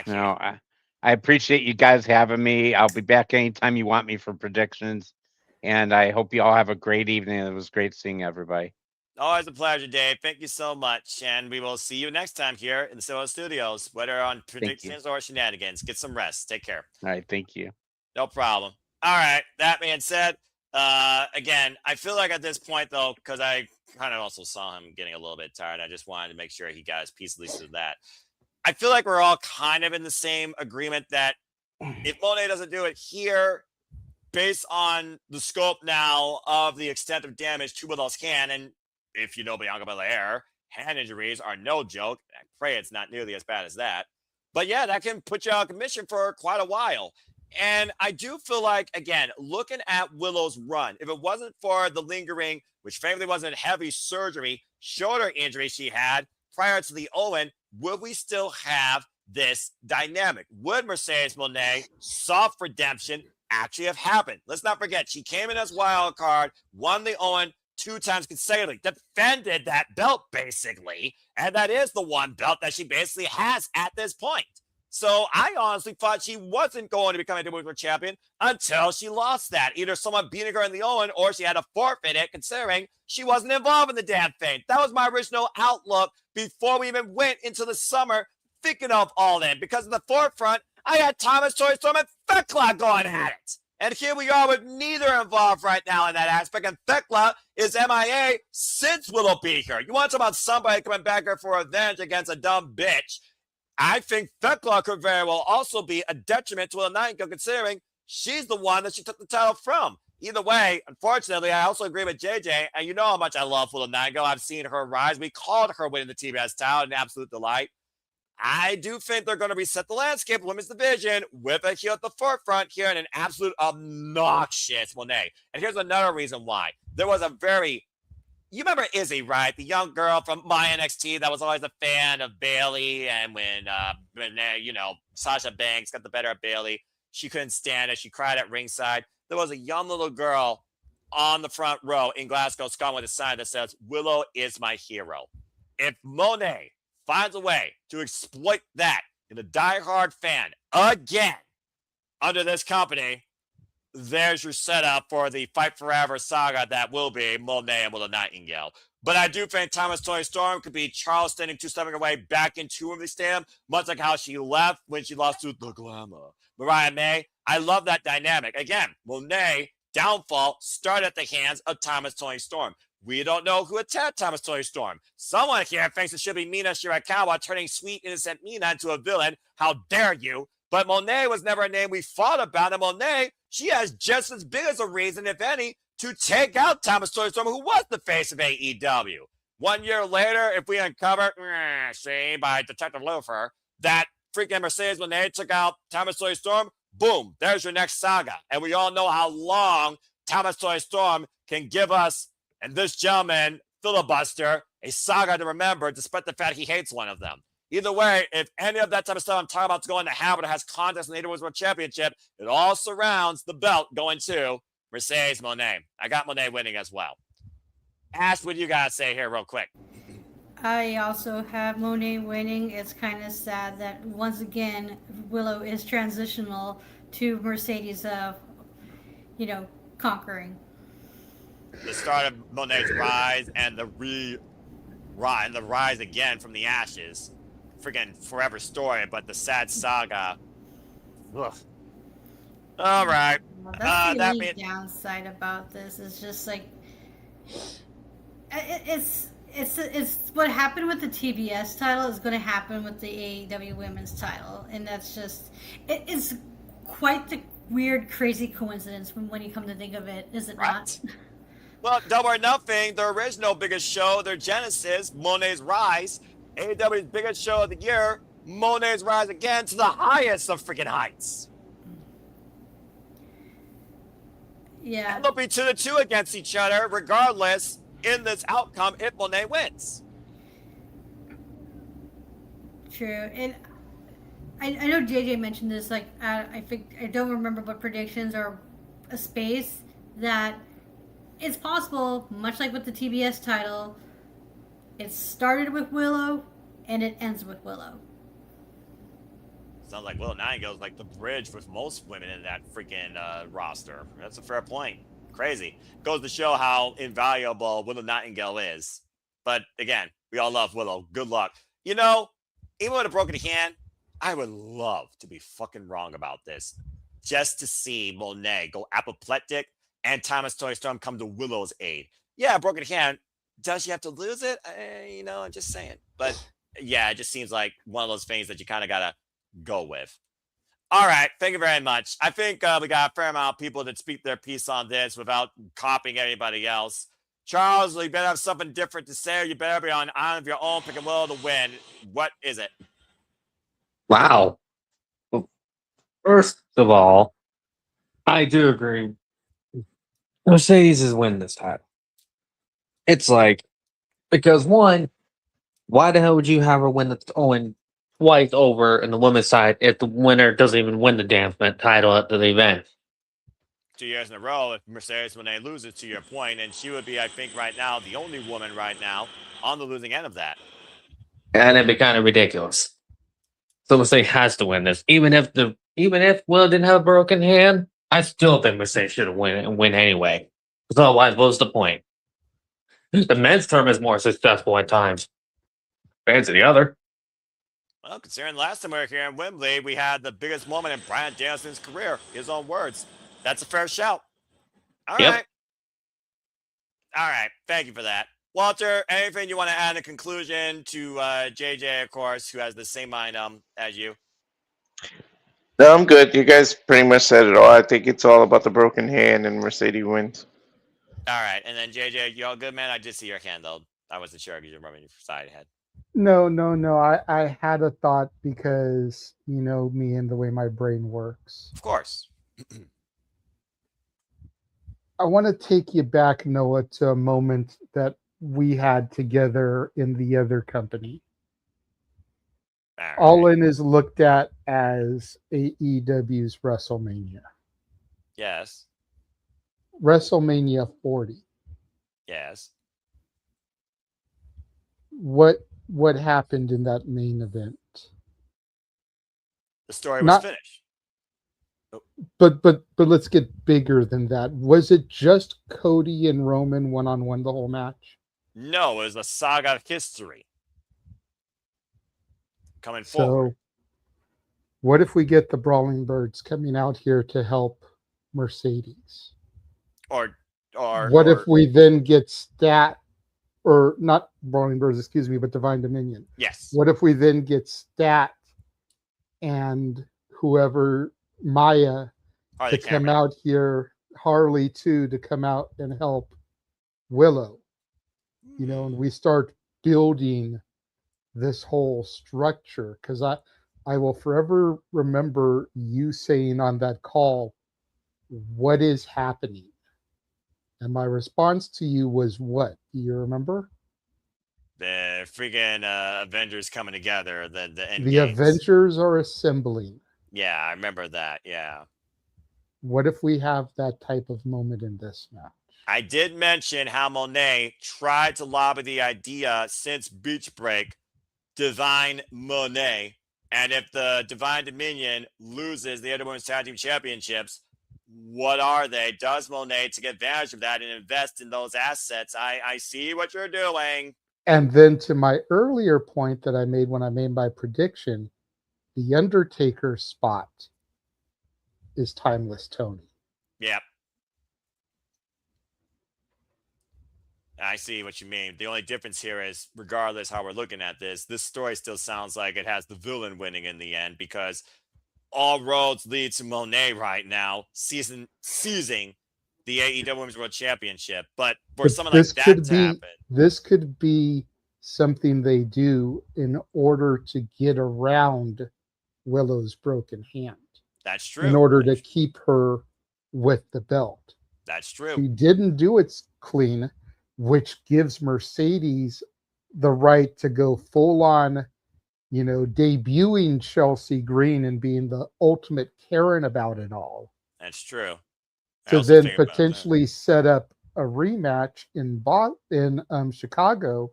No, I appreciate you guys having me. I'll be back anytime you want me for predictions. And I hope you all have a great evening. It was great seeing everybody. Always a pleasure, Dave. Thank you so much. And we will see you next time here in the Solo Studios, whether on predictions or shenanigans. Get some rest. Take care. All right. Thank you. No problem. All right. That being said, again, I feel like at this point, though, because I kind of also saw him getting a little bit tired, I just wanted to make sure he got his piece at least of that. I feel like we're all kind of in the same agreement that if Moné doesn't do it here, based on the scope now of the extent of damage to Willow's hand, and if you know Bianca Belair, hand injuries are no joke. I pray it's not nearly as bad as that. But yeah, that can put you out of commission for quite a while. And I do feel like, again, looking at Willow's run, if it wasn't for the lingering, which frankly wasn't heavy surgery, shoulder injury she had prior to the Owen, would we still have this dynamic? Would Mercedes Moné soft redemption actually have happened? Let's not forget, she came in as wild card, won the Owen 2 times consecutively, defended that belt basically, and that is the one belt that she basically has at this point. So I honestly thought she wasn't going to become a WWE champion until she lost that. Either someone beating her in the Owen or she had to forfeit it, considering she wasn't involved in the damn thing. That was my original outlook before we even went into the summer thinking of All In. Because in the forefront, I had Thomas, Toy Storm, and Fat Clock going at it. And here we are with neither involved right now in that aspect. And Thekla is MIA since Willow beat her. You want to talk about somebody coming back here for revenge against a dumb bitch? I think Thekla could very well also be a detriment to Willow Nightingale, considering she's the one that she took the title from. Either way, unfortunately, I also agree with JJ, and you know how much I love Willow Nightingale. I've seen her rise. We called her winning the TBS title, an absolute delight. I do think they're going to reset the landscape of women's division with a heel at the forefront here and an absolute obnoxious Monet. And here's another reason why. There was a very, you remember Izzy, right? The young girl from my NXT that was always a fan of Bailey. And when Sasha Banks got the better of Bailey, she couldn't stand it. She cried at ringside. There was a young little girl on the front row in Glasgow, Scotland, with a sign that says, "Willow is my hero." If Monet finds a way to exploit that in a diehard fan again under this company, there's your setup for the Fight Forever saga that will be Monet and Willow Nightingale. But I do think Thomas Toni Storm could be Charles standing two-stepping away back into Wembley Stadium, much like how she left when she lost to the Glamour Mariah May. I love that dynamic. Again, Monet downfall started at the hands of Thomas Toni Storm. We don't know who attacked Thomas Toni Storm. Someone here thinks it should be Mina Shirakawa turning sweet, innocent Mina into a villain. How dare you? But Monet was never a name we thought about. And Monet, she has just as big as a reason, if any, to take out Thomas Toni Storm, who was the face of AEW. 1 year later, if we uncover, by Detective Loafer, that freaking Mercedes Monet took out Thomas Toni Storm, boom, there's your next saga. And we all know how long Thomas Toni Storm can give us, and this gentleman, filibuster, a saga to remember, despite the fact he hates one of them. Either way, if any of that type of stuff I'm talking about is going to happen, it has contest in the AEW World Championship, it all surrounds the belt going to Mercedes Monet. I got Monet winning as well. Ash, what do you guys say here real quick? I also have Monet winning. It's kind of sad that once again, Willow is transitional to Mercedes, conquering. The start of Monet's rise and the rise again from the ashes. Freaking forever story, but the sad saga. Ugh. All right. Well, that's the only downside about this. Is just like it's what happened with the TBS title is going to happen with the AEW Women's title, and that's just it's quite the weird, crazy coincidence when you come to think of it, is it not? Well, Double or Nothing, their original biggest show, their genesis, Monet's Rise, AEW's biggest show of the year, Monet's Rise again to the highest of freaking heights. Yeah. And they'll be 2-2 against each other, regardless, in this outcome, if Monet wins. True. And I know JJ mentioned this, I don't remember what predictions or a space that it's possible, much like with the TBS title, it started with Willow and it ends with Willow. Sounds like Willow Nightingale is like the bridge for most women in that freaking roster. That's a fair point. Crazy. Goes to show how invaluable Willow Nightingale is. But again, we all love Willow. Good luck. Even with a broken hand, I would love to be fucking wrong about this. Just to see Monet go apoplectic and Thomas Toni Storm come to Willow's aid. Yeah, broken hand. Does she have to lose it? I'm just saying. But yeah, it just seems like one of those things that you kind of got to go with. All right. Thank you very much. I think we got a fair amount of people that speak their piece on this without copying anybody else. Charles, you better have something different to say, or you better be on of your own, picking Willow to win. What is it? Wow. Well, first of all, I do agree. Mercedes is winning this title. It's because one, why the hell would you have her win twice over in the women's side if the winner doesn't even win the damn title at the event? 2 years in a row, if Mercedes Monet loses, to your point, and she would be, I think, right now, the only woman right now on the losing end of that. And it'd be kind of ridiculous. So Mercedes has to win this. Even if Willow didn't have a broken hand, I still think Mercedes should win anyway. Because otherwise, what's the point? The men's term is more successful at times. Fans of the other. Well, considering last time we were here in Wembley, we had the biggest moment in Bryan Danielson's career. His own words. That's a fair shout. All Yep. right. All right. Thank you for that. Walter, anything you want to add in conclusion to JJ, of course, who has the same mind as you? No, I'm good. You guys pretty much said it all. I think it's all about the broken hand and Mercedes wins. All right. And then JJ, you all good, man? I did see your hand, though. I wasn't sure because you're rubbing your side ahead. No. I had a thought because you know me and the way my brain works. Of course. I want to take you back, Noah, to a moment that we had together in the other company. All In is looked at as AEW's WrestleMania. Yes. WrestleMania 40. Yes. What happened in that main event? The story was finished. But let's get bigger than that. Was it just Cody and Roman one-on-one the whole match? No, it was a saga of history coming forward. So what if we get the Brawling Birds coming out here to help Mercedes? Or what if we then get or not Brawling Birds, excuse me, but Divine Dominion? Yes. What if we then get Stat and whoever Maya to come out here, Harley too, to come out and help Willow? You know, and we start building this whole structure, because I will forever remember you saying on that call, what is happening? And my response to you was what? Do you remember? The freaking Avengers coming together. The end The games. Avengers are assembling. Yeah, I remember that. Yeah. What if we have that type of moment in this match? I did mention how Monet tried to lobby the idea since Beach Break, Divine Monet. And if the Divine Dominion loses the Other Women's Tag Team Championships, what are they? Does Monet take advantage of that and invest in those assets? I see what you're doing. And then to my earlier point that I made when I made my prediction, the Undertaker spot is Timeless Tony. Yep. I see what you mean. The only difference here is, regardless how we're looking at this story still sounds like it has the villain winning in the end, because all roads lead to Monet right now, seizing the AEW Women's World Championship. But for someone like that to happen, this could be something they do in order to get around Willow's broken hand. That's true. In order to keep her with the belt. That's true. She didn't do it clean, which gives Mercedes the right to go full on, you know, debuting Chelsea Green and being the ultimate Karen about it all. That's true. To then potentially set up a rematch in Chicago,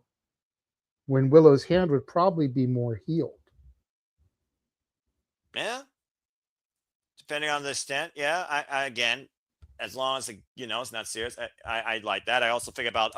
when Willow's hand would probably be more healed. Yeah. Depending on the extent. Yeah. I again, as long as it's not serious, I like that. I also think about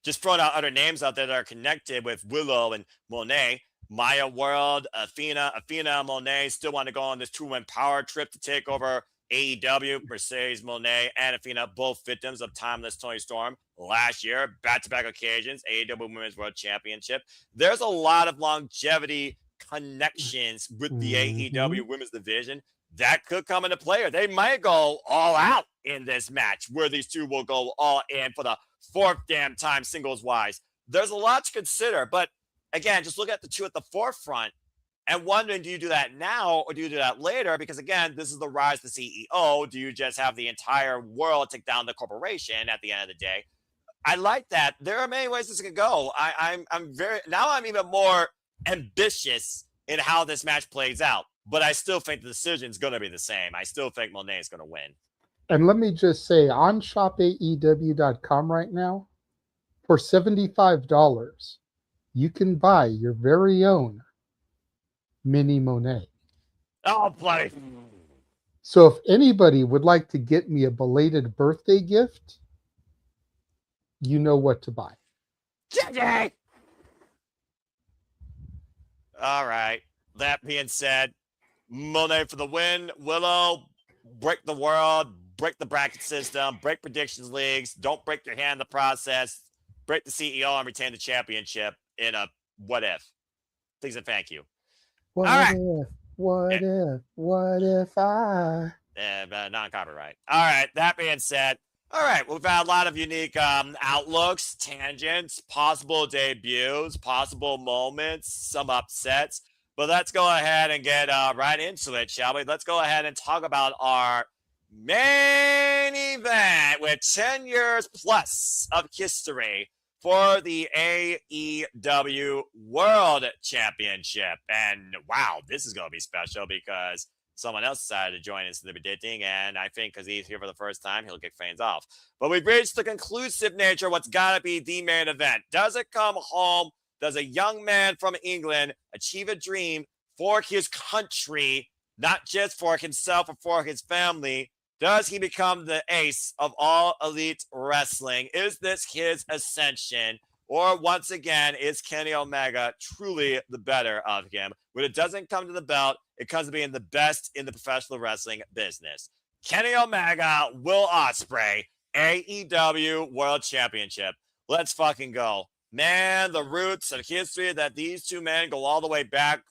just throwing out other names out there that are connected with Willow and Monet. Maya World, Athena and Monet still want to go on this 2-win power trip to take over AEW. Mercedes, Monet, and Athena, both victims of Timeless Tony Storm last year, back-to-back occasions, AEW Women's World Championship. There's a lot of longevity connections with the AEW Women's Division that could come into play. They might go all out in this match, where these two will go all in for the 4th damn time singles-wise. There's a lot to consider, but again, just look at the two at the forefront and wondering, do you do that now or do you do that later? Because again, this is the rise of the CEO. Do you just have the entire world take down the corporation at the end of the day? I like that. There are many ways this can go. I'm even more ambitious in how this match plays out, but I still think the decision is going to be the same. I still think Monet is going to win. And let me just say, on shopaew.com right now, for $75, you can buy your very own mini Monet. Oh, buddy. So if anybody would like to get me a belated birthday gift, you know what to buy. JJ! All right. That being said, Monet for the win. Willow, break the world, break the bracket system, break predictions leagues, don't break your hand in the process, break the CEO and retain the championship in a what if. Please and thank you. What All right. if? What if I? Non-copyright. All right. That being said, all right. We've had a lot of unique outlooks, tangents, possible debuts, possible moments, some upsets. But let's go ahead and get right into it, shall we? Let's go ahead and talk about our main event with 10 years plus of history for the AEW World Championship. And wow, this is going to be special because someone else decided to join us in the predicting, and I think because he's here for the first time, he'll kick things off. But we've reached the conclusive nature of what's got to be the main event. Does it come home? Does a young man from England achieve a dream for his country, not just for himself or for his family? Does he become the ace of all elite wrestling? Is this his ascension? Or once again, is Kenny Omega truly the better of him? When it doesn't come to the belt, it comes to being the best in the professional wrestling business. Kenny Omega, Will Ospreay, AEW World Championship. Let's fucking go. Man, the roots and history that these two men go all the way back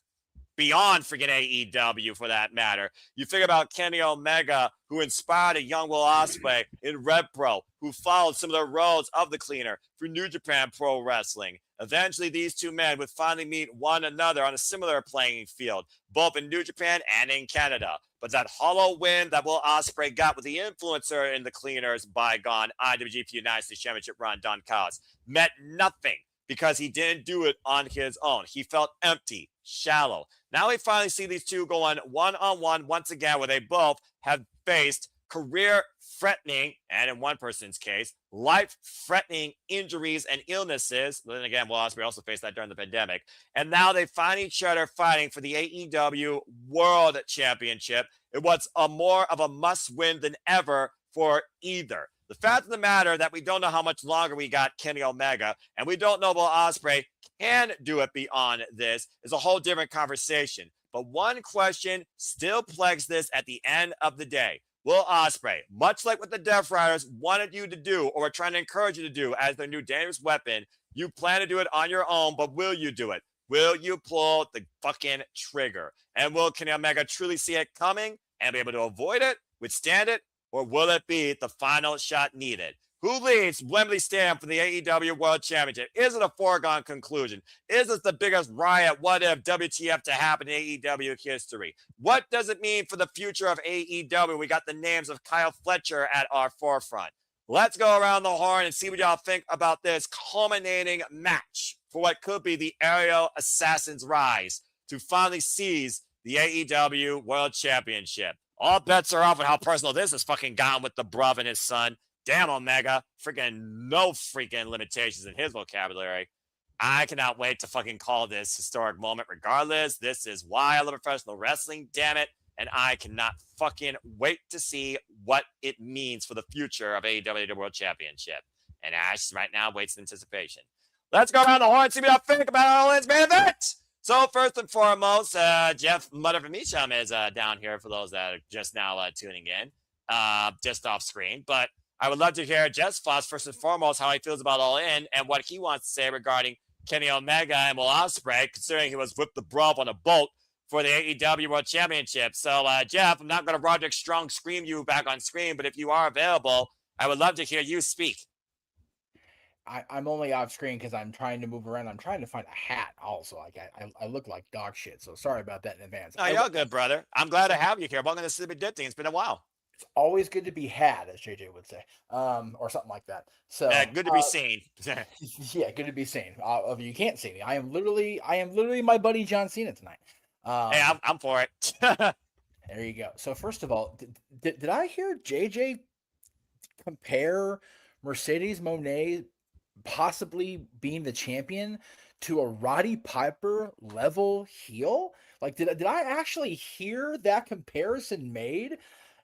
beyond freaking AEW for that matter. You think about Kenny Omega, who inspired a young Will Ospreay in Red Pro, who followed some of the roads of the cleaner through New Japan Pro Wrestling. Eventually, these two men would finally meet one another on a similar playing field, both in New Japan and in Canada. But that hollow win that Will Ospreay got with the influencer in the cleaners bygone IWGP United States Championship run, Don Callis, meant nothing because he didn't do it on his own. He felt empty, shallow. Now we finally see these two going one-on-one once again, where they both have faced career-threatening, and in one person's case, life-threatening injuries and illnesses. Then again, Will Ospreay also faced that during the pandemic. And now they find each other fighting for the AEW World Championship. It was more of a must-win than ever for either. The fact of the matter that we don't know how much longer we got Kenny Omega, and we don't know Will Ospreay can do it beyond this, is a whole different conversation. But one question still plagues this at the end of the day. Will Ospreay, much like what the Death Riders wanted you to do or were trying to encourage you to do as their new dangerous weapon, you plan to do it on your own, but will you do it? Will you pull the fucking trigger? And will Kenny Omega truly see it coming and be able to avoid it, withstand it, or will it be the final shot needed? Who leads Wembley Stadium for the AEW World Championship? Is it a foregone conclusion? Is this the biggest riot, what if, WTF to happen in AEW history? What does it mean for the future of AEW? We got the names of Kyle Fletcher at our forefront. Let's go around the horn and see what y'all think about this culminating match for what could be the Aerial Assassin's rise to finally seize the AEW World Championship. All bets are off on how personal this has fucking gotten with the bruv and his son. Damn, Omega. Freaking no freaking limitations in his vocabulary. I cannot wait to fucking call this historic moment regardless. This is why I love professional wrestling, damn it. And I cannot fucking wait to see what it means for the future of AEW World Championship. And Ash right now waits in anticipation. Let's go around the horn and see what I think about All In's main event. So first and foremost, Jeff Mother from Isham is down here for those that are just now tuning in, just off screen. But I would love to hear Jeff's thoughts first and foremost, how he feels about All In and what he wants to say regarding Kenny Omega and Will Ospreay, considering he was with the bruv on a boat for the AEW World Championship. So, Jeff, I'm not going to Roderick Strong scream you back on screen, but if you are available, I would love to hear you speak. I'm only off screen because I'm trying to move around. I'm trying to find a hat also. Like I look like dog shit, so sorry about that in advance. Oh, you're good, brother. I'm glad to have you here. Welcome to Sleepy Ditting. It's been a while. It's always good to be had, as JJ would say, or something like that. So good to be seen. Yeah, good to be seen. You can't see me. I am literally my buddy John Cena tonight. Hey, I'm for it. There you go. So first of all, did I hear JJ compare Mercedes Moné possibly being the champion to a Roddy Piper level heel? Like, did I actually hear that comparison made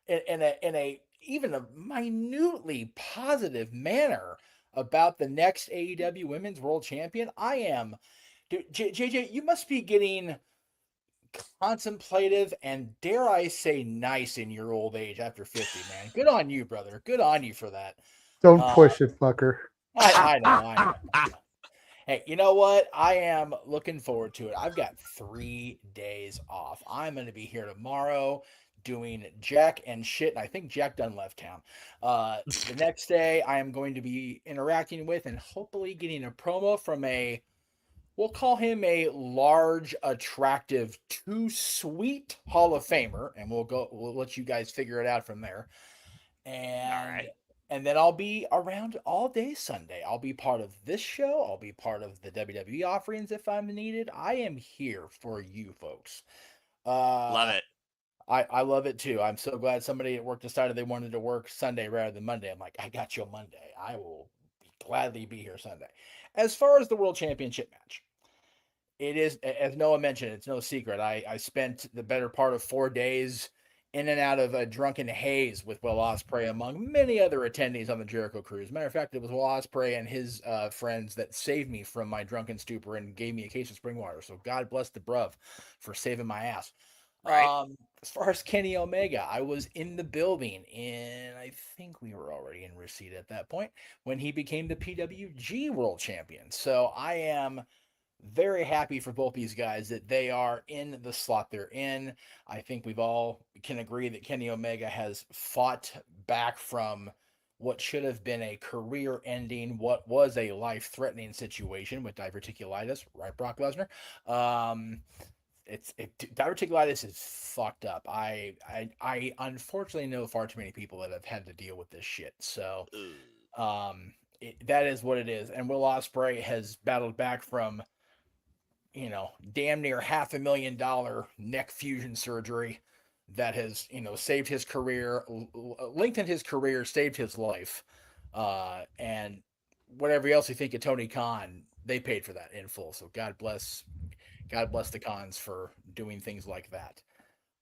in a even a minutely positive manner about the next AEW Women's World Champion? I am, dude, JJ. You must be getting contemplative, and dare I say nice in your old age after 50, man. Good on you, brother. Good on you for that. Don't push it, fucker. I know. Hey, you know what? I am looking forward to it. I've got 3 days off. I'm going to be here tomorrow doing Jack and shit, and I think Jack done left town. The next day, I am going to be interacting with and hopefully getting a promo from we'll call him a large, attractive, too sweet Hall of Famer, and we'll let you guys figure it out from there. And then I'll be around all day Sunday. I'll be part of this show. I'll be part of the WWE offerings if I'm needed. I am here for you folks. Love it. I love it too. I'm so glad somebody at work decided they wanted to work Sunday rather than Monday. I'm like, I got you on Monday. I will gladly be here Sunday. As far as the World Championship match, it is, as Noah mentioned, it's no secret. I spent the better part of 4 days in and out of a drunken haze with Will Ospreay, among many other attendees on the Jericho Cruise. Matter of fact, it was Will Ospreay and his friends that saved me from my drunken stupor and gave me a case of spring water. So God bless the bruv for saving my ass. Right. As far as Kenny Omega, I was in the building, and I think we were already in receipt at that point when he became the PWG World Champion. So I am very happy for both these guys that they are in the slot they're in. I think we've all can agree that Kenny Omega has fought back from what should have been a career-ending, what was a life-threatening situation with diverticulitis, right, Brock Lesnar? Diverticulitis is fucked up. I unfortunately know far too many people that have had to deal with this shit. So, that is what it is. And Will Ospreay has battled back from, damn near $500,000 neck fusion surgery that has, saved his career, lengthened his career, saved his life. And whatever else you think of Tony Khan, they paid for that in full. So God bless the Khans for doing things like that.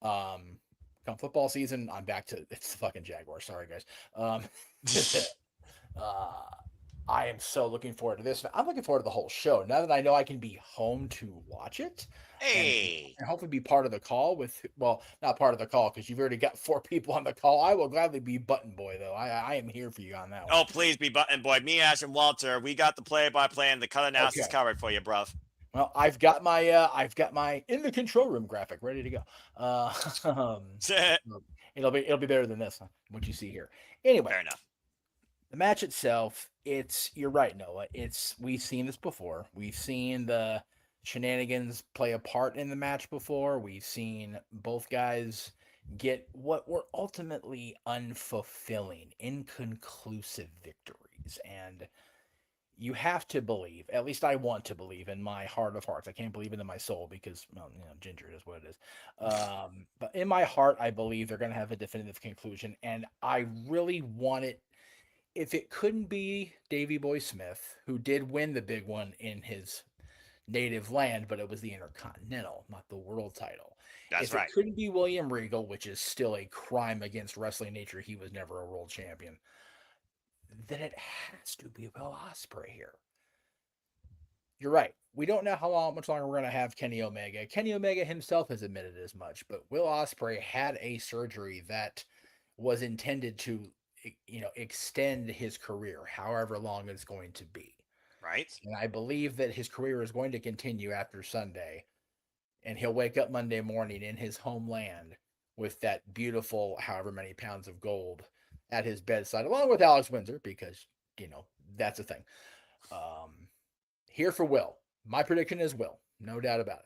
Come football season, I'm back to it's the fucking Jaguars. Sorry, guys. I am so looking forward to this. I'm looking forward to the whole show. Now that I know I can be home to watch it, and hopefully be part of the call not part of the call because you've already got 4 people on the call. I will gladly be button boy though. I am here for you on that one. Oh, please be button boy. Me, Ash, and Walter, we got the play-by-play and the cut analysis covered for you, bruv. Well, I've got my in the control room graphic ready to go. It'll be better than this, what you see here. Anyway, fair enough. The match itself, you're right, Noah. We've seen this before. We've seen the shenanigans play a part in the match before. We've seen both guys get what were ultimately unfulfilling, inconclusive victories. And you have to believe, at least I want to believe in my heart of hearts. I can't believe it in my soul because, ginger is what it is. But in my heart, I believe they're going to have a definitive conclusion. And I really want it. If it couldn't be Davey Boy Smith, who did win the big one in his native land, but it was the Intercontinental, not the world title. That's right. If it couldn't be William Regal, which is still a crime against wrestling nature, he was never a world champion, then it has to be Will Ospreay here. You're right. We don't know how much longer we're going to have Kenny Omega. Kenny Omega himself has admitted as much, but Will Ospreay had a surgery that was intended to extend his career, however long it's going to be. Right. And I believe that his career is going to continue after Sunday, and he'll wake up Monday morning in his homeland with that beautiful, however many pounds of gold at his bedside, along with Alex Windsor, because, that's a thing. Here for Will. My prediction is Will. No doubt about it.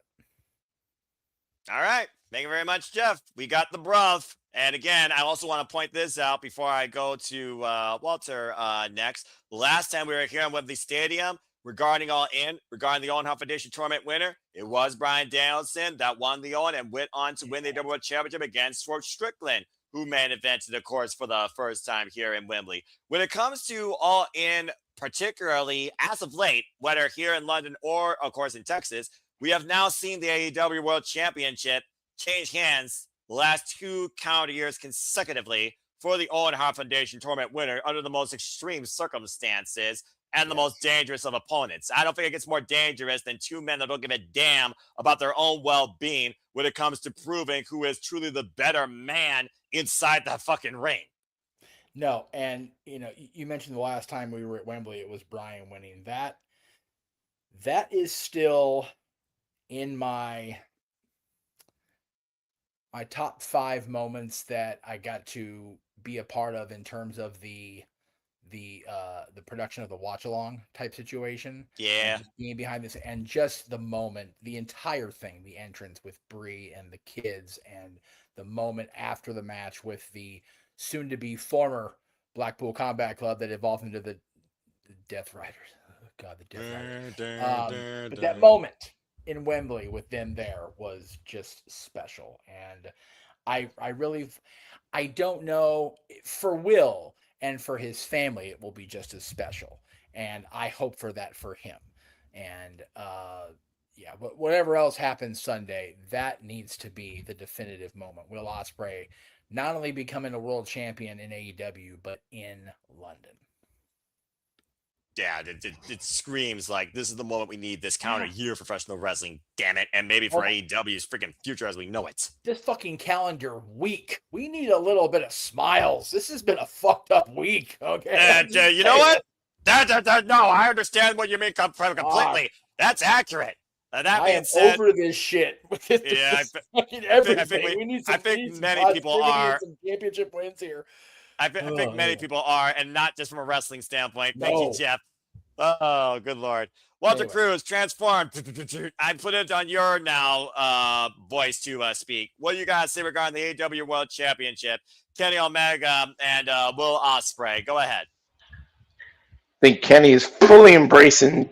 All right. Thank you very much, Jeff. We got the bruv. And again, I also want to point this out before I go to Walter next. Last time we were here in Wembley Stadium regarding All In, regarding the Owen Hart Foundation tournament winner, it was Bryan Danielson that won the Owen and went on to win the World Championship against Swerve Strickland, who main evented, of course, for the first time here in Wembley. When it comes to All In, particularly as of late, whether here in London or, of course, in Texas, we have now seen the AEW World Championship change hands the last 2 calendar years consecutively for the Owen Hart Foundation tournament winner under the most extreme circumstances. and the most dangerous of opponents. I don't think it gets more dangerous than two men that don't give a damn about their own well-being when it comes to proving who is truly the better man inside that fucking ring. No, and you mentioned the last time we were at Wembley, it was Bryan winning. That is still in my top 5 moments that I got to be a part of in terms of the production of the watch along type situation. Yeah. Just being behind this and just the moment, the entire thing, the entrance with Brie and the kids, and the moment after the match with the soon to be former Blackpool Combat Club that evolved into the Death Riders. Oh, God, the Death Riders. But that moment in Wembley with them there was just special. And I don't know, for Will and for his family, it will be just as special. And I hope for that for him. And but whatever else happens Sunday, that needs to be the definitive moment. Will Ospreay not only becoming a world champion in AEW, but in London. Yeah, it screams like this is the moment we need this calendar year for professional wrestling, damn it. And maybe for AEW's freaking future as we know it. This fucking calendar week. We need a little bit of smiles. This has been a fucked up week. Okay. And you know what? No, I understand what you mean completely. That's accurate. That being said, over this shit. Yeah, I think many people are. Some championship wins here. I think many people are, and not just from a wrestling standpoint. Thank you, Jeff. Oh, good Lord. Walter Cruz, transformed. I put it on your now voice to speak. What do you guys say regarding the AEW World Championship? Kenny Omega and Will Ospreay. Go ahead. I think Kenny is fully embracing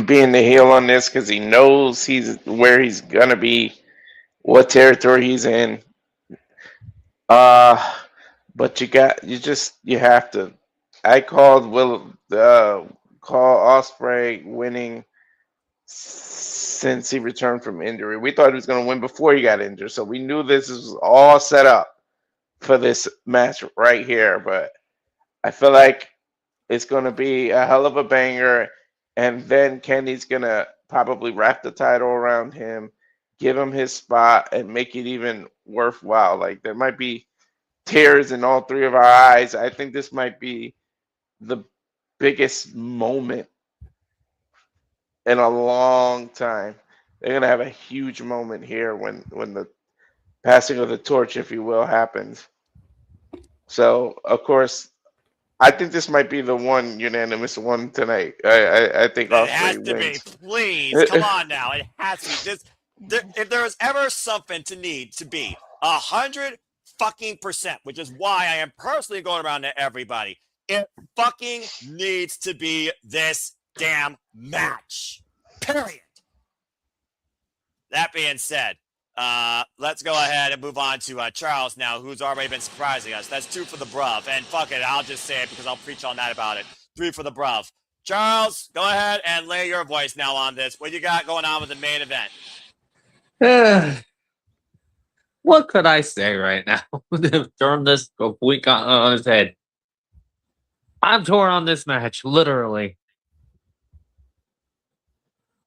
being the heel on this because he knows where he's gonna be, what territory he's in. But you have to. I called Ospreay winning since he returned from injury. We thought he was gonna win before he got injured, so we knew this was all set up for this match right here. But I feel like it's gonna be a hell of a banger. And then Kenny's going to probably wrap the title around him, give him his spot, and make it even worthwhile. Like, there might be tears in all 3 of our eyes. I think this might be the biggest moment in a long time. They're going to have a huge moment here when the passing of the torch, if you will, happens. So, of course, I think this might be the one unanimous one tonight. I think it has Ospreay to wins. be. Please, come on now. It has to be. If there is ever something to need to be 100% which is why I am personally going around to everybody, it fucking needs to be this damn match. Period. That being said, let's go ahead and move on to Charles now, who's already been surprising us. That's 2 for the bruv. And fuck it, I'll just say it because I'll preach all night about it. 3 for the bruv. Charles, go ahead and lay your voice now on this. What you got going on with the main event? What could I say right now? Turn this week on his head. I'm torn on this match, literally.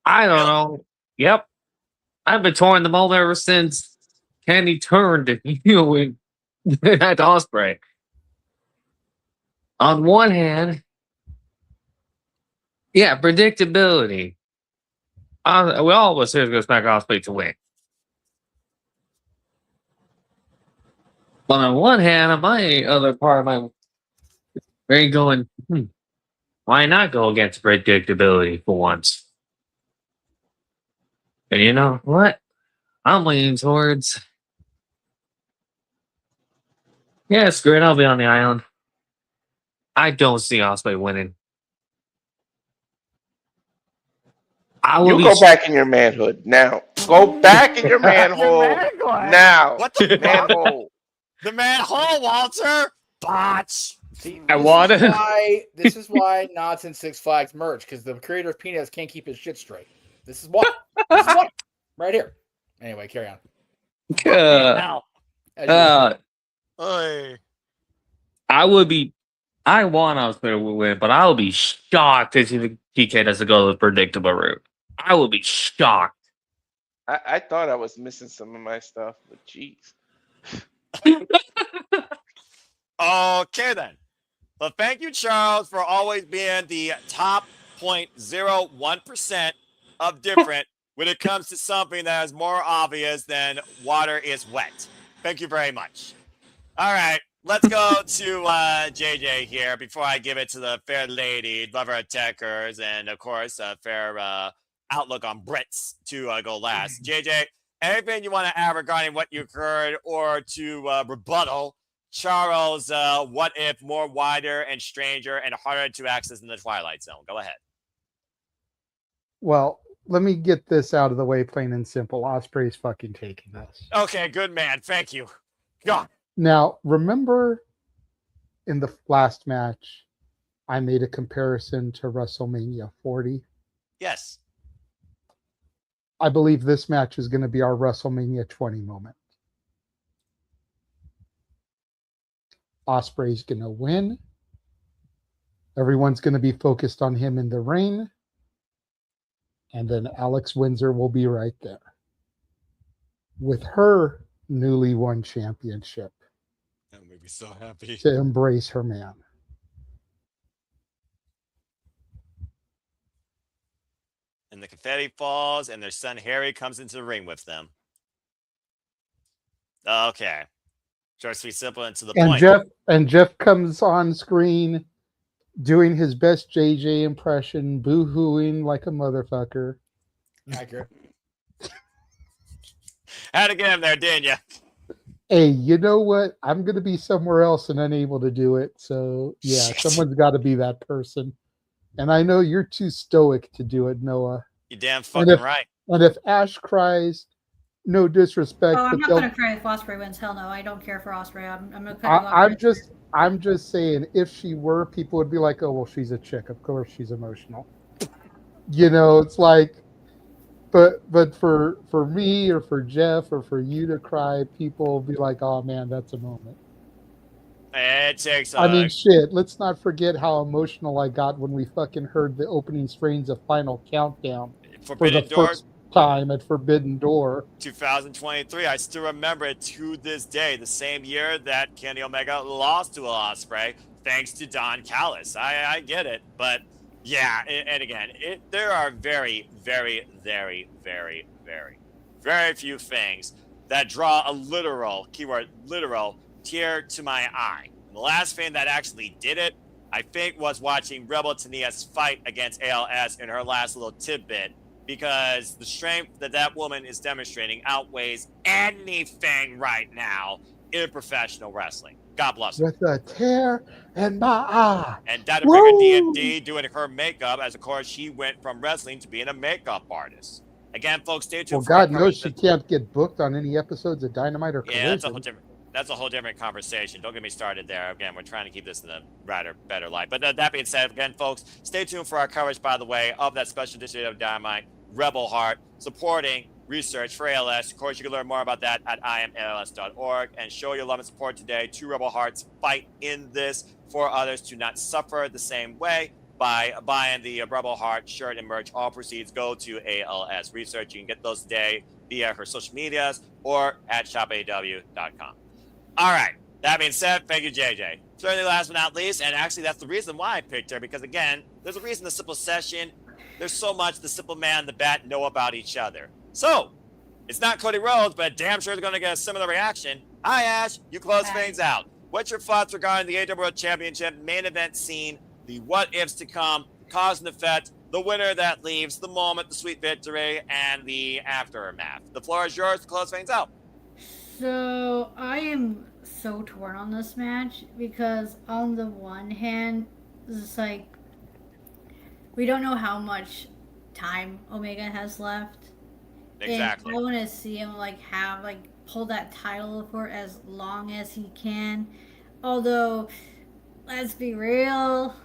I don't know. Yep. I've been torn the moment ever since Kenny turned at Ospreay. On one hand, predictability. We all was here to expect Ospreay to win. But on one hand, on my other part of my brain going, why not go against predictability for once? And you know what? I'm leaning towards. Yeah, screw it. I'll be on the island. I don't see Ospreay winning. You go back in your manhood now. Go back in your manhole now. What the manhole? The manhole, Walter. Botch. See, I want it. This is why Knots and Six Flags merge, because the creator of Peanuts can't keep his shit straight. This is what. Right here. Anyway, carry on. I I want Ospreay to win, but I'll be shocked if TK doesn't go the predictable route. I will be shocked. I thought I was missing some of my stuff, but jeez. Okay, then. Well, thank you, Charles, for always being the top 0.01% of different when it comes to something that is more obvious than water is wet. Thank you very much. All right, let's go to JJ here before I give it to the fair lady, lover of techers, and, of course, a fair outlook on Brits to go last. JJ, anything you want to add regarding what you heard or to rebuttal Charles, what if more wider and stranger and harder to access in the Twilight Zone? Go ahead. Well, let me get this out of the way, plain and simple. Ospreay's fucking taking this. Okay, good man. Thank you. God. Now, remember in the last match, I made a comparison to WrestleMania 40? Yes. I believe this match is going to be our WrestleMania 20 moment. Ospreay's going to win. Everyone's going to be focused on him in the ring. And then Alex Windsor will be right there with her newly won championship. That made me so happy. To embrace her man. And the confetti falls, and their son Harry comes into the ring with them. Okay. Short, sweet, simple, and to the point. Jeff comes on screen doing his best JJ impression, boo-hooing like a motherfucker. Accurate. Had to get him there, didn't you? Hey, you know what? I'm going to be somewhere else and unable to do it. So, yeah, someone's got to be that person. And I know you're too stoic to do it, Noah. You damn fucking right. And if Ash cries, no disrespect. Oh, I'm but not going to cry if Ospreay wins. Hell no, I don't care for Ospreay. I'm just saying, if she were, people would be like, "Oh, well, she's a chick. Of course, she's emotional." You know, it's like, but for me or for Jeff or for you to cry, people will be like, "Oh man, that's a moment." It takes. I mean, shit. Let's not forget how emotional I got when we fucking heard the opening strains of Final Countdown for the first time at Forbidden Door. 2023. I still remember it to this day. The same year that Kenny Omega lost to Ospreay, thanks to Don Callis. I get it, but yeah. And again, there are very, very, very, very, very, very few things that draw a literal, keyword literal, tear to my eye. And the last thing that actually did it, I think, was watching Rebel Tania's fight against ALS in her last little tidbit, because the strength that woman is demonstrating outweighs anything right now in professional wrestling. God bless her. With a tear in my eye. And Dada Bringer D&D doing her makeup, as of course she went from wrestling to being a makeup artist. Again, folks, stay tuned. Well, God knows she can't get booked on any episodes of Dynamite or Collision. Yeah, that's a whole different conversation. Don't get me started there. Again, we're trying to keep this in a better light. But that being said, again, folks, stay tuned for our coverage, by the way, of that special edition of Dynamite, Rebel Heart, supporting research for ALS. Of course, you can learn more about that at imals.org, and show your love and support today to Rebel Heart's fight in this for others to not suffer the same way by buying the Rebel Heart shirt and merch. All proceeds go to ALS Research. You can get those today via her social medias or at shopaw.com. All right. That being said, thank you, JJ. Certainly last but not least, and actually that's the reason why I picked her, because, again, there's a reason the Simple Session, there's so much the Simple Man and the Bat know about each other. So, it's not Cody Rhodes, but damn sure they're going to get a similar reaction. Hi, Ash. You close things out. What's your thoughts regarding the AEW World Championship main event scene, the what-ifs to come, the cause and effect, the winner that leaves, the moment, the sweet victory, and the aftermath? The floor is yours to close things out. So, I am so torn on this match, because on the one hand, it's like, we don't know how much time Omega has left. Exactly. And I want to see him pull that title for as long as he can. Although, let's be real,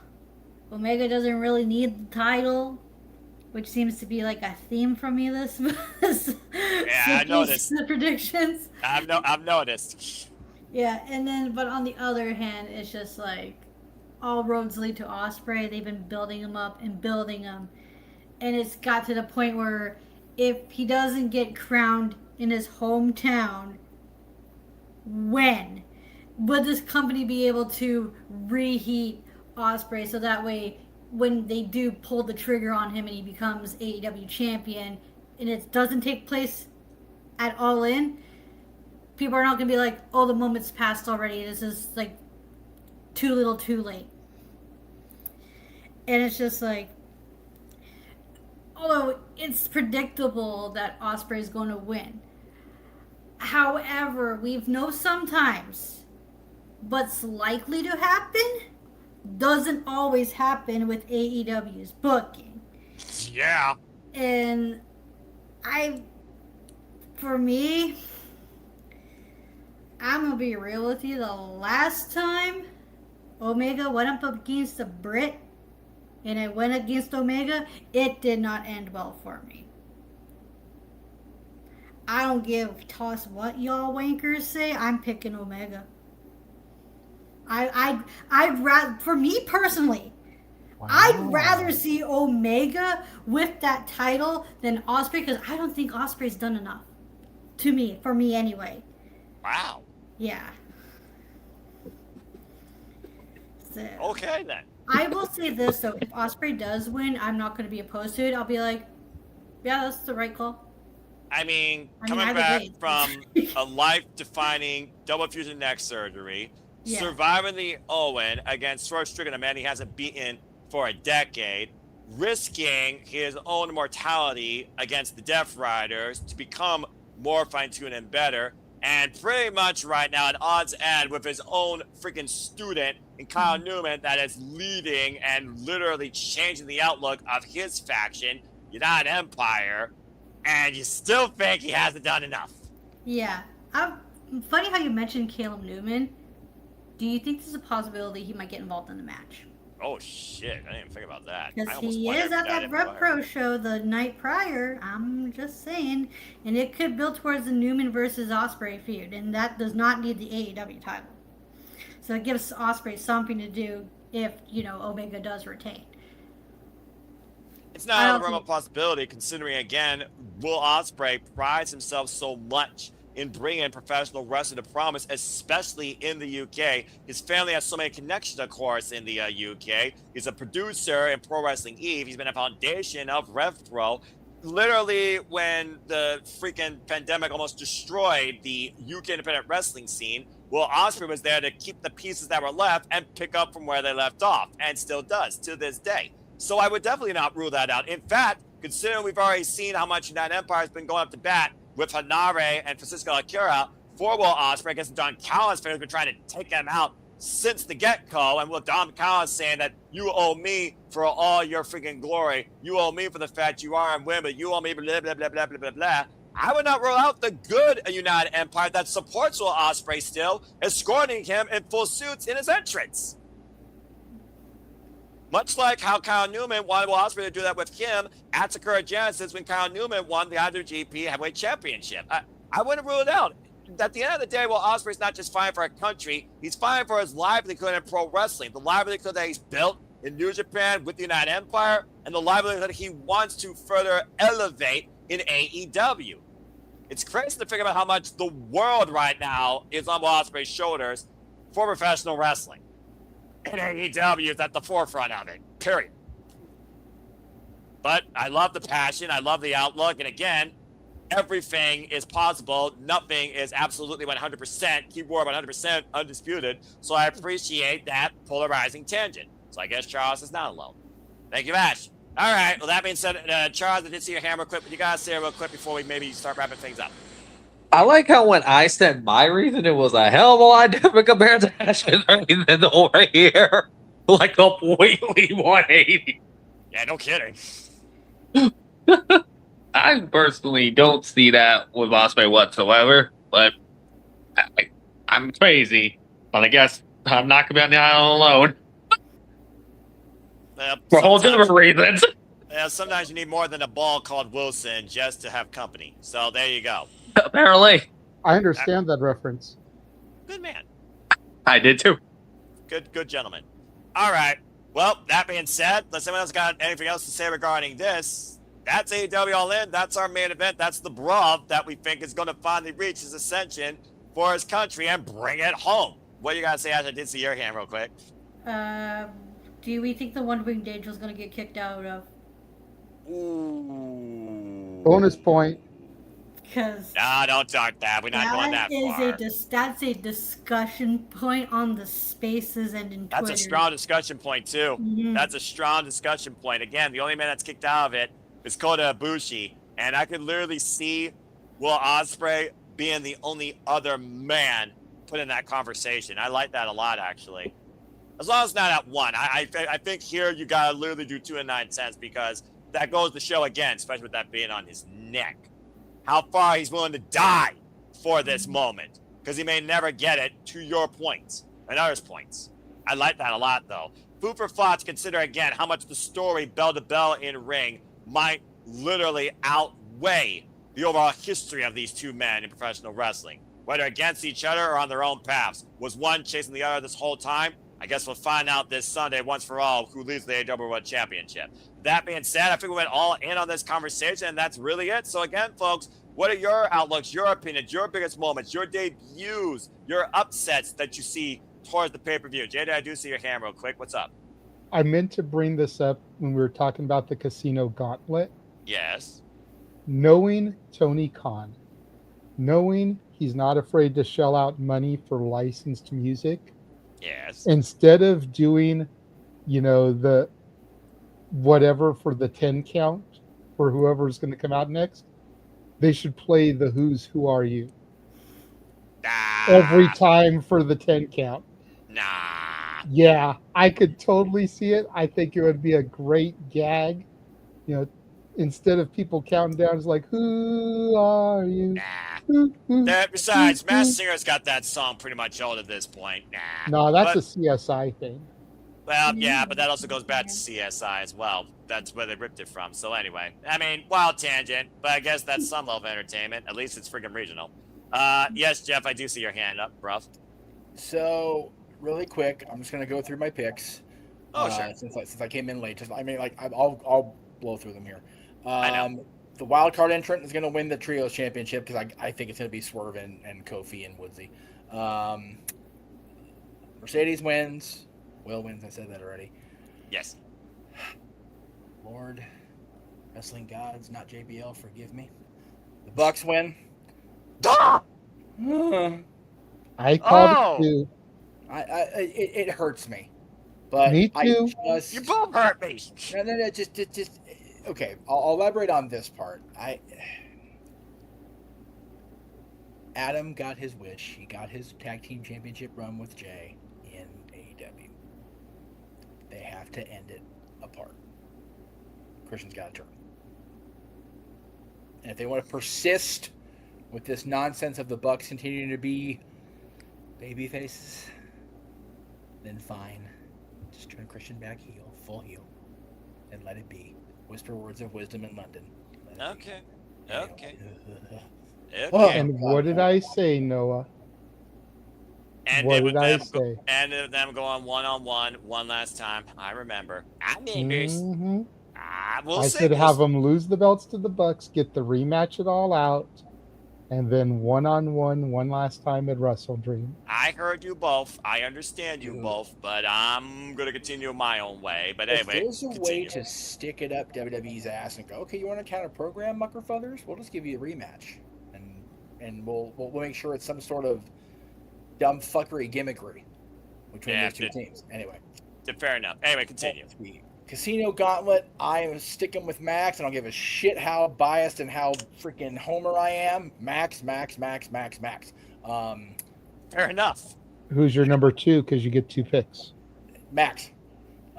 Omega doesn't really need the title, which seems to be like a theme for me this yeah, I noticed the predictions. I've noticed. Yeah, and then but on the other hand, it's just like, all roads lead to Ospreay. They've been building him up and building him. And it's got to the point where if he doesn't get crowned in his hometown, when would this company be able to reheat Ospreay so that way when they do pull the trigger on him and he becomes AEW champion and it doesn't take place at All In, people are not going to be like, oh, the moment's passed already. This is like too little too late. And it's just like, although it's predictable that Ospreay is going to win. However, we've known sometimes what's likely to happen doesn't always happen with AEW's booking. Yeah. And for me, I'm going to be real with you. The last time Omega went up against a Brit and I went against Omega, it did not end well for me. I don't give a toss what y'all wankers say. I'm picking Omega. I'd rather, for me personally, I'd rather see Omega with that title than Ospreay because I don't think Ospreay's done enough. To me, for me anyway. Wow. Yeah. So, okay then. I will say this though: if Ospreay does win, I'm not going to be opposed to it. I'll be like, yeah, that's the right call. I mean, coming back from a life-defining double fusion neck surgery, surviving the Owen against Troy Strickland, a man he hasn't beaten for a decade, risking his own immortality against the Death Riders to become more fine-tuned and better, and pretty much right now at odds end with his own freaking student in Kyle Newman that is leading and literally changing the outlook of his faction, United Empire, and you still think he hasn't done enough. Yeah. Funny how you mentioned Caleb Newman. Do you think there's a possibility he might get involved in the match? Oh, shit. I didn't even think about that. Because he is at that Rev Pro show the night prior. I'm just saying. And it could build towards the Newman versus Ospreay feud. And that does not need the AEW title. So it gives Ospreay something to do if, Omega does retain. It's not out of the realm of possibility, considering, again, Will Ospreay prides himself so much in bringing professional wrestling to promise, especially in the UK. His family has so many connections, of course, in the UK. He's a producer in Pro Wrestling Eve. He's been a foundation of RevPro. Literally, when the freaking pandemic almost destroyed the UK independent wrestling scene, Will Ospreay was there to keep the pieces that were left and pick up from where they left off, and still does to this day. So I would definitely not rule that out. In fact, considering we've already seen how much United Empire has been going up to bat with Hanare and Francisco Akira for Will Ospreay against Don Callis, who's been trying to take him out since the get-go. And with Don Callis saying that you owe me for all your freaking glory. You owe me for the fact you are and win, but you owe me blah, blah, blah, blah, blah, blah, blah. I would not rule out the good United Empire that supports Will Ospreay still, escorting him in full suits in his entrance. Much like how Kyle Newman wanted Will Ospreay to do that with him at Sakura Genesis when Kyle Newman won the IWGP Heavyweight Championship. I wouldn't rule it out. At the end of the day, Will Ospreay's not just fighting for a country, he's fighting for his livelihood in pro wrestling, the livelihood that he's built in New Japan with the United Empire, and the livelihood that he wants to further elevate in AEW. It's crazy to think about how much the world right now is on Will Ospreay's shoulders for professional wrestling. And AEW is at the forefront of it, period. But I love the passion. I love the outlook. And again, everything is possible. Nothing is absolutely 100%. Keyword 100% undisputed. So I appreciate that polarizing tangent. So I guess Charles is not alone. Thank you, Ash. All right. Well, that being said, Charles, I did see your hammer clip, but you got to say it real quick before we maybe start wrapping things up. I like how when I said my reason, it was a hell of a lot different compared to Ash's reason over here. Like completely 180. Yeah, no kidding. I personally don't see that with Ospreay whatsoever, but I'm crazy. But I guess I'm not going to be on the island alone. For whole different reasons. Yeah, sometimes you need more than a ball called Wilson just to have company. So there you go. Apparently. I understand that reference. Good man. I did too. Good gentleman. All right. Well, that being said, does anyone else got anything else to say regarding this? That's AEW All In. That's our main event. That's the bruv that we think is going to finally reach his ascension for his country and bring it home. What do you got to say after I did see your hand real quick? Do we think the One Winged Angel's gonna get kicked out of? Ooh. Bonus point. Because nah, don't talk that. We're not going that far. That's a discussion point on the spaces and in Twitter. That's a strong discussion point, too. Mhm. That's a strong discussion point. Again, the only man that's kicked out of it is Kota Ibushi. And I could literally see Will Ospreay being the only other man put in that conversation. I like that a lot, actually. As long as it's not at one. I think here you got to literally do 2 9/10 because that goes to show again, especially with that being on his neck, how far he's willing to die for this moment because he may never get it, to your points and others' points. I like that a lot, though. Food for thought to consider again how much the story bell to bell in ring might literally outweigh the overall history of these two men in professional wrestling, whether against each other or on their own paths. Was one chasing the other this whole time? I guess we'll find out this Sunday once for all who leads the AEW World Championship. That being said, I think we went all in on this conversation, and that's really it. So again, folks, what are your outlooks, your opinions, your biggest moments, your debuts, your upsets that you see towards the pay-per-view? JD, I do see your hand real quick. What's up? I meant to bring this up when we were talking about the Casino Gauntlet. Yes. Knowing Tony Khan, knowing he's not afraid to shell out money for licensed music. Yes. Instead of doing, the whatever for the 10 count for whoever's going to come out next, they should play the Who's Who Are You every time for the 10 count. Nah. Yeah, I could totally see it. I think it would be a great gag. Instead of people counting down, it's like, who are you? Besides, Masked Singer's got that song pretty much old at this point. No, that's a CSI thing. Well, yeah, but that also goes back to CSI as well. That's where they ripped it from. So anyway, I mean, wild tangent, but I guess that's some level of entertainment. At least it's freaking regional. Yes, Jeff, I do see your hand up, bruv. So, really quick, I'm just going to go through my picks. Oh, sure. Since I came in late. I'll blow through them here. I know. The wild card entrant is going to win the Trios Championship because I think it's going to be Swerve and Kofi and Woodsy. Mercedes wins. Will wins. I said that already. Yes. Lord, wrestling gods, not JBL, forgive me. The Bucks win. I called it too. It hurts me. But me too. You both hurt me. No, just okay. I'll elaborate on this part. Adam got his wish. He got his tag team championship run with Jay in AEW. They have to end it apart. Christian's got to turn. And if they want to persist with this nonsense of the Bucks continuing to be baby faces, then fine. Just turn Christian back heel, full heel, and let it be. Whisper words of wisdom in London. Okay. And what did I say, Noah? What did I say? Ended with them going one-on-one one last time. I remember. We'll I see. said have them lose the belts to the Bucks, get the rematch it all out, and then one-on-one one last time at Wrestle Dream. I heard you both. I understand you both, but I'm going to continue my own way. But anyway, if there's a way to stick it up WWE's ass and go, okay, you want to counter program, Muckerfuthers? We'll just give you a rematch, and we'll make sure it's some sort of dumb fuckery gimmickry between these two teams. Anyway, fair enough. Anyway, continue. Casino Gauntlet, I am sticking with Max, and I'll give a shit how biased and how freaking Homer I am. Max. Fair enough. Who's your number 2? Because you get 2 picks. Max.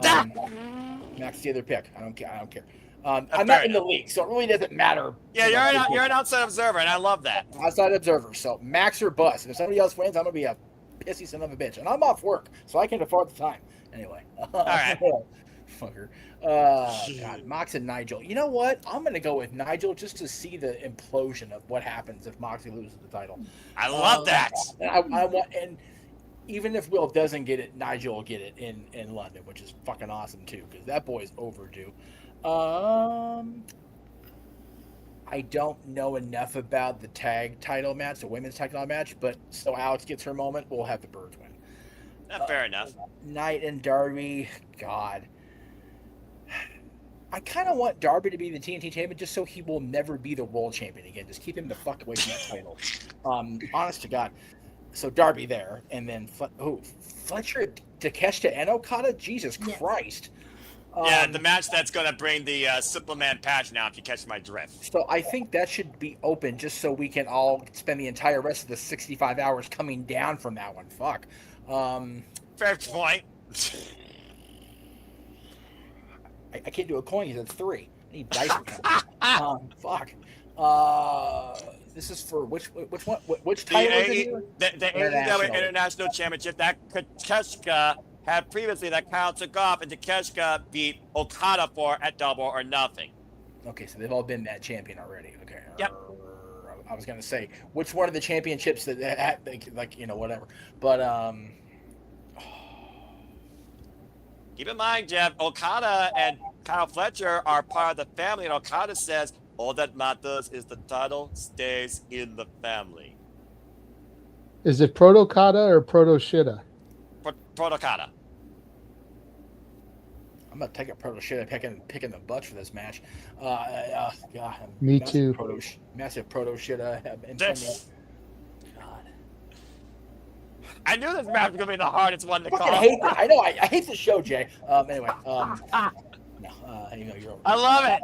Max is the other pick. I don't care. I'm not in the league, so it really doesn't matter. Yeah, you're an outside observer, and I love that. Outside observer. So Max or bust. And if somebody else wins, I'm gonna be a pissy son of a bitch, and I'm off work, so I can afford the time. Anyway. All right. Fucker. God, Mox and Nigel. You know what? I'm gonna go with Nigel just to see the implosion of what happens if Moxley loses the title. I love that. And I want, and even if Will doesn't get it, Nigel will get it in London, which is fucking awesome too, because that boy is overdue. I don't know enough about the tag title match, the women's tag title match, but so Alex gets her moment, we'll have the Birds win. Fair enough. Knight and Darby, God. I kind of want Darby to be the TNT champion just so he will never be the world champion again. Just keep him the fuck away from that title. Honest to God. So Darby there, and then Fletcher, Takeshita, and Okada? Jesus Christ. Yeah, the match that's going to bring the Superman patch now, if you catch my drift. So I think that should be open just so we can all spend the entire rest of the 65 hours coming down from that one. Fuck. Fair point. I can't do a coin because it's 3. I need dice. Fuck. This is for which one? Which title is it here? The AEW International Championship that Takeshita had previously, that Kyle took off, and Takeshita beat Okada for at Double or Nothing. Okay, so they've all been that champion already. Okay. Yep. I was gonna say which one of the championships that had, like, whatever. But keep in mind, Jeff, Okada and Kyle Fletcher are part of the family, and Okada says all that matters is the title stays in the family. Is it Proto-Kata or Proto-Shida? Proto-Kata. I'm gonna take a Proto-Shida picking the butts for this match. God, Me too. Massive Proto-Shida. God. I knew this match was gonna be the hardest one to call. I hate that. I know. I hate the show, Jay. Anyway. No. You're over. I love it.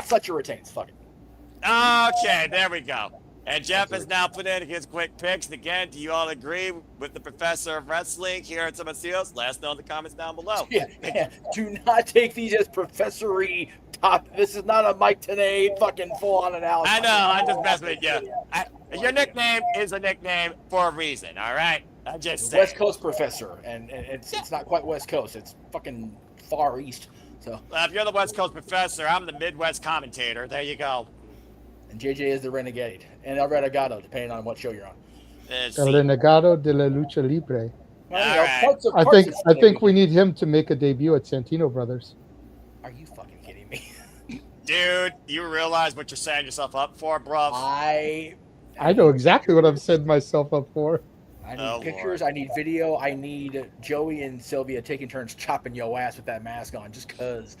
Fletcher retains. Fuck it. Okay, there we go. And Jeff has now put in his quick picks. And again, do you all agree with the professor of wrestling here at Tommaso's? Let us know in the comments down below. Yeah. Do not take these as professory top. This is not a Mike Tenay fucking full-on analysis. I know. I just messed with you. Your nickname is a nickname for a reason, all right? I just say. West Coast professor, and it's not quite West Coast. It's fucking far east. So if you're the West Coast professor, I'm the Midwest commentator. There you go. And JJ is the Renegade. And El Renegado, depending on what show you're on. El Renegado de la Lucha Libre. Well, I think we need him to make a debut at Santino Brothers. Are you fucking kidding me? Dude, you realize what you're setting yourself up for, bro? I know exactly what I've set myself up for. I need pictures. Lord. I need video. I need Joey and Sylvia taking turns chopping your ass with that mask on, just cause.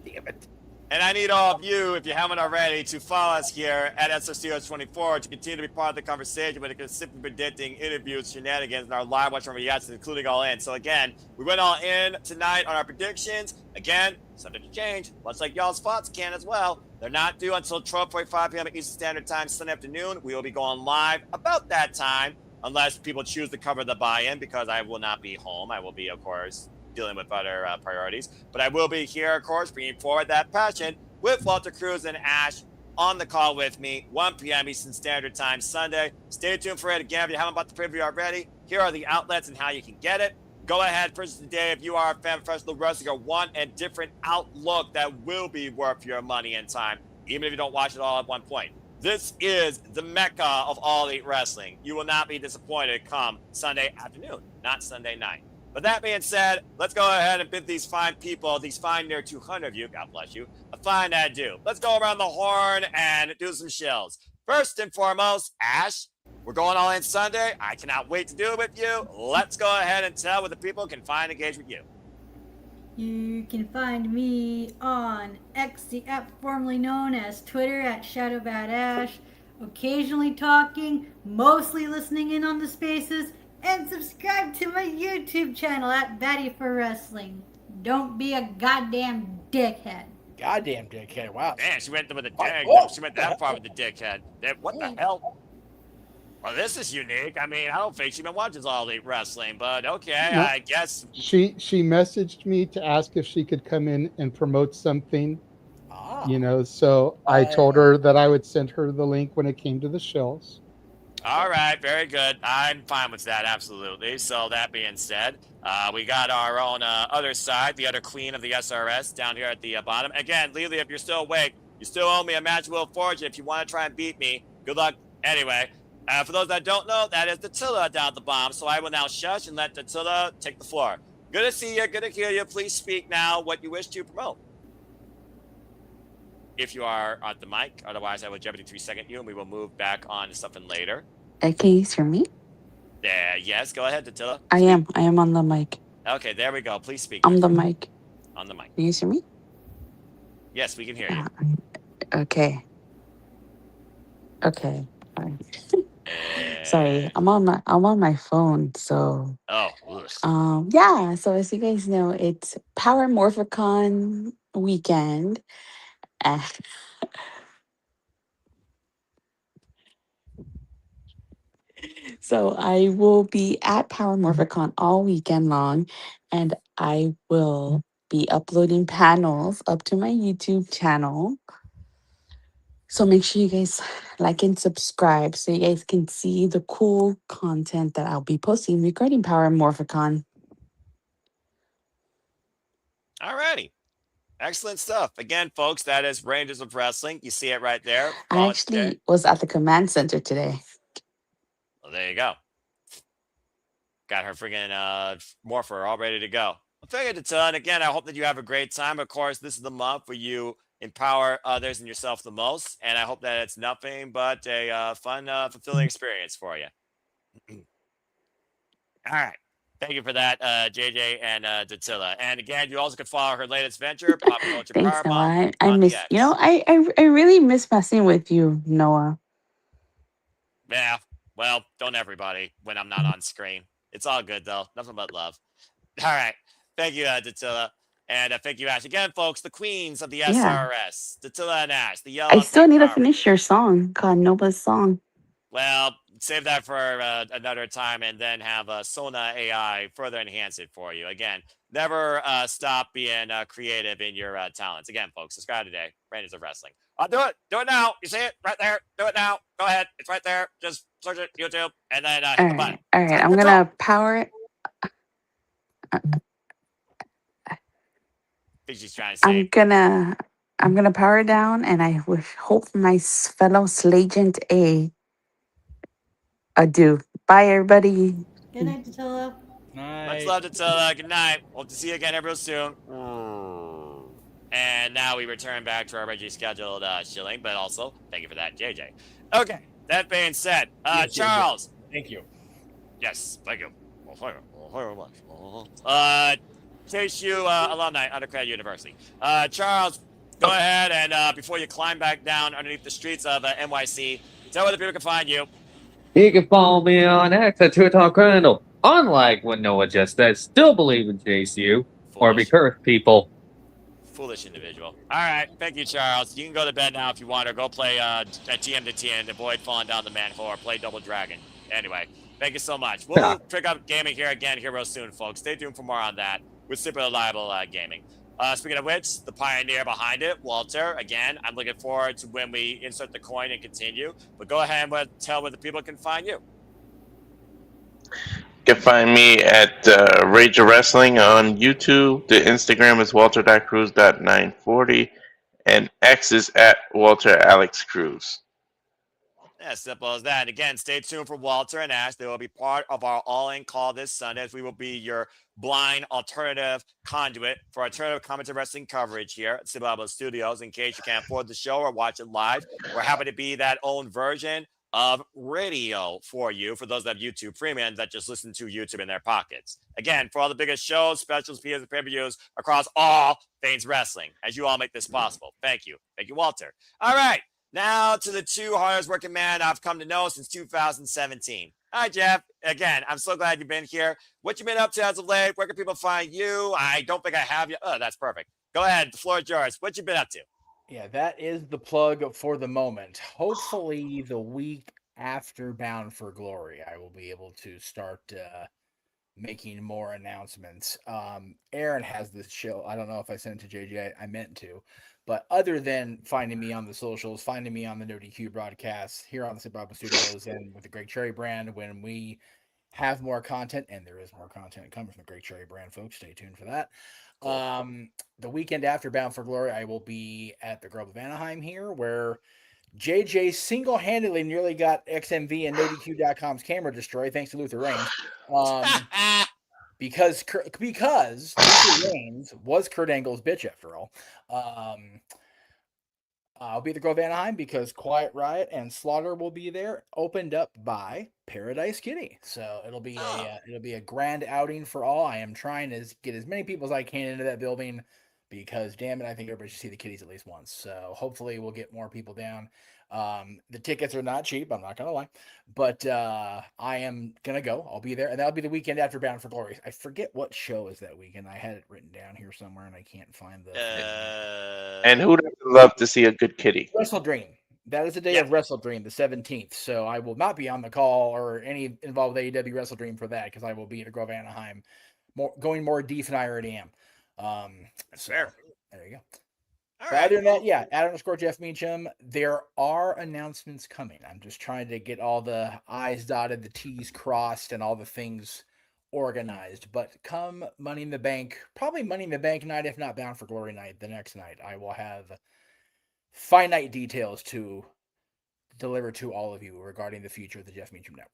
Damn it. And I need all of you, if you haven't already, to follow us here at SRCOS24 to continue to be part of the conversation with the simply predicting interviews, shenanigans, and our live watch from reactions, including All In. So again, we went All In tonight on our predictions. Again, subject to change, much like y'all's thoughts can as well. They're not due until 12:45 p.m. Eastern Standard Time Sunday afternoon. We will be going live about that time, unless people choose to cover the buy-in, because I will not be home. I will be, of course, dealing with other priorities. But I will be here, of course, bringing forward that passion with Walter Cruz and Ash on the call with me, 1 p.m. Eastern Standard Time Sunday. Stay tuned for it. Again, if you haven't bought the preview already, here are the outlets and how you can get it. Go ahead, first today, if you are a fan of professional wrestling or want a different outlook that will be worth your money and time, even if you don't watch it all at one point. This is the mecca of All Elite Wrestling. You will not be disappointed come Sunday afternoon, not Sunday night. But that being said, let's go ahead and bid these fine people, these fine near 200 of you, God bless you, a fine adieu. Let's go around the horn and do some shills. First and foremost, Ash, we're going All In Sunday. I cannot wait to do it with you. Let's go ahead and tell where the people can find and engage with you. You can find me on X, the app formerly known as Twitter, at ShadowBadAsh, occasionally talking, mostly listening in on the spaces, and subscribe to my YouTube channel at Batty for Wrestling. Don't be a goddamn dickhead. Goddamn dickhead, wow. Man, she went with the dick. She went that far with the dickhead. What the hell? Well, this is unique. I mean, I don't think she even watches All Elite Wrestling, but okay, No. I guess. She messaged me to ask if she could come in and promote something. So I told her that I would send her the link when it came to the shows. All right, very good. I'm fine with that, absolutely. So that being said, we got our own other side, the other queen of the SRS down here at the bottom. Again, Lily, if you're still awake, you still owe me a match Wheel of Fortune. If you want to try and beat me, good luck. Anyway, For those that don't know, that is Datilla down at the bottom. So I will now shush and let Datilla take the floor. Good to see you. Good to hear you. Please speak now what you wish to promote. If you are at the mic. Otherwise, I will jeopardy 3-second you, and we will move back on to something later. Can you hear me? Yeah, yes, go ahead, Datilla. I am on the mic. Okay, there we go. Please speak. On the mic. On the mic. Can you hear me? Yes, we can hear you. Okay. Okay. Sorry, I'm on my phone, so Oh. yeah. So as you guys know, it's Power Morphicon weekend. So I will be at Power Morphicon all weekend long, and I will be uploading panels up to my YouTube channel. So make sure you guys like and subscribe so you guys can see the cool content that I'll be posting regarding Power Morphicon. Alrighty. Excellent stuff. Again, folks, that is Rangers of Wrestling. You see it right there. I actually was at the command center today. Well, there you go. Got her friggin' morpher all ready to go. Well, thank you, Datilla. And again, I hope that you have a great time. Of course, this is the month where you empower others and yourself the most. And I hope that it's nothing but a fun, fulfilling experience for you. All right. Thank you for that, JJ and Datilla. And again, you also can follow her latest venture, Pop Culture Thanks, Powerbomb. Noah. I miss, I really miss messing with you, Noah. Yeah, well, don't everybody when I'm not on screen. It's all good, though. Nothing but love. All right. Thank you, Datilla. And thank you, Ash. Again, folks, the queens of the Yeah. SRS, Datilla and Ash, the yellow I and still pink need to Power finish your song, called Nova's song. Well, save that for another time and then have Sona AI further enhance it for you. Again, never stop being creative in your talents. Again, folks, subscribe today. Rangers of Wrestling. Do it. Do it now. You see it right there. Do it now. Go ahead. It's right there. Just search it, YouTube, and then hit the button. All right. I'm gonna power it. I think she's trying to say. I'm gonna power it down, and I hope my fellow Slagent A do. Bye, everybody. Good night, Datilla. Much love, Datilla. Good night. Hope to see you again real soon. And now we return back to our regularly scheduled shilling, but also thank you for that, JJ. Okay, that being said, Yes, Charles. Thank you. Yes, thank you. TSU alumni, Undergrad University. Charles, go ahead and before you climb back down underneath the streets of NYC, tell where the people can find you. You can follow me on X at Talk Crandall. Unlike what Noah just said, still believe in JCU or be cursed, people. Foolish individual. All right, thank you, Charles. You can go to bed now if you want, or go play TM to TN, avoid falling down the manhole, or play Double Dragon. Anyway, thank you so much. We'll pick up gaming here again real soon, folks. Stay tuned for more on that with Super Reliable Gaming. Speaking of which, the pioneer behind it, Walter, again, I'm looking forward to when we insert the coin and continue. But go ahead and tell where the people can find you. You can find me at Rage of Wrestling on YouTube. The Instagram is walter.cruz.940. And X is at Walter Alex Cruz. As simple as that. Again, stay tuned for Walter and Ash. They will be part of our All In call this Sunday, as we will be your blind alternative conduit for alternative commentary wrestling coverage here at Cibabo Studios. In case you can't afford the show or watch it live, we're happy to be that own version of radio for you, for those that have YouTube Premium that just listen to YouTube in their pockets. Again, for all the biggest shows, specials, videos, and pay-per-views across all things wrestling, as you all make this possible. Thank you. Thank you, Walter. All right. Now to the two hardest working man I've come to know since 2017. Hi, Jeff. Again, I'm so glad you've been here. What you been up to as of late? Where can people find you? I don't think I have you. Oh, that's perfect. Go ahead. The floor is yours. What you been up to? Yeah, that is the plug for the moment. Hopefully, the week after Bound for Glory, I will be able to start making more announcements. Aaron has this show. I don't know if I sent it to JJ. I meant to. But other than finding me on the socials, finding me on the No DQ broadcasts here on the Cibabo Studios and with the Greg Cherry brand, when we have more content, and there is more content coming from the Greg Cherry brand, folks, stay tuned for that. The weekend after Bound for Glory, I will be at the Grove of Anaheim here, where JJ single-handedly nearly got XMV and NoDQ.com's camera destroyed thanks to Luther Reigns. Because Luther Reigns was Kurt Angle's bitch after all. I'll be at the Grove Anaheim because Quiet Riot and Slaughter will be there, opened up by Paradise Kitty. So it'll be a grand outing for all. I am trying to get as many people as I can into that building because, damn it, I think everybody should see the kitties at least once. So hopefully we'll get more people down. The tickets are not cheap, I'm not gonna lie, but I am gonna go. I'll be there, and that'll be the weekend after Bound for Glory. I forget what show is that weekend. I had it written down here somewhere, and I can't find the. And who doesn't love to see a good kitty? Wrestle Dream. That is the day of Wrestle Dream, the 17th. So I will not be on the call or any involved with AEW Wrestle Dream for that because I will be at the Grove Anaheim, going more deep than I already am. That's fair. There you go. Other than that, @_Jeff Meacham. There are announcements coming. I'm just trying to get all the I's dotted, the T's crossed, and all the things organized. But come Money in the Bank, probably Money in the Bank night, if not Bound for Glory night, the next night, I will have finite details to deliver to all of you regarding the future of the Jeff Meacham Network.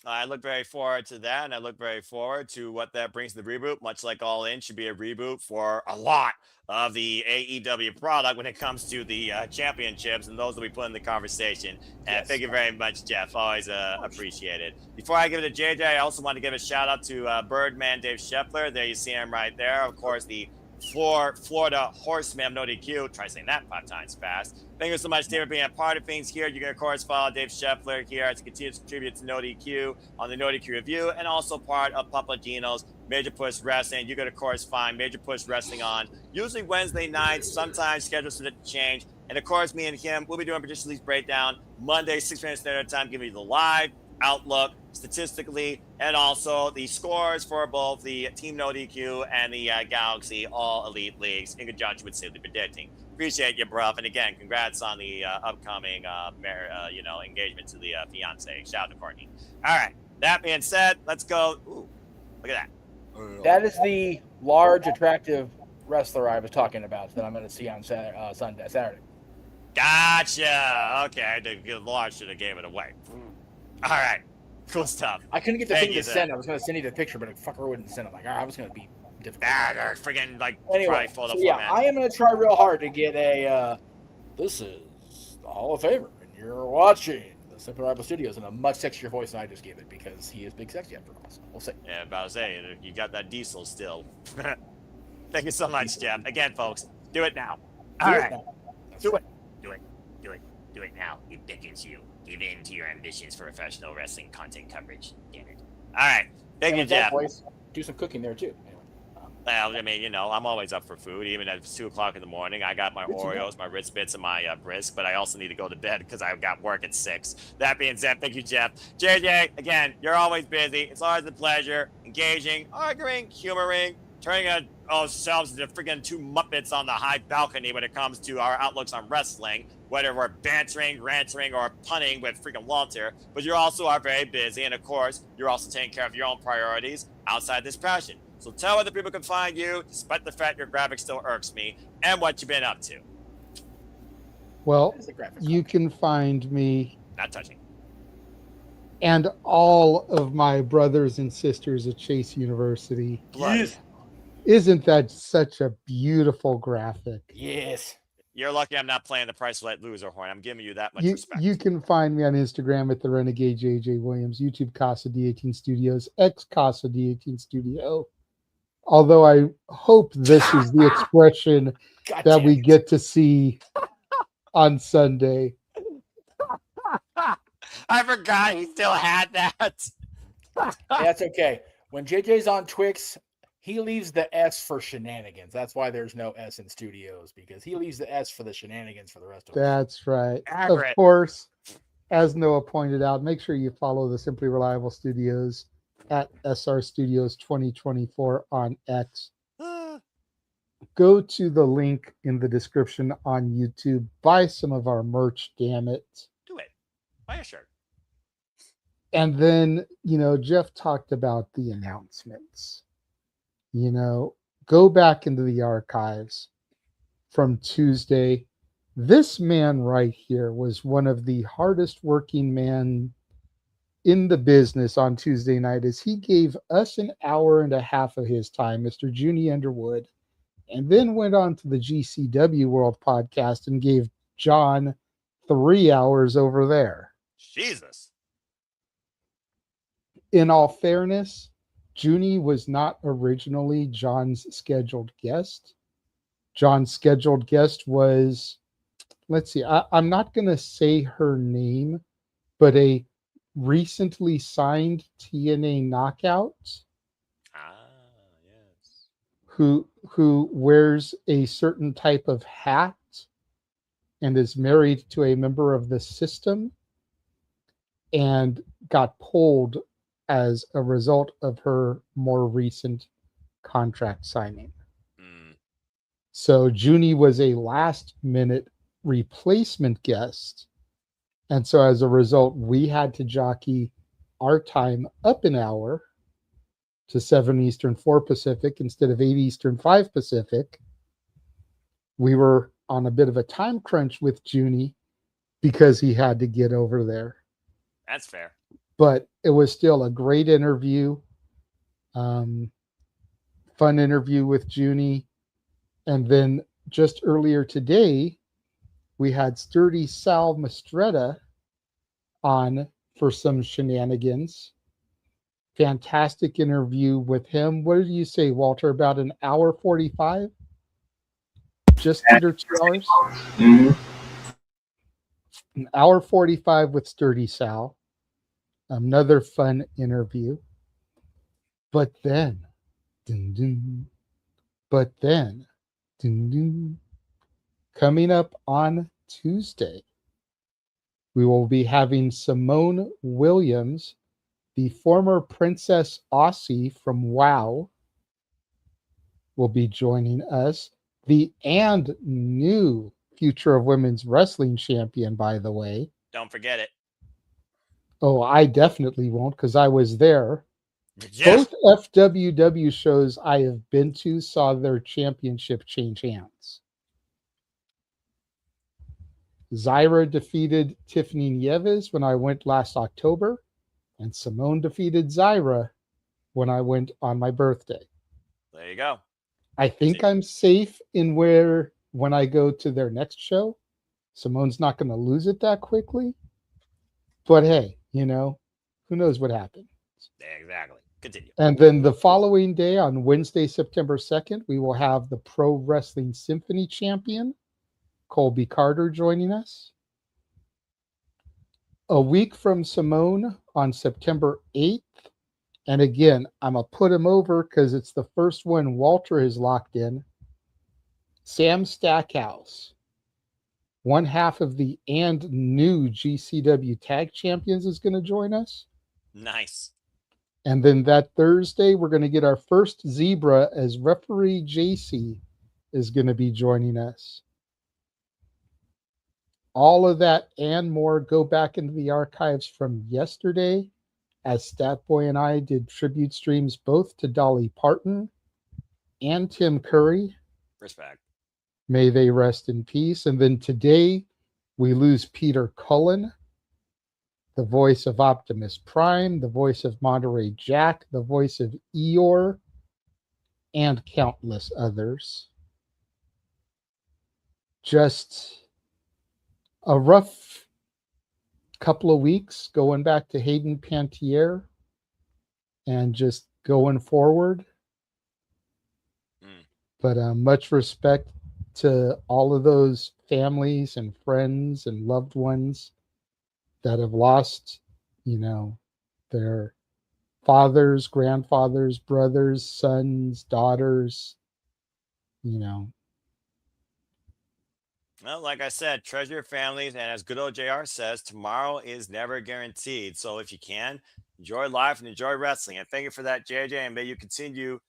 I look very forward to that, and I look very forward to what that brings to the reboot. Much like All In should be a reboot for a lot of the AEW product when it comes to the championships, and those will be put in the conversation. And thank you very much, Jeff. Always appreciated. Before I give it to JJ, I also want to give a shout out to Birdman Dave Scheffler. There you see him right there. Of course, the Florida Horseman, no DQ. Try saying that 5 times fast. Thank you so much, Dave, for being a part of things here. You can, of course, follow Dave Scheffler here as he continues to contribute to No DQ on the No DQ Review, and also part of Papadino's Major Push Wrestling. You can, of course, find Major Push Wrestling on usually Wednesday nights, sometimes schedules to change. And, of course, me and him, we'll be doing Producer Lee's Breakdown Monday, 6 p.m. Standard Time, giving you the live outlook statistically, and also the scores for both the Team No DQ and the Galaxy All Elite Leagues in conjunction with Simply Predicting. Appreciate you, bruv. And again, congrats on the upcoming engagement to the fiance. Shout out to Courtney. All right. That being said, let's go. Ooh, look at that. That is the large, attractive wrestler I was talking about that I'm going to see on Saturday. Gotcha. Okay, the large should have gave it away. All right. Cool stuff. I couldn't get the thing to send. I was going to send you the picture, but a fucker wouldn't send it. Like, all right, I was going to be difficult. They're freaking, like, anyway, I am going to try real hard to get a, this is the Hall of Famer, and you're watching the Simple Rival Studios in a much sexier voice than I just gave it, because he is big sexy after all. So we'll see. Yeah, about to say, you got that diesel still. Thank you so much, Jeff. Again, folks, do it now. All right. Do it. Do it now. It beckons you. Give in to your ambitions for professional wrestling content coverage. Damn it. All right. Thank you, Jeff. Do some cooking there, too. Anyway. Well, I mean, I'm always up for food, even at 2 o'clock in the morning. I got my Oreos, my Ritz Bits, and my brisk, but I also need to go to bed because I've got work at 6. That being said, thank you, Jeff. JJ, again, you're always busy. It's always a pleasure. Engaging, arguing, humoring, turning ourselves into freaking 2 Muppets on the high balcony when it comes to our outlooks on wrestling, whether we're bantering, ranting, or punning with freaking Walter. But you also are very busy, and of course, you're also taking care of your own priorities outside this passion. So tell other people can find you, despite the fact your graphic still irks me, and what you've been up to. Well, you can find me. Not touching. And all of my brothers and sisters at Chase University. Yes. Isn't that such a beautiful graphic? Yes. You're lucky I'm not playing the Price Right Loser horn. I'm giving you that much You, respect. you can find me on Instagram at the Renegade JJ Williams, YouTube Casa D18 Studios, X Casa D18 Studio. Although I hope this is the expression that we get to see on Sunday. I forgot he still had that. That's okay. When JJ's on Twix, he leaves the S for shenanigans. That's why there's no S in studios, because he leaves the S for the shenanigans for the rest of us. That's right. Accurate. Of course, as Noah pointed out, make sure you follow the Simply Reliable Studios at SR Studios 2024 on X. Go to the link in the description on YouTube. Buy some of our merch, damn it. Do it. Buy a shirt. And then, Jeff talked about the announcements. Go back into the archives from Tuesday This man right here was one of the hardest working men in the business on Tuesday night, as he gave us an hour and a half of his time, Mr. Junie Underwood, and then went on to the GCW World podcast and gave John 3 hours over there. Jesus. In all fairness, Junie was not originally John's scheduled guest. John's scheduled guest was, let's see, I'm not going to say her name, but a recently signed TNA knockout who wears a certain type of hat and is married to a member of the system and got pulled as a result of her more recent contract signing. So Junie was a last minute replacement guest. And so as a result, we had to jockey our time up an hour to 7 Eastern, 4 Pacific instead of 8 Eastern, 5 Pacific. We were on a bit of a time crunch with Junie because he had to get over there. That's fair. But it was still a great interview. Fun interview with Junie. And then just earlier today, we had Sturdy Sal Mastretta on for some shenanigans. Fantastic interview with him. What did you say, Walter? About an hour 45? Just under 2 hours? Mm-hmm. An hour 45 with Sturdy Sal. Another fun interview. But then, coming up on Tuesday, we will be having Simone Williams, the former Princess Aussie from WoW, will be joining us. The and new Future of Women's Wrestling champion, by the way. Don't forget it. Oh, I definitely won't, because I was there. Yeah. Both FWW shows I have been to saw their championship change hands. Zyra defeated Tiffany Nieves when I went last October, and Simone defeated Zyra when I went on my birthday. There you go. I think I'm safe in when I go to their next show, Simone's not going to lose it that quickly. But hey, who knows what happened. Exactly. Continue. And then the following day, on Wednesday, September 2nd, we will have the Pro Wrestling Symphony champion, Colby Carter, joining us. A week from Simone on September 8th. And again, I'm going to put him over because it's the first one Walter has locked in. Sam Stackhouse, one half of the and new GCW Tag Champions, is going to join us. Nice. And then that Thursday, we're going to get our first Zebra, as referee JC is going to be joining us. All of that and more, go back into the archives from yesterday, as Statboy and I did tribute streams both to Dolly Parton and Tim Curry. Respect. May they rest in peace. And then today, we lose Peter Cullen, the voice of Optimus Prime, the voice of Monterey Jack, the voice of Eeyore, and countless others. Just a rough couple of weeks going back to Hayden Pantier and just going forward. But much respect to all of those families and friends and loved ones that have lost, their fathers, grandfathers, brothers, sons, daughters, Well, like I said, treasure your families. And as good old JR says, tomorrow is never guaranteed. So if you can, enjoy life and enjoy wrestling. And thank you for that, JJ. And may you continue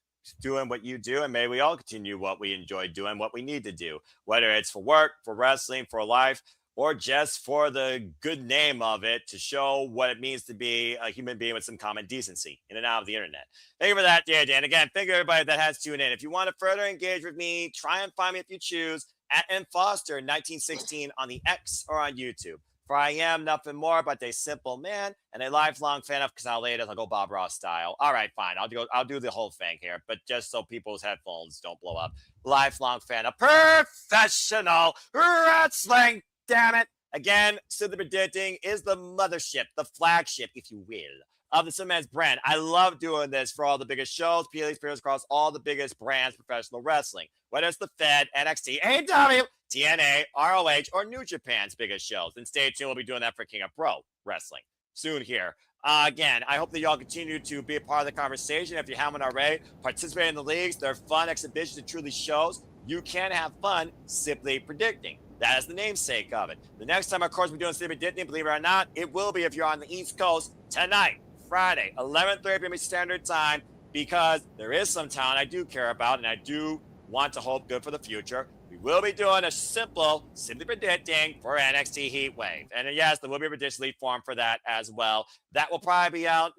doing what you do. And may we all continue what we enjoy doing, what we need to do, whether it's for work, for wrestling, for life, or just for the good name of it, to show what it means to be a human being with some common decency in and out of the internet. Thank you for that, JJ. And again, thank you everybody that has tuned in. If you want to further engage with me, try and find me if you choose at nfoster1916 on the X or on YouTube. For I am nothing more but a simple man and a lifelong fan of Consolidated. I'll go Bob Ross style. All right, fine. I'll do the whole thing here, but just so people's headphones don't blow up. Lifelong fan of professional wrestling. Damn it. Again, Simply Predicting is the mothership, the flagship, if you will, of the Simmons brand. I love doing this for all the biggest shows, PLEs, peers across all the biggest brands, professional wrestling. Whether it's the Fed, NXT, AEW, TNA, ROH, or New Japan's biggest shows. And stay tuned, we'll be doing that for King of Pro Wrestling soon here. Again, I hope that y'all continue to be a part of the conversation. If you haven't already, participate in the leagues. They're fun exhibitions. It truly shows you can have fun simply predicting. That is the namesake of it. The next time, of course, we're doing Simply Predicting, believe it or not, it will be if you're on the East Coast tonight, Friday, 11:30 p.m. Standard Time, because there is some talent I do care about, and I do want to hope good for the future. We will be doing a simple Simply Predicting for NXT Heat Wave. And yes, there will be a prediction lead form for that as well. That will probably be out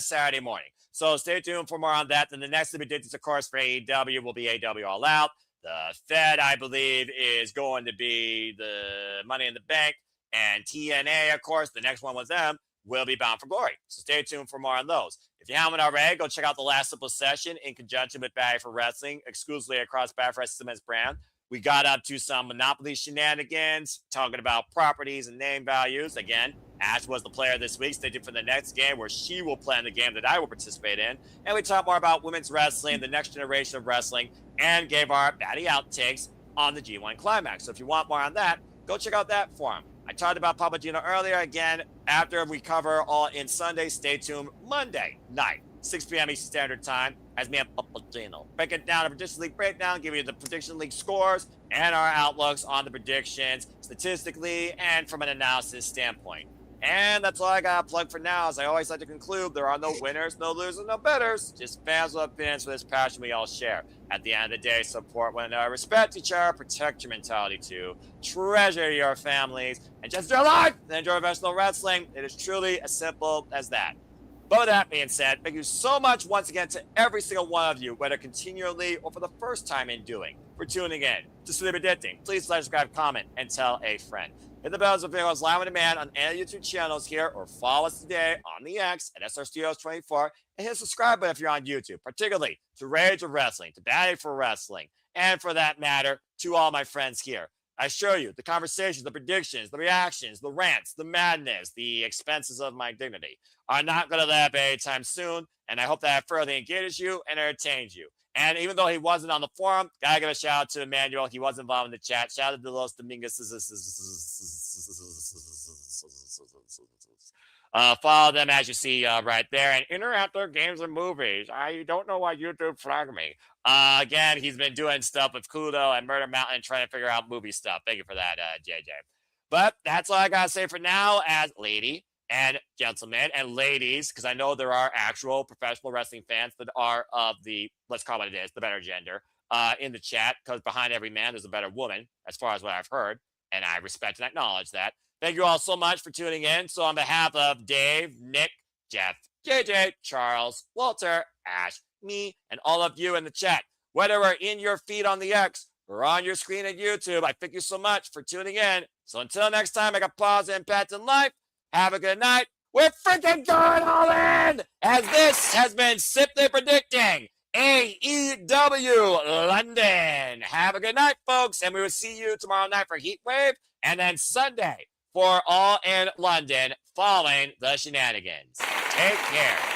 Saturday morning. So stay tuned for more on that. Then the next Simply Predictions, of course, for AEW will be AEW All Out. The Fed, I believe, is going to be the Money in the Bank. And TNA, of course, the next one with them, will be Bound for Glory. So stay tuned for more on those. If you haven't already, go check out the last simple session in conjunction with Batty for Wrestling, exclusively across Batty for Wrestling's brand. We got up to some Monopoly shenanigans, talking about properties and name values. Again, Ash was the player this week. Stay tuned for the next game where she will play in the game that I will participate in. And we talk more about women's wrestling, the next generation of wrestling, and gave our Batty outtakes on the G1 Climax. So if you want more on that, go check out that forum. I talked about Papagino earlier. Again, after we cover All In Sunday, stay tuned Monday night, 6 p.m. Eastern Standard Time, as me and Papagino break it down, a prediction league breakdown, give you the prediction league scores and our outlooks on the predictions, statistically and from an analysis standpoint. And that's all I got to plug for now. As I always like to conclude, there are no winners, no losers, no betters. Just fans with opinions for this passion we all share. At the end of the day, support one another, respect each other, protect your mentality too, treasure your families, and just enjoy life and enjoy professional wrestling. It is truly as simple as that. But with that being said, thank you so much once again to every single one of you, whether continually or for the first time in doing, for tuning in to Simply Predicting. Please like, subscribe, comment, and tell a friend. Hit the bells of videos live on demand on any YouTube channels here, or follow us today on the X at SR Studios 24, and hit the subscribe button if you're on YouTube, particularly to Rage of Wrestling, to Batty for Wrestling, and for that matter, to all my friends here. I assure you, the conversations, the predictions, the reactions, the rants, the madness, the expenses of my dignity are not going to let up anytime soon, and I hope that further engages you and entertains you. And even though he wasn't on the forum, gotta give a shout out to Emmanuel. He was involved in the chat. Shout out to Los Domingos. Follow them as you see right there. And interactive games and movies. I don't know why YouTube flagged me. Again, he's been doing stuff with Cluedo and Murder Mountain, trying to figure out movie stuff. Thank you for that, JJ. But that's all I gotta say for now, as lady and gentlemen and ladies, because I know there are actual professional wrestling fans that are of the, let's call it the better gender, in the chat, because behind every man there's a better woman, as far as what I've heard, and I respect and acknowledge that. Thank you all so much for tuning in. So on behalf of Dave, Nick, Jeff, JJ, Charles, Walter, Ash, me, and all of you in the chat, whether we're in your feed on the X or on your screen at YouTube, I thank you so much for tuning in. So until next time, I got pause and impact in life. Have a good night. We're freaking going all in, as this has been Simply Predicting AEW London. Have a good night, folks, and we will see you tomorrow night for Heat Wave, and then Sunday for All in London following the shenanigans. Take care.